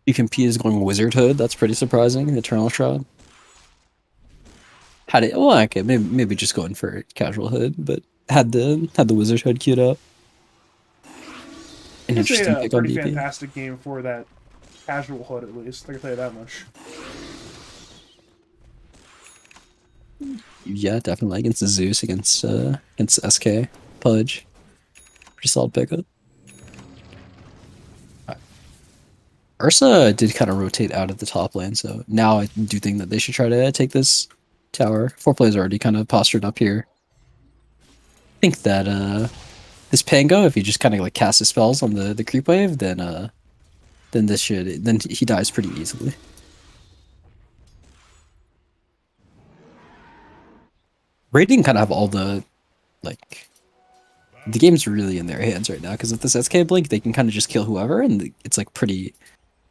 UKMP is going Wizard Hood. That's pretty surprising. Eternal Shroud. Okay, maybe just going for casual hood, but had the Wizard Hood queued up. An It's interesting a pick on pretty DP. fantastic game for that casual hood, at least. I can tell you that much. Yeah, definitely against the Zeus, against SK Pudge. Pretty solid pickup. Ursa did kind of rotate out of the top lane, so now I do think that they should try to take this tower. 4 players already kind of postured up here. I think that this Pango, if he just kind of like casts his spells on the creep wave, then then he dies pretty easily. Radiant kind of have all the like. The game's really in their hands right now because with this SK blink, they can kind of just kill whoever, and it's like pretty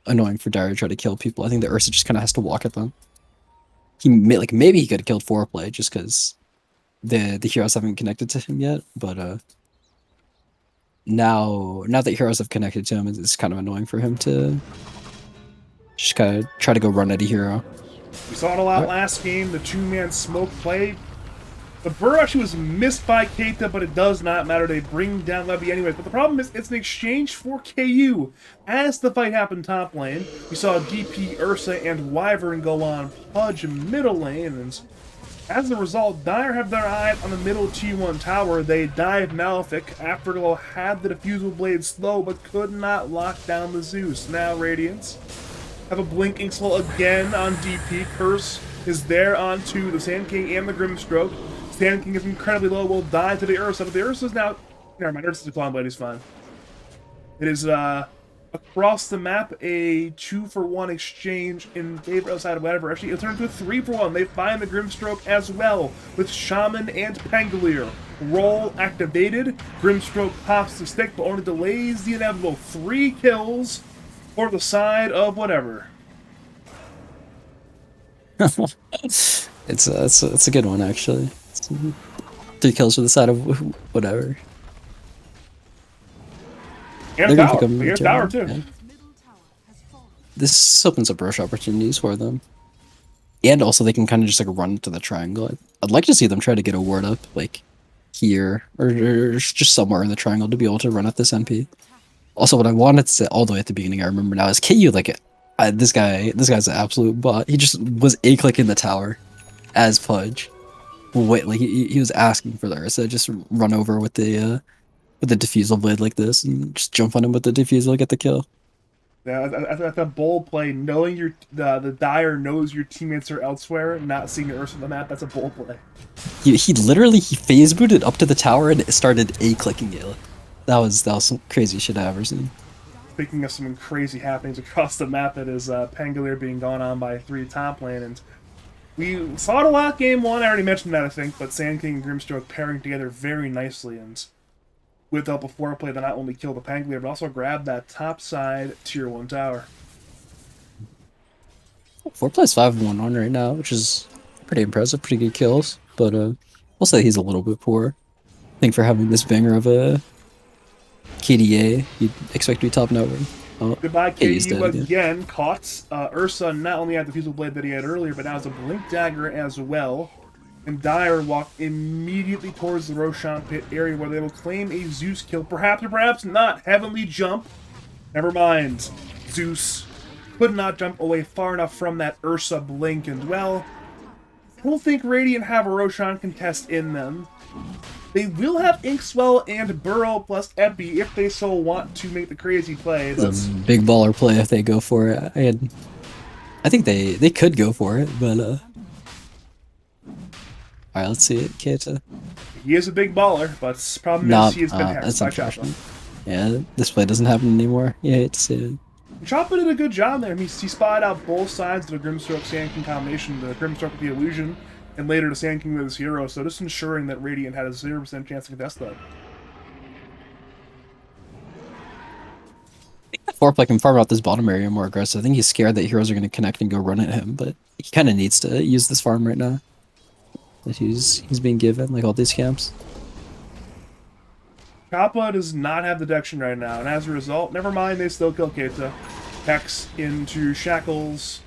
annoying for Dire to try to kill people. I think the Ursa just kind of has to walk at them. Maybe he could have killed Foreplay just because the heroes haven't connected to him yet, but now that heroes have connected to him, it's kind of annoying for him to just kind of try to go run at a hero. We saw it a lot last game, the two-man smoke play. The burrow actually was missed by Keita, but it does not matter. They bring down Levy anyway. But the problem is, it's an exchange for KU. As the fight happened top lane, we saw DP, Ursa, and Wyvern go on Pudge middle lane. And as a result, Dire have their eye on the middle T1 tower. They dive Malefic. Afterglow had the Diffusal Blade slow, but could not lock down the Zeus. Now Radiance have a Blinking Soul again on DP. Curse is there onto the Sand King and the Grimstroke. Sand King is incredibly low, will die to the Ursa, but the Ursa is now... Never mind, Ursa's Decline Blade, he's fine. It is, across the map, a 2-for-1 exchange in favor outside of whatever. Actually, it'll turn into a 3-for-1. They find the Grimstroke as well, with Shaman and Pangolier. Roll activated, Grimstroke pops the stick, but only delays the inevitable. 3 kills for the side of whatever. It's a good one actually. 3 kills for the side of whatever. And tower. They get tower too. Yeah. This opens up rush opportunities for them. And also they can kind of just like run to the triangle. I'd like to see them try to get a ward up like here or just somewhere in the triangle to be able to run at this MP. Also, what I wanted to say all the way at the beginning, I remember now, is KU like this guy's an absolute bot. He just was a-clicking the tower as Pudge. Wait, like he was asking for the Ursa, just run over with the Diffusal Blade like this and just jump on him with the Diffusal, get the kill. Yeah, that's a bold play. Knowing the Dire knows your teammates are elsewhere, not seeing the Ursa on the map, that's a bold play. He literally phase booted up to the tower and started a-clicking it. That was some crazy shit I've ever seen. Speaking of some crazy happenings across the map, it is Pangolier being gone on by 3 top lane, and we saw it a lot game 1, I already mentioned that I think, but Sand King and Grimstroke pairing together very nicely, and with help of Foreplay they not only kill the Pangolier, but also grab that top side tier 1 tower. Foreplay's 5-1 right now, which is pretty impressive, pretty good kills, but we'll say he's a little bit poor. I think for having this banger of a KDA, you'd expect to be top over. Oh, Goodbye, KU again. Caught Ursa not only had the Diffusal Blade that he had earlier, but now has a Blink Dagger as well. And Dire walk immediately towards the Roshan pit area where they will claim a Zeus kill. Perhaps or perhaps not. Heavenly Jump. Never mind. Zeus could not jump away far enough from that Ursa Blink. And well, I don't think Radiant have a Roshan contest in them. They will have Inkswell and Burrow plus Epi if they so want to make the crazy play. That's a big baller play if they go for it. I think they could go for it, but alright, let's see it, Keita. He is a big baller, but the problem is he has been hacked by Choppa. Yeah, this play doesn't happen anymore. Yeah, I hate to see it. Choppa did a good job there. He spotted out both sides of the Grimstroke Sand King combination, the Grimstroke with the illusion, and later the Sand King with his hero, so just ensuring that Radiant had a 0% chance to contest that. Foreplay can farm out this bottom area more aggressive. I think he's scared that heroes are going to connect and go run at him, but he kind of needs to use this farm right now that he's being given, like all these camps. Choppa does not have detection right now, and as a result, never mind, they still kill Keita. Hex into Shackles.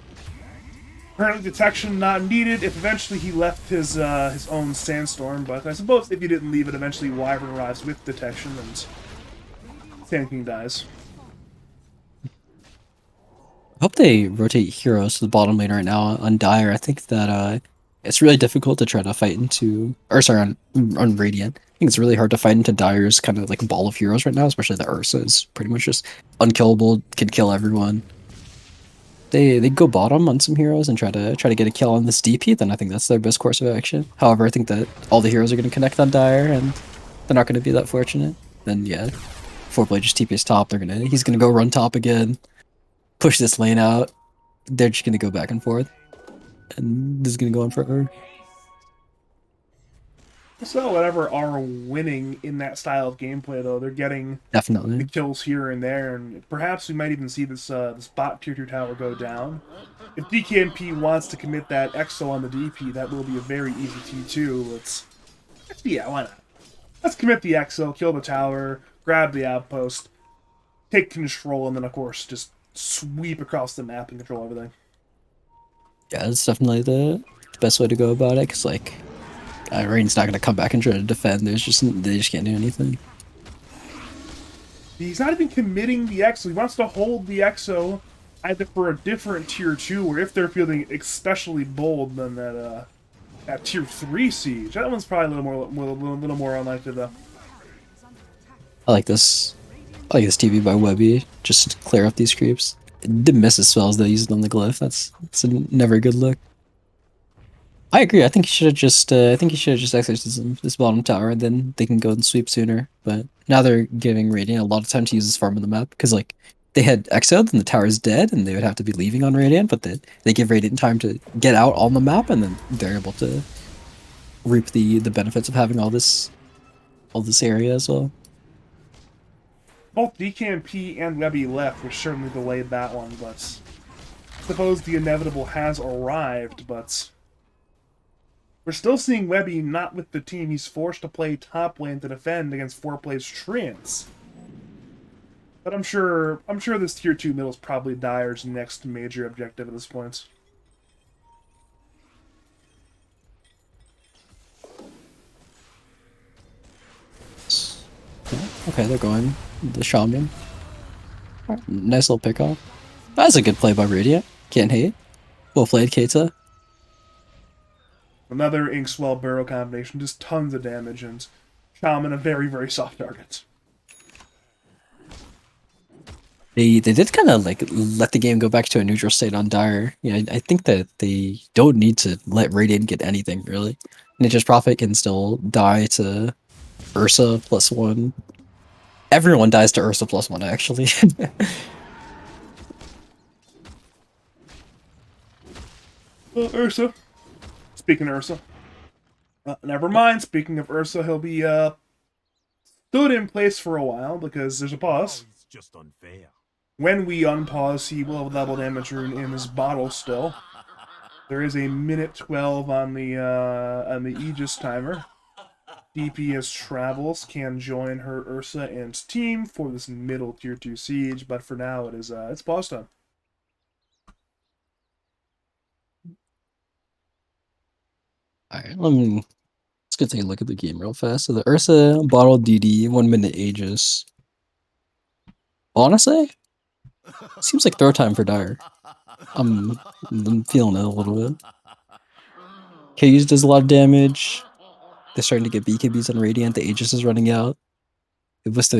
Currently detection not needed if eventually he left his own Sandstorm, but I suppose if you didn't leave it, eventually Wyvern arrives with detection and Sand King dies. I hope they rotate heroes to the bottom lane right now on Dire. I think that it's really difficult to try to fight into, or sorry, on Radiant. I think it's really hard to fight into Dire's kind of like ball of heroes right now, especially the Ursa is pretty much just unkillable, can kill everyone. They go bottom on some heroes and try to get a kill on this DP, then I think that's their best course of action. However, I think that all the heroes are going to connect on Dire, and they're not going to be that fortunate. then yeah, 4-play just TP's top. He's gonna go run top again, push this lane out. They're just gonna go back and forth, and this is gonna go on forever. So whatever are winning in that style of gameplay, though, they're getting the Definitely. kills here and there, and perhaps we might even see this this bot tier 2 tower go down. If DKMP wants to commit that EXO on the DP, that will be a very easy T2. Yeah, why not? Let's commit the EXO, kill the tower, grab the outpost, take control, and then of course just sweep across the map and control everything. Yeah, it's definitely the best way to go about it, because like Rain's not gonna come back and try to defend. They just can't do anything. He's not even committing the EXO. He wants to hold the EXO either for a different tier 2, or if they're feeling especially bold, then that tier 3 siege. That one's probably a little more unlikely though. I like this. I like this TV by Webby, just to clear up these creeps. It didn't miss his spells though, used on the glyph. That's never a good look. I agree. I think he should have just. I think he should have just exorcism this bottom tower, and then they can go and sweep sooner. But now they're giving Radiant a lot of time to use this farm on the map, because like they had exiled and the tower's dead, and they would have to be leaving on Radiant. But they give Radiant time to get out on the map, and then they're able to reap the benefits of having all this area as well. Both DKMP and Webby left, which certainly delayed that one, but I suppose the inevitable has arrived, but we're still seeing Webby not with the team. He's forced to play top lane to defend against 4-play's Treants. But I'm sure this tier 2 middle is probably Dire's next major objective at this point. Okay, they're going the Shaman. Nice little pick off. That's a good play by Radiant. Can't hate. Well played, Keita. Another Inkswell Burrow combination, just tons of damage, and Shaman a very, very soft target. They did kind of like let the game go back to a neutral state on Dire. Yeah, I think that they don't need to let Radiant get anything really. Nature's Prophet can still die to Ursa +1. Everyone dies to Ursa +1 actually. Ursa. Speaking of Ursa. Never mind, speaking of Ursa, he'll be stood in place for a while because there's a pause. It's just unfair. When we unpause, he will have double damage rune in his bottle still. There is a minute 12 on the Aegis timer. DP as Travels can join her Ursa and team for this middle tier 2 siege, but for now it is it's pause time. Alright, let's go take a look at the game real fast. So the Ursa bottle DD 1 minute Aegis. Honestly, seems like throw time for Dire. I'm feeling it a little bit. KU's does a lot of damage. They're starting to get BKBs on Radiant. The Aegis is running out. They missed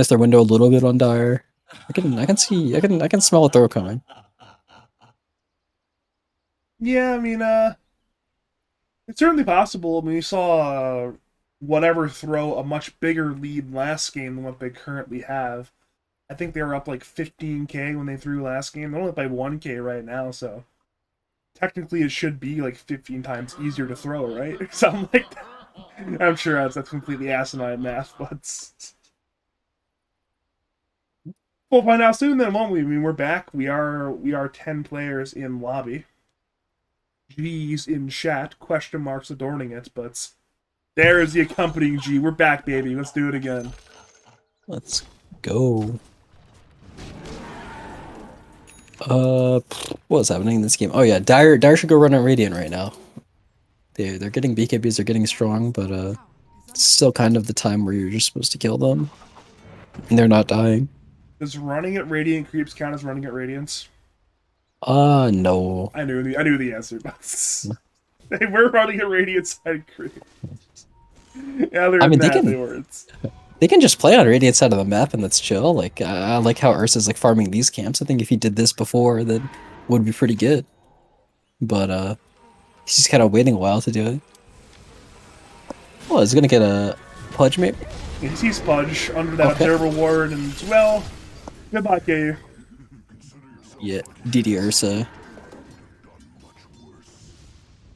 their window a little bit on Dire. I can smell a throw coming. Yeah, I mean, it's certainly possible. I mean, we saw whatever throw a much bigger lead last game than what they currently have. I think they were up like 15k when they threw last game. They're only up by 1k right now, so technically it should be like 15 times easier to throw, right? Something like that. I'm sure that's completely asinine math, but we'll find out soon then, won't we? I mean, we're back. We are 10 players in lobby. G's in chat, question marks adorning it, but there is the accompanying G. We're back, baby. Let's do it again. Let's go. What's happening in this game? Oh yeah, Dire should go run on Radiant right now. They're getting BKBs, they're getting strong, but it's still kind of the time where you're just supposed to kill them. And they're not dying. Does running at Radiant creeps count as running at Radiance? No. I knew the answer, but they were running at Radiant side creeps. Yeah, I mean, they can just play on Radiant side of the map, and that's chill. Like I like how Ursa's like farming these camps. I think if he did this before, then would be pretty good. But he's just kind of waiting a while to do it. Well, he's gonna get a Pudge maybe? Yeah, he sees Pudge under that Okay. observer ward, and well, goodbye, KU. Yeah, DD Ursa.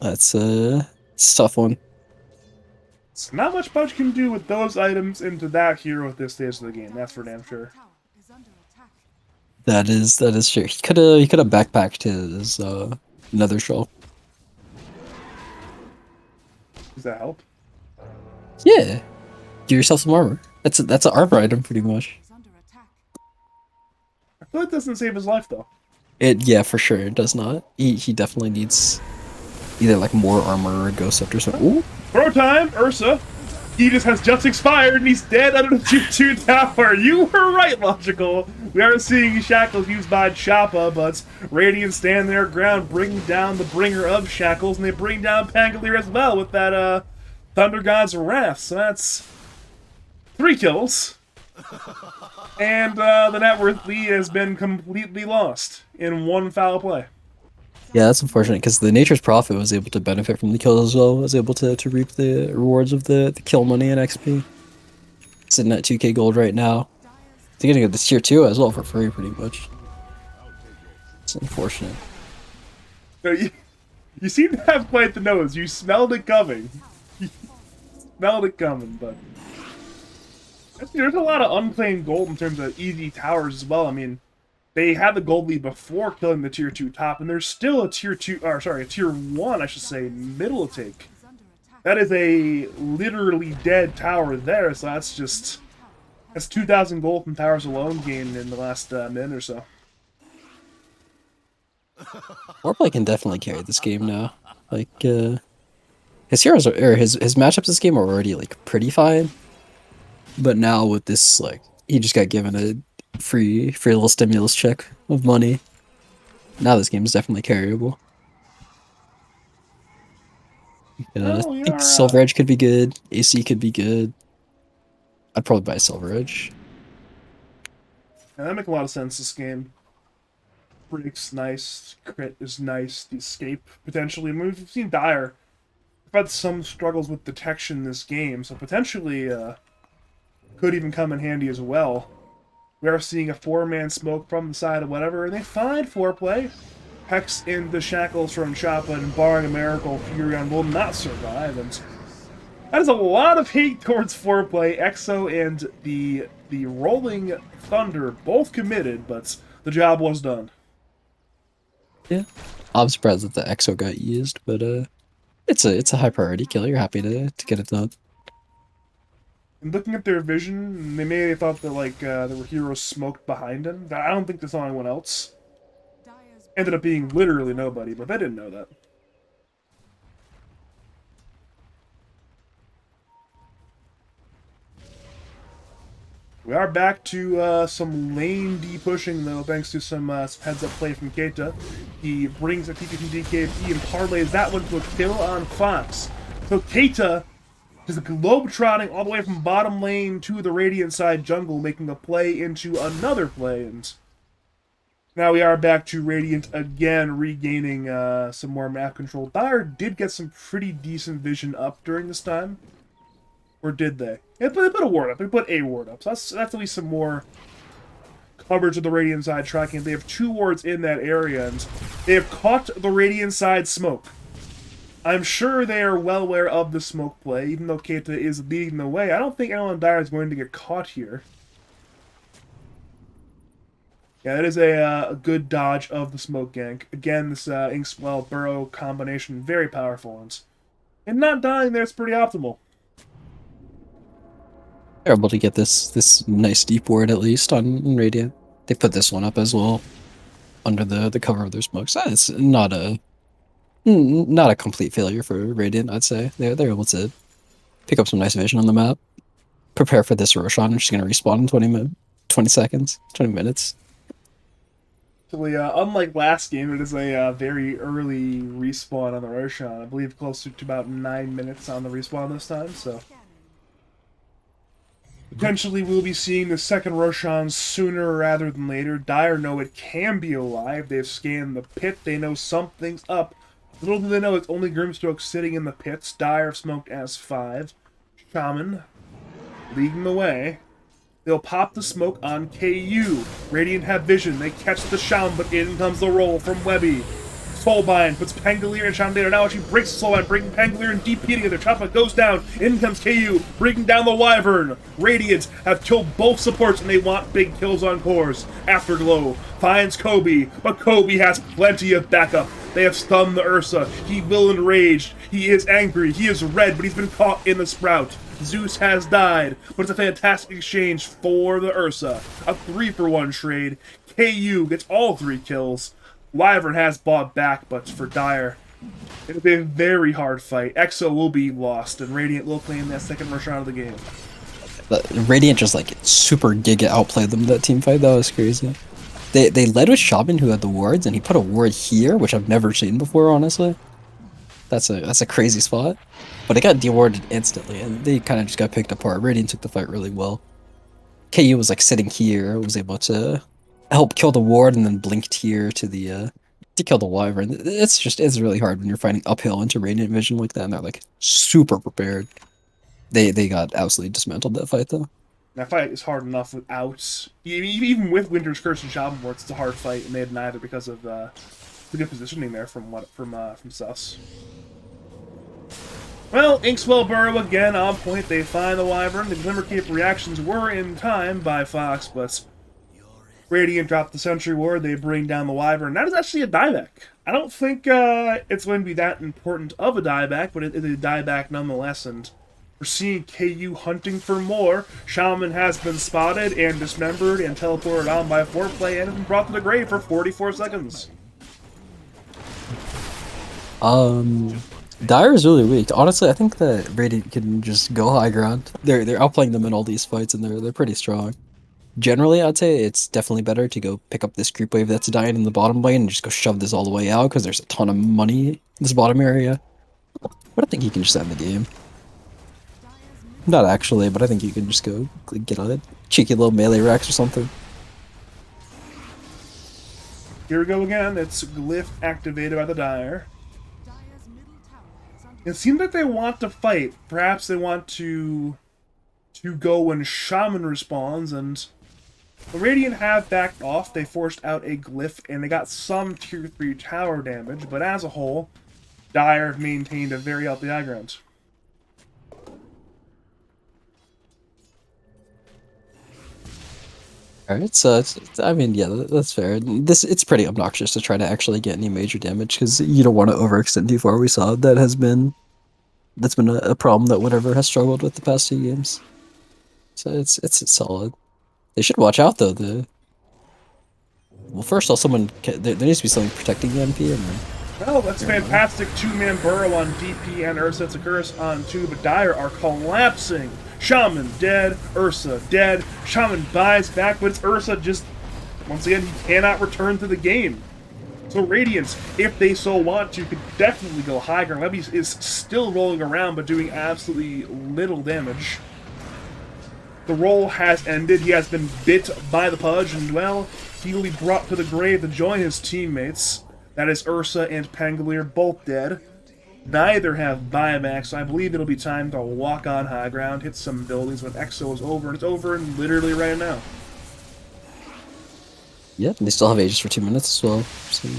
That's it's a tough one. So not much Pudge can do with those items into that hero at this stage of the game. That's for damn sure. That is true. He could have backpacked his nether shell. Does that help? Yeah. Give yourself some armor. That's an armor item pretty much. I feel like it doesn't save his life though. Yeah, for sure it does not. He definitely needs either like more armor or a ghost scepter or something. Ooh. Throw time, Ursa. Aegis has just expired and he's dead under the tier 2 tower. You were right, Logical. We are seeing Shackles used by Choppa, but Radiant stand their ground, bringing down the bringer of Shackles, and they bring down Pangolier as well with that Thunder God's Wrath. So that's 3 kills. And the net worth lead has been completely lost in one foul play. Yeah, that's unfortunate because the Nature's Prophet was able to benefit from the kills as well. Was able to reap the rewards of the kill money and XP. Sitting at 2k gold right now. They're gonna get this tier 2 as well for free pretty much. It's unfortunate. So you seem to have quite the nose. You smelled it coming. You smelled it coming, but there's a lot of unclaimed gold in terms of easy towers as well. I mean, they had the gold lead before killing the tier 2 top, and there's still a tier 2, or sorry, a tier 1, I should say, middle to take. That is a literally dead tower there, so that's 2,000 gold from towers alone gained in the last minute or so. Warplay can definitely carry this game now. Like, his heroes or his matchups this game are already like pretty fine, but now with this, like, he just got given a free little stimulus check of money. Now this game is definitely carryable. I think Silver Edge could be good. AC could be good. I'd probably buy Silver Edge. Yeah, that makes a lot of sense, this game. Break's nice, crit is nice, the escape potentially. I mean, we've seen Dire. We've had some struggles with detection this game, so potentially could even come in handy as well. We are seeing a 4-man smoke from the side of whatever, and they find foreplay. Hex into Shackles from Choppa, and barring a miracle, Furion will not survive. And that is a lot of hate towards foreplay. Exo and the Rolling Thunder both committed, but the job was done. Yeah, I'm surprised that the Exo got used, but it's a high priority kill. You're happy to get it done. And looking at their vision, they may have thought that like there were heroes smoked behind him. I don't think they saw anyone else. Ended up being literally nobody, but they didn't know that. We are back to some lane D pushing though, thanks to some heads-up play from Keita. He brings a TP DKP and parlays that one to a kill on Fox. So Keita is globe-trotting all the way from bottom lane to the Radiant side jungle, making a play into another play, and now we are back to Radiant again, regaining some more map control. Dire did get some pretty decent vision up during this time. Or did they? Yeah, they put a ward up. They put a ward up. So that's at least some more coverage of the Radiant side tracking. They have 2 wards in that area, and they have caught the Radiant side smoke. I'm sure they are well aware of the smoke play, even though Keita is leading the way. I don't think anyone Dire is going to get caught here. Yeah, that is a good dodge of the smoke gank. Again, this Inkswell Burrow combination, very powerful. And not dying there is pretty optimal. They're able to get this nice deep ward at least on Radiant. They put this one up as well under the cover of their smokes. It's not a complete failure for Radiant, I'd say. They're able to pick up some nice vision on the map. Prepare for this Roshan, which is going to respawn in 20 seconds, 20 minutes. Actually, unlike last game, it is a very early respawn on the Roshan. I believe closer to about 9 minutes on the respawn this time, so potentially we'll be seeing the second Roshan sooner rather than later. Dire know it can be alive. They've scanned the pit. They know something's up. Little do they know it's only Grimstroke sitting in the pits. Dire smoked as 5. Shaman leading the way. They'll pop the smoke on KU. Radiant have vision. They catch the Shaman, but in comes the roll from Webby. Soulbind puts Pangolier and Shaman down. Now she breaks the Soulbind, bringing Pangolier and DP together. Choppa goes down. In comes KU, bringing down the Wyvern. Radiant have killed both supports, and they want big kills on cores. Afterglow finds Kobe, but Kobe has plenty of backup. They have stunned the Ursa. He will enraged. He is angry. He is red, but he's been caught in the Sprout. Zeus has died, but it's a fantastic exchange for the Ursa. A 3-for-1 trade. KU gets all 3 kills. Wyvern has bought back, but for Dire, it'll be a very hard fight. EXO will be lost, and Radiant will claim that second rush round of the game. But Radiant just like super giga outplayed them that team fight. That was crazy. They led with Shaman, who had the wards, and he put a ward here, which I've never seen before, honestly. That's a crazy spot. But it got dewarded instantly, and they kind of just got picked apart. Radiant took the fight really well. KU was like sitting here, was able to help kill the ward, and then blinked here to the to kill the Wyvern. It's really hard when you're fighting uphill into Radiant vision like that, and they're like super prepared. They got absolutely dismantled that fight though. That fight is hard enough without, even with Winter's Curse and Shaman wards, it's a hard fight, and they had neither because of the good positioning there from Sus. Well, Inkswell Burrow again on point. They find the Wyvern. The Glimmerkeep reactions were in time by Fox, but Radiant dropped the Sentry Ward. They bring down the Wyvern. That is actually a dieback. I don't think it's going to be that important of a dieback, but it is a dieback nonetheless, and we're seeing KU hunting for more. Shaman has been spotted and dismembered and teleported on by Foreplay and has been brought to the grave for 44 seconds. Dire is really weak. Honestly, I think that Radiant can just go high ground. They're outplaying them in all these fights, and they're pretty strong. Generally, I'd say it's definitely better to go pick up this creep wave that's dying in the bottom lane and just go shove this all the way out, because there's a ton of money in this bottom area. But I think you can just end the game. Not actually, but I think you can just go get on it. Cheeky little melee Rex or something. Here we go again. It's Glyph activated by the Dire. It seems like they want to fight. Perhaps they want to go when Shaman respawns, and the Radiant have backed off. They forced out a Glyph, and they got some tier 3 tower damage, but as a whole, Dire have maintained a very healthy high ground. Alright, so I mean, yeah, that's fair. It's pretty obnoxious to try to actually get any major damage because you don't want to overextend too far. We saw that's been a problem that whatever has struggled with the past 2 games. So it's solid. They should watch out though. Well, first off, there needs to be something protecting the MP, and then. Well, that's fantastic. 2-man Burrow on DP and Ursa. It's a curse on 2, but Dire are collapsing. Shaman dead, Ursa dead. Shaman buys back, but it's Ursa just, once again, he cannot return to the game. So Radiance, if they so want to, could definitely go high ground. Webby is still rolling around, but doing absolutely little damage. The roll has ended. He has been bit by the Pudge, and well, he will be brought to the grave to join his teammates. That is Ursa and Pangolier, both dead. Neither have buyback, so I believe it'll be time to walk on high ground, hit some buildings when EXO is over, and it's over literally right now. Yep, they still have Aegis for 2 minutes as well. So,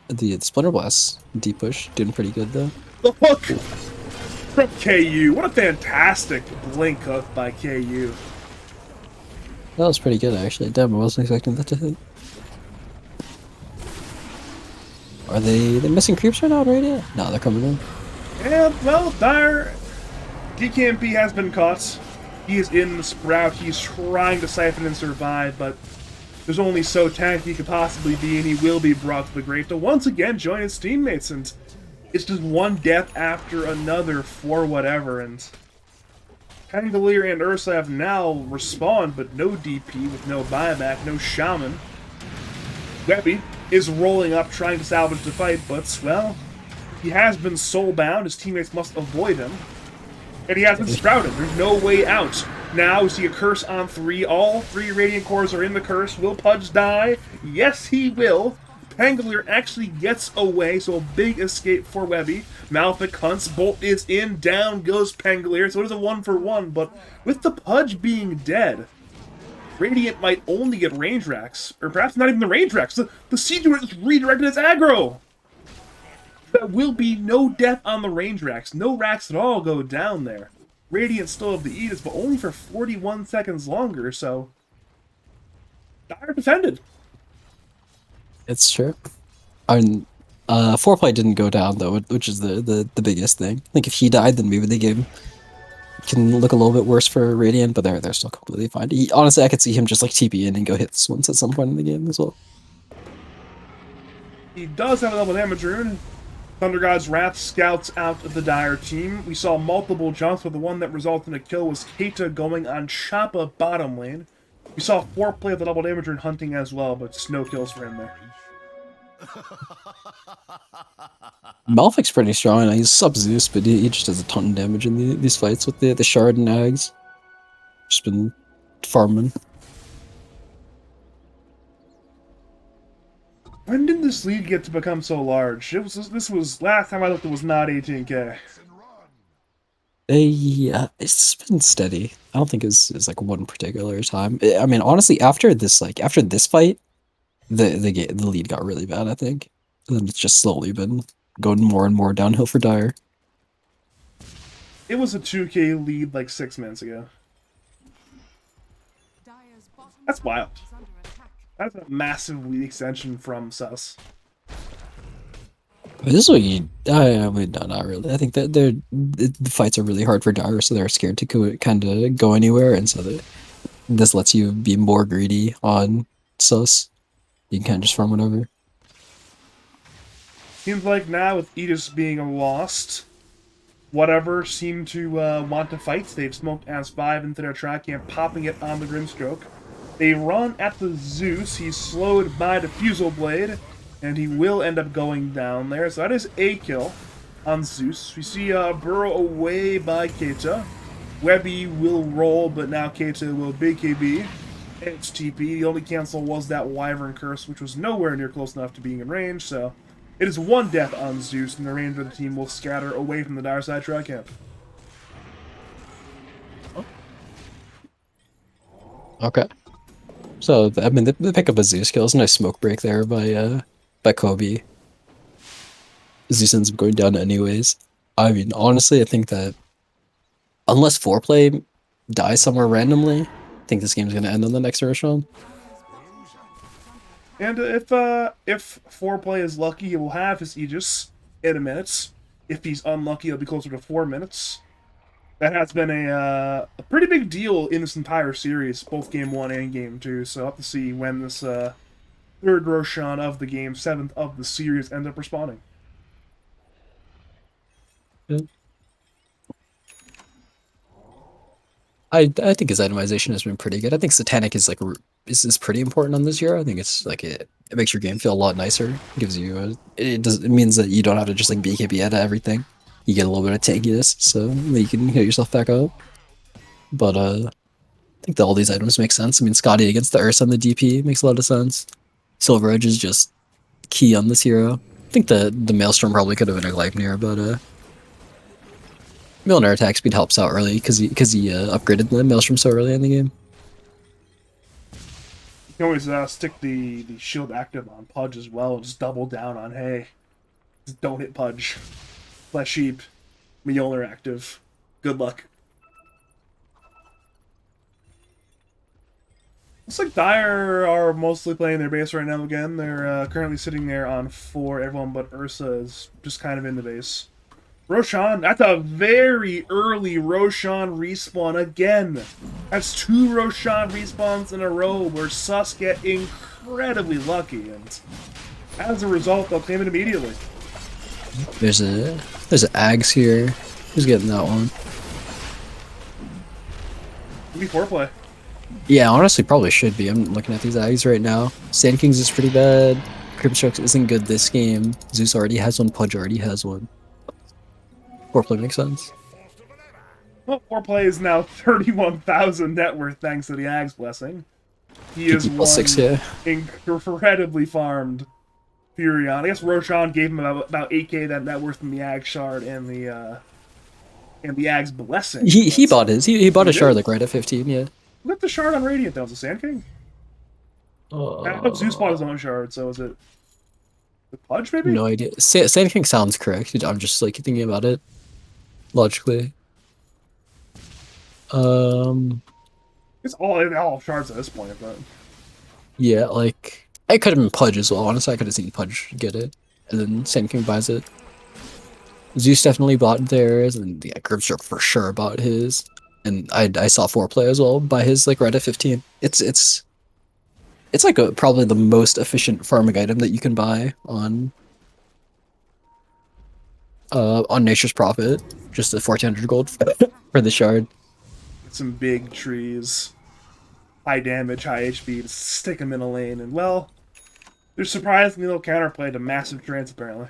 the Splinter Blast deep push doing pretty good though. The hook from KU. What a fantastic blink hook by KU. That was pretty good actually. Damn, I wasn't expecting that to hit. Are they missing creeps right now, Radiant? No, they're coming in. Yeah, well, Dire DKMP has been caught. He is in the Sprout. He's trying to siphon and survive, but there's only so tanky he could possibly be, and he will be brought to the grave to once again join his teammates, and it's just one death after another for whatever, and Pangolier and Ursa have now respawned, but no DP with no buyback, no Shaman. Webby is rolling up, trying to salvage the fight, but, well, he has been soulbound. His teammates must avoid him. And he has been sprouted. There's no way out. Now we see a curse on 3. All 3 Radiant cores are in the curse. Will Pudge die? Yes, he will. Pangolier actually gets away, so a big escape for Webby. Malefic hunts, Bolt is in, down goes Pangolier, so it is a 1-for-1, but with the Pudge being dead, Radiant might only get range racks, or perhaps not even the range racks. The Siege Unit is redirected as aggro! There will be no death on the range racks. No racks at all go down there. Radiant still have the Aegis, but only for 41 seconds longer, so... Dire defended. It's true. I mean, foreplay didn't go down though, which is the biggest thing. I think if he died, then maybe the game can look a little bit worse for Radiant, but they're still completely fine. Honestly, I could see him just like TP in and go hit this once at some point in the game as well. He does have a double damage rune. Thunder God's Wrath scouts out of the Dire team. We saw multiple jumps, but the one that resulted in a kill was Keita going on Choppa bottom lane. We saw foreplay of the double damage rune hunting as well, but just no kills for him there. Malefic's pretty strong. He's sub Zeus, but he just does a ton of damage in these fights with the Shard and Ags. Just been farming. When did this lead get to become so large? This was last time I looked. It was not 18k. Yeah, it's been steady. I don't think it's like one particular time. I mean, honestly, after this fight, the lead got really bad. I think, and then it's just slowly been going more and more downhill for Dire. It was a 2k lead like 6 minutes ago. That's wild. That's a massive lead extension from Sus. This is what you. I mean, no, not really. I think that the fights are really hard for Dire, so they're scared to kind of go anywhere, and so this lets you be more greedy on Sus. You can kind of just farm whatever. Seems like now with Aegis being lost, whatever seem to want to fight. They've smoked As5 into their track camp, popping it on the Grimstroke. They run at the Zeus. He's slowed by the Fusel Blade, and he will end up going down there. So that is a kill on Zeus. We see Burrow away by Keita. Webby will roll, but now Keita will big KB. It's TP. The only cancel was that Wyvern Curse, which was nowhere near close enough to being in range, so it is one death on Zeus, and the remainder of the team will scatter away from the Dire side track camp. Okay. So I mean, the pickup of Zeus kills, nice smoke break there by Kobe. Zeus ends up going down anyways. I mean, honestly, I think that unless foreplay dies somewhere randomly, I think this game's gonna end on the next Roshan. And if foreplay is lucky, he will have his Aegis in a minute. If he's unlucky, it'll be closer to 4 minutes. That has been a pretty big deal in this entire series, both Game 1 and Game 2, so I'll have to see when this third Roshan of the game, 7th of the series, ends up respawning. Yeah. I think his itemization has been pretty good. I think Satanic is like is pretty important on this hero. I think it's like it makes your game feel a lot nicer. It gives you it means that you don't have to just like BKB out of everything. You get a little bit of tankiness, so you can hit yourself back up. But I think that all these items make sense. I mean, Scotty against the Ursa and the DP makes a lot of sense. Silver Edge is just key on this hero. I think the Maelstrom probably could have been a Gleipnir, but Milner attack speed helps out early because he upgraded the Maelstrom so early in the game. You can always stick the shield active on Pudge as well, and just double down on, hey, just don't hit Pudge. Flesh Sheep, Mjolnir active. Good luck. Looks like Dire are mostly playing their base right now again. They're currently sitting there on 4. Everyone but Ursa is just kind of in the base. Roshan, that's a very early Roshan respawn again. That's 2 Roshan respawns in a row where Sus get incredibly lucky, and as a result, they'll claim it immediately. There's an Ags here. Who's getting that one? Maybe foreplay. Yeah, honestly, probably should be. I'm looking at these Ags right now. Sand Kings is pretty bad. Cryptstrucks isn't good this game. Zeus already has one. Pudge already has one. Foreplay makes sense. Well, foreplay is now 31,000 net worth thanks to the Ags blessing. He is PP +6, yeah. incredibly farmed Furion. I guess Roshan gave him about 8k that net worth from the Ag Shard and the Ag's Blessing. He bought his. He bought He a shard did? like right at 15. Yeah. Look at the shard on Radiant though. Is it Sand King? I know Zeus bought his own shard, so is it the Pudge maybe? No idea. Sand King sounds correct. I'm just like thinking about it logically. It's all shards at this point, but Yeah, like it could have been Pudge as well. Honestly, I could have seen Pudge get it, and then Sand King buys it. Zeus definitely bought theirs, and yeah, Grimstroke for sure bought his. And I saw Foreplay as well buy his like right at 15. It's like probably the most efficient farming item that you can buy on Nature's Prophet. Just the 1400 gold for the shard. some big trees, high damage, high HP to stick them in a lane, and well, there's surprisingly little counterplay to massive trance apparently.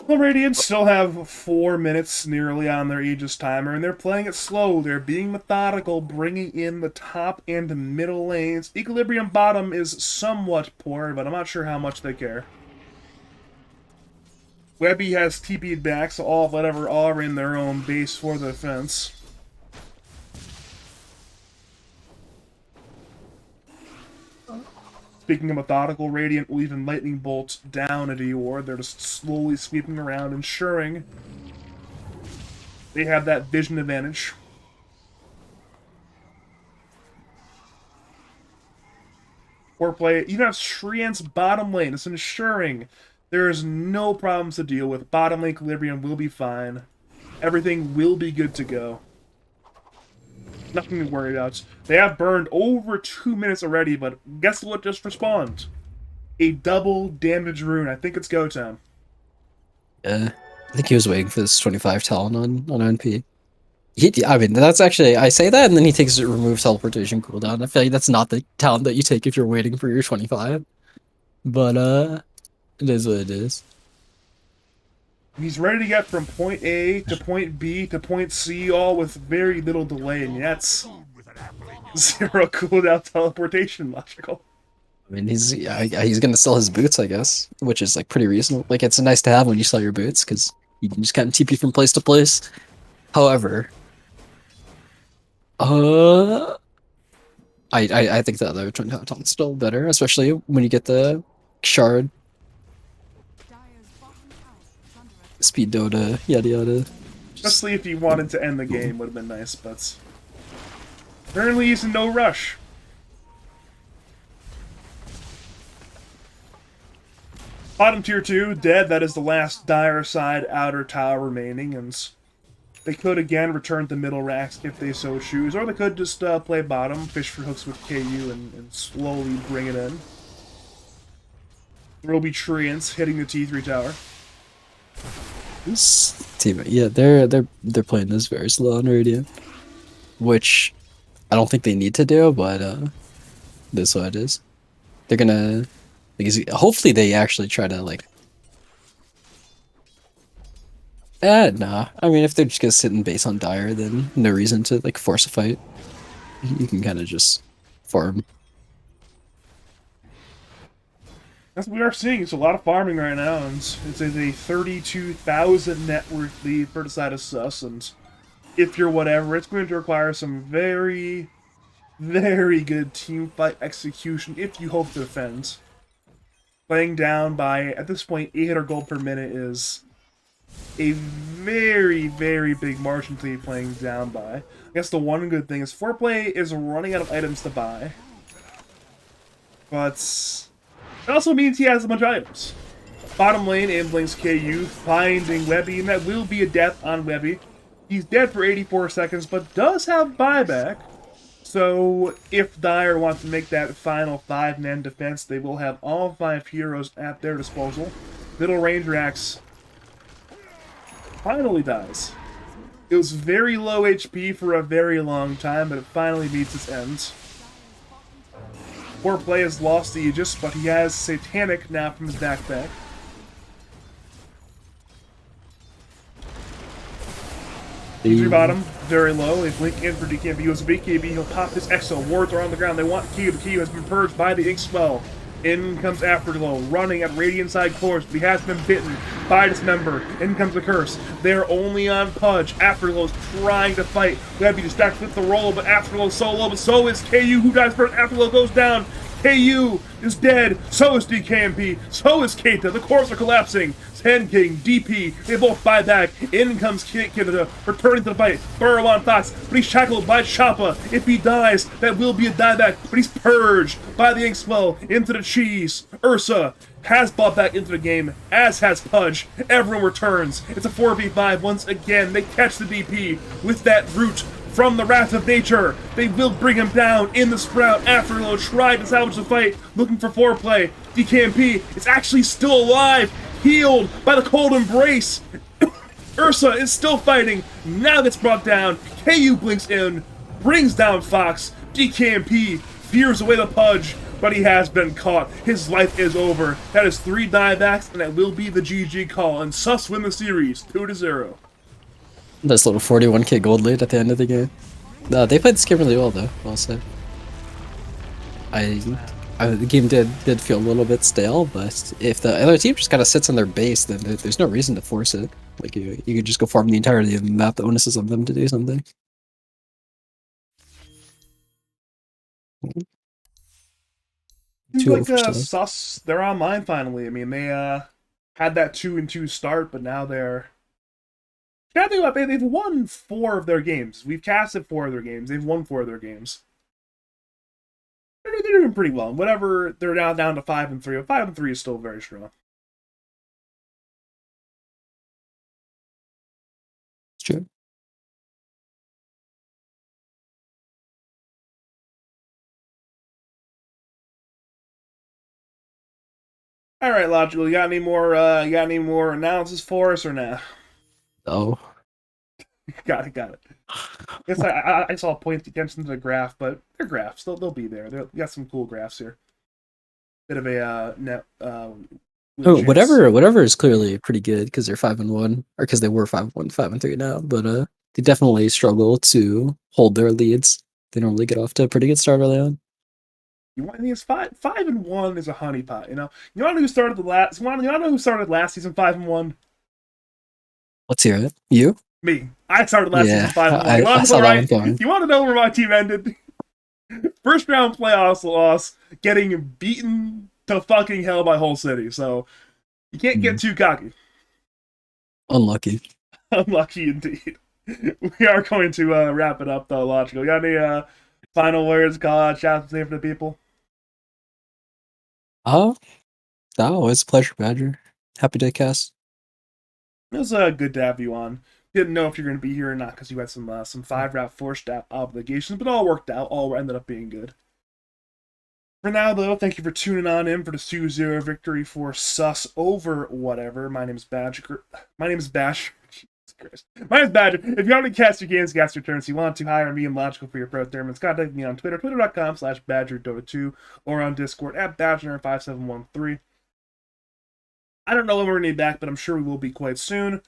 The Radiants still have 4 minutes nearly on their Aegis timer, and they're playing it slow. They're being methodical, bringing in the top and middle lanes. Equilibrium bottom is somewhat poor, but I'm not sure how much they care. Webby has TP'd back, so all of whatever are in their own base for the defense. Speaking of methodical, Radiant will even Lightning Bolt down at Eeyore. They're just slowly sweeping around, ensuring they have that vision advantage. Foreplay, even have Shriant's bottom lane. It's ensuring there is no problems to deal with. Bottom lane equilibrium will be fine. Everything will be good to go. Nothing to worry about. They have burned over 2 minutes already, but guess what just respawned? A double damage rune. I think it's go time. Yeah, I think he was waiting for this 25 talent on NP. I mean, that's actually, I say that and then he takes a remove teleportation cooldown. I feel like that's not the talent that you take if you're waiting for your 25. But, it is what it is. He's ready to get from point A to point B to point C, all with very little delay, and that's 0 cooldown teleportation logical. I mean, he's gonna sell his boots, I guess, which is like pretty reasonable. Like, it's nice to have when you sell your boots because you can just kind of TP from place to place. However, I think the other 25 talent's still better, especially when you get the shard, speed Dota, yada yada. Especially if you wanted to end the game, would have been nice, but apparently he's in no rush. Bottom tier 2, dead. That is the last Dire side outer tower remaining, and they could again return to middle racks if they so choose, or they could just play bottom, fish for hooks with KU, and slowly bring it in. There will be Treants hitting the T3 tower. This team, yeah, they're playing this very slow on Radiant, which I don't think they need to do, but that's what it is. They're gonna, like, hopefully they actually try to like. Nah. I mean, if they're just gonna sit and base on Dire, then no reason to like force a fight. You can kind of just farm. That's what we are seeing. It's a lot of farming right now, and it's a 32,000 net worth lead for the side of Sus, and if you're whatever, it's going to require some very, very good team fight execution if you hope to defend. Playing down by, at this point, 800 gold per minute is a very, very big margin to be playing down by. I guess the one good thing is Foreplay is running out of items to buy, but it also means he has a bunch of items. Bottom lane, Amblinks KU, finding Webby, and that will be a death on Webby. He's dead for 84 seconds, but does have buyback. So if Dire wants to make that final 5-man defense, they will have all 5 heroes at their disposal. Middle range Rax finally dies. It was very low HP for a very long time, but it finally meets its end. Foreplay has lost the Aegis, but he has Satanic now from his backpack. T3 bottom, very low. They blink in for DKB. He goes to BKB. He'll pop his Exo. Wards are on the ground. They want Q. The Q has been purged by the Inkswell. In comes Afterglow, running at Radiant side course, but he has been bitten by Dismember. In comes the Curse. They're only on Pudge. Afterglow's trying to fight. We have to be distracted with the roll, but Afterglow's solo, but so is KU, who dies first. Afterglow goes down. KU is dead. So is DKMP. So is Keita. The cores are collapsing. Sand King, DP, they both buy back. In comes Keita, returning to the fight. Burrow on Fox, but he's shackled by Choppa. If he dies, that will be a dieback, but he's purged by the Inkswell into the cheese. Ursa has bought back into the game, as has Pudge. Everyone returns. It's a 4v5 once again. They catch the DP with that root from the Wrath of Nature. They will bring him down in the Sprout. Afterglow tried to salvage the fight, looking for foreplay. DKMP is actually still alive, healed by the Cold Embrace. Ursa is still fighting, now gets brought down. KU blinks in, brings down Fox. DKMP fears away the Pudge, but he has been caught. His life is over. That is 3 diebacks, and that will be the GG call. And Sus win the series 2-0. Nice little 41k gold lead at the end of the game. No, they played this game really well though, I'll say. The game did feel a little bit stale, but if the other team just kind of sits on their base, then there's no reason to force it. Like you could just go farm the entirety of the map. The onus is on them to do something. Seems Two like over Sus, they're online finally. I mean, they had that 2-2 start, but now they're... You gotta think about it, they've won 4 of their games. We've casted 4 of their games. They've won 4 of their games. They're doing pretty well. Whatever, they're now down to 5-3. 5-3 is still very strong. It's true. All right, Logical. You got any more analysis for us or nah? Oh. Got it. I guess I saw point attention to the graph, but they're graphs. They'll be there. We got some cool graphs here. Bit of a net. Whatever is clearly pretty good because they're 5-1, or because they were 5-1, 5-3 now. But they definitely struggle to hold their leads. They normally get off to a pretty good start early on. You want these 5-1 is a honeypot. You know who started the last. You want to know who started last season 5-1? Let's hear it. You? Me. I started last season 5-1. You want to know where my team ended? First round playoffs loss, getting beaten to fucking hell by Whole City. So you can't get too cocky. Unlucky. Unlucky indeed. We are going to wrap it up though, Logical. You got any final words, call out, shout out for the people? Oh, it's a pleasure, Badger. Happy to cast. It was good to have you on. Didn't know if you're going to be here or not because you had some 5-round 4-step obligations, but all worked out. All ended up being good. For now, though, thank you for tuning on in for the 2-0 victory for Sus over whatever. My name is Badger. Jesus Christ. My name is Badger. If you want to cast your games, cast your turns, you want to hire me and Logical for your pro tournaments, contact me on Twitter, twitter.com/BadgerDota2, or on Discord at Badger5713. I don't know when we're going to be back, but I'm sure we will be quite soon.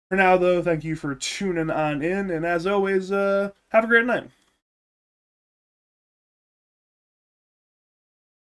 For now, though, thank you for tuning on in, and as always, have a great night.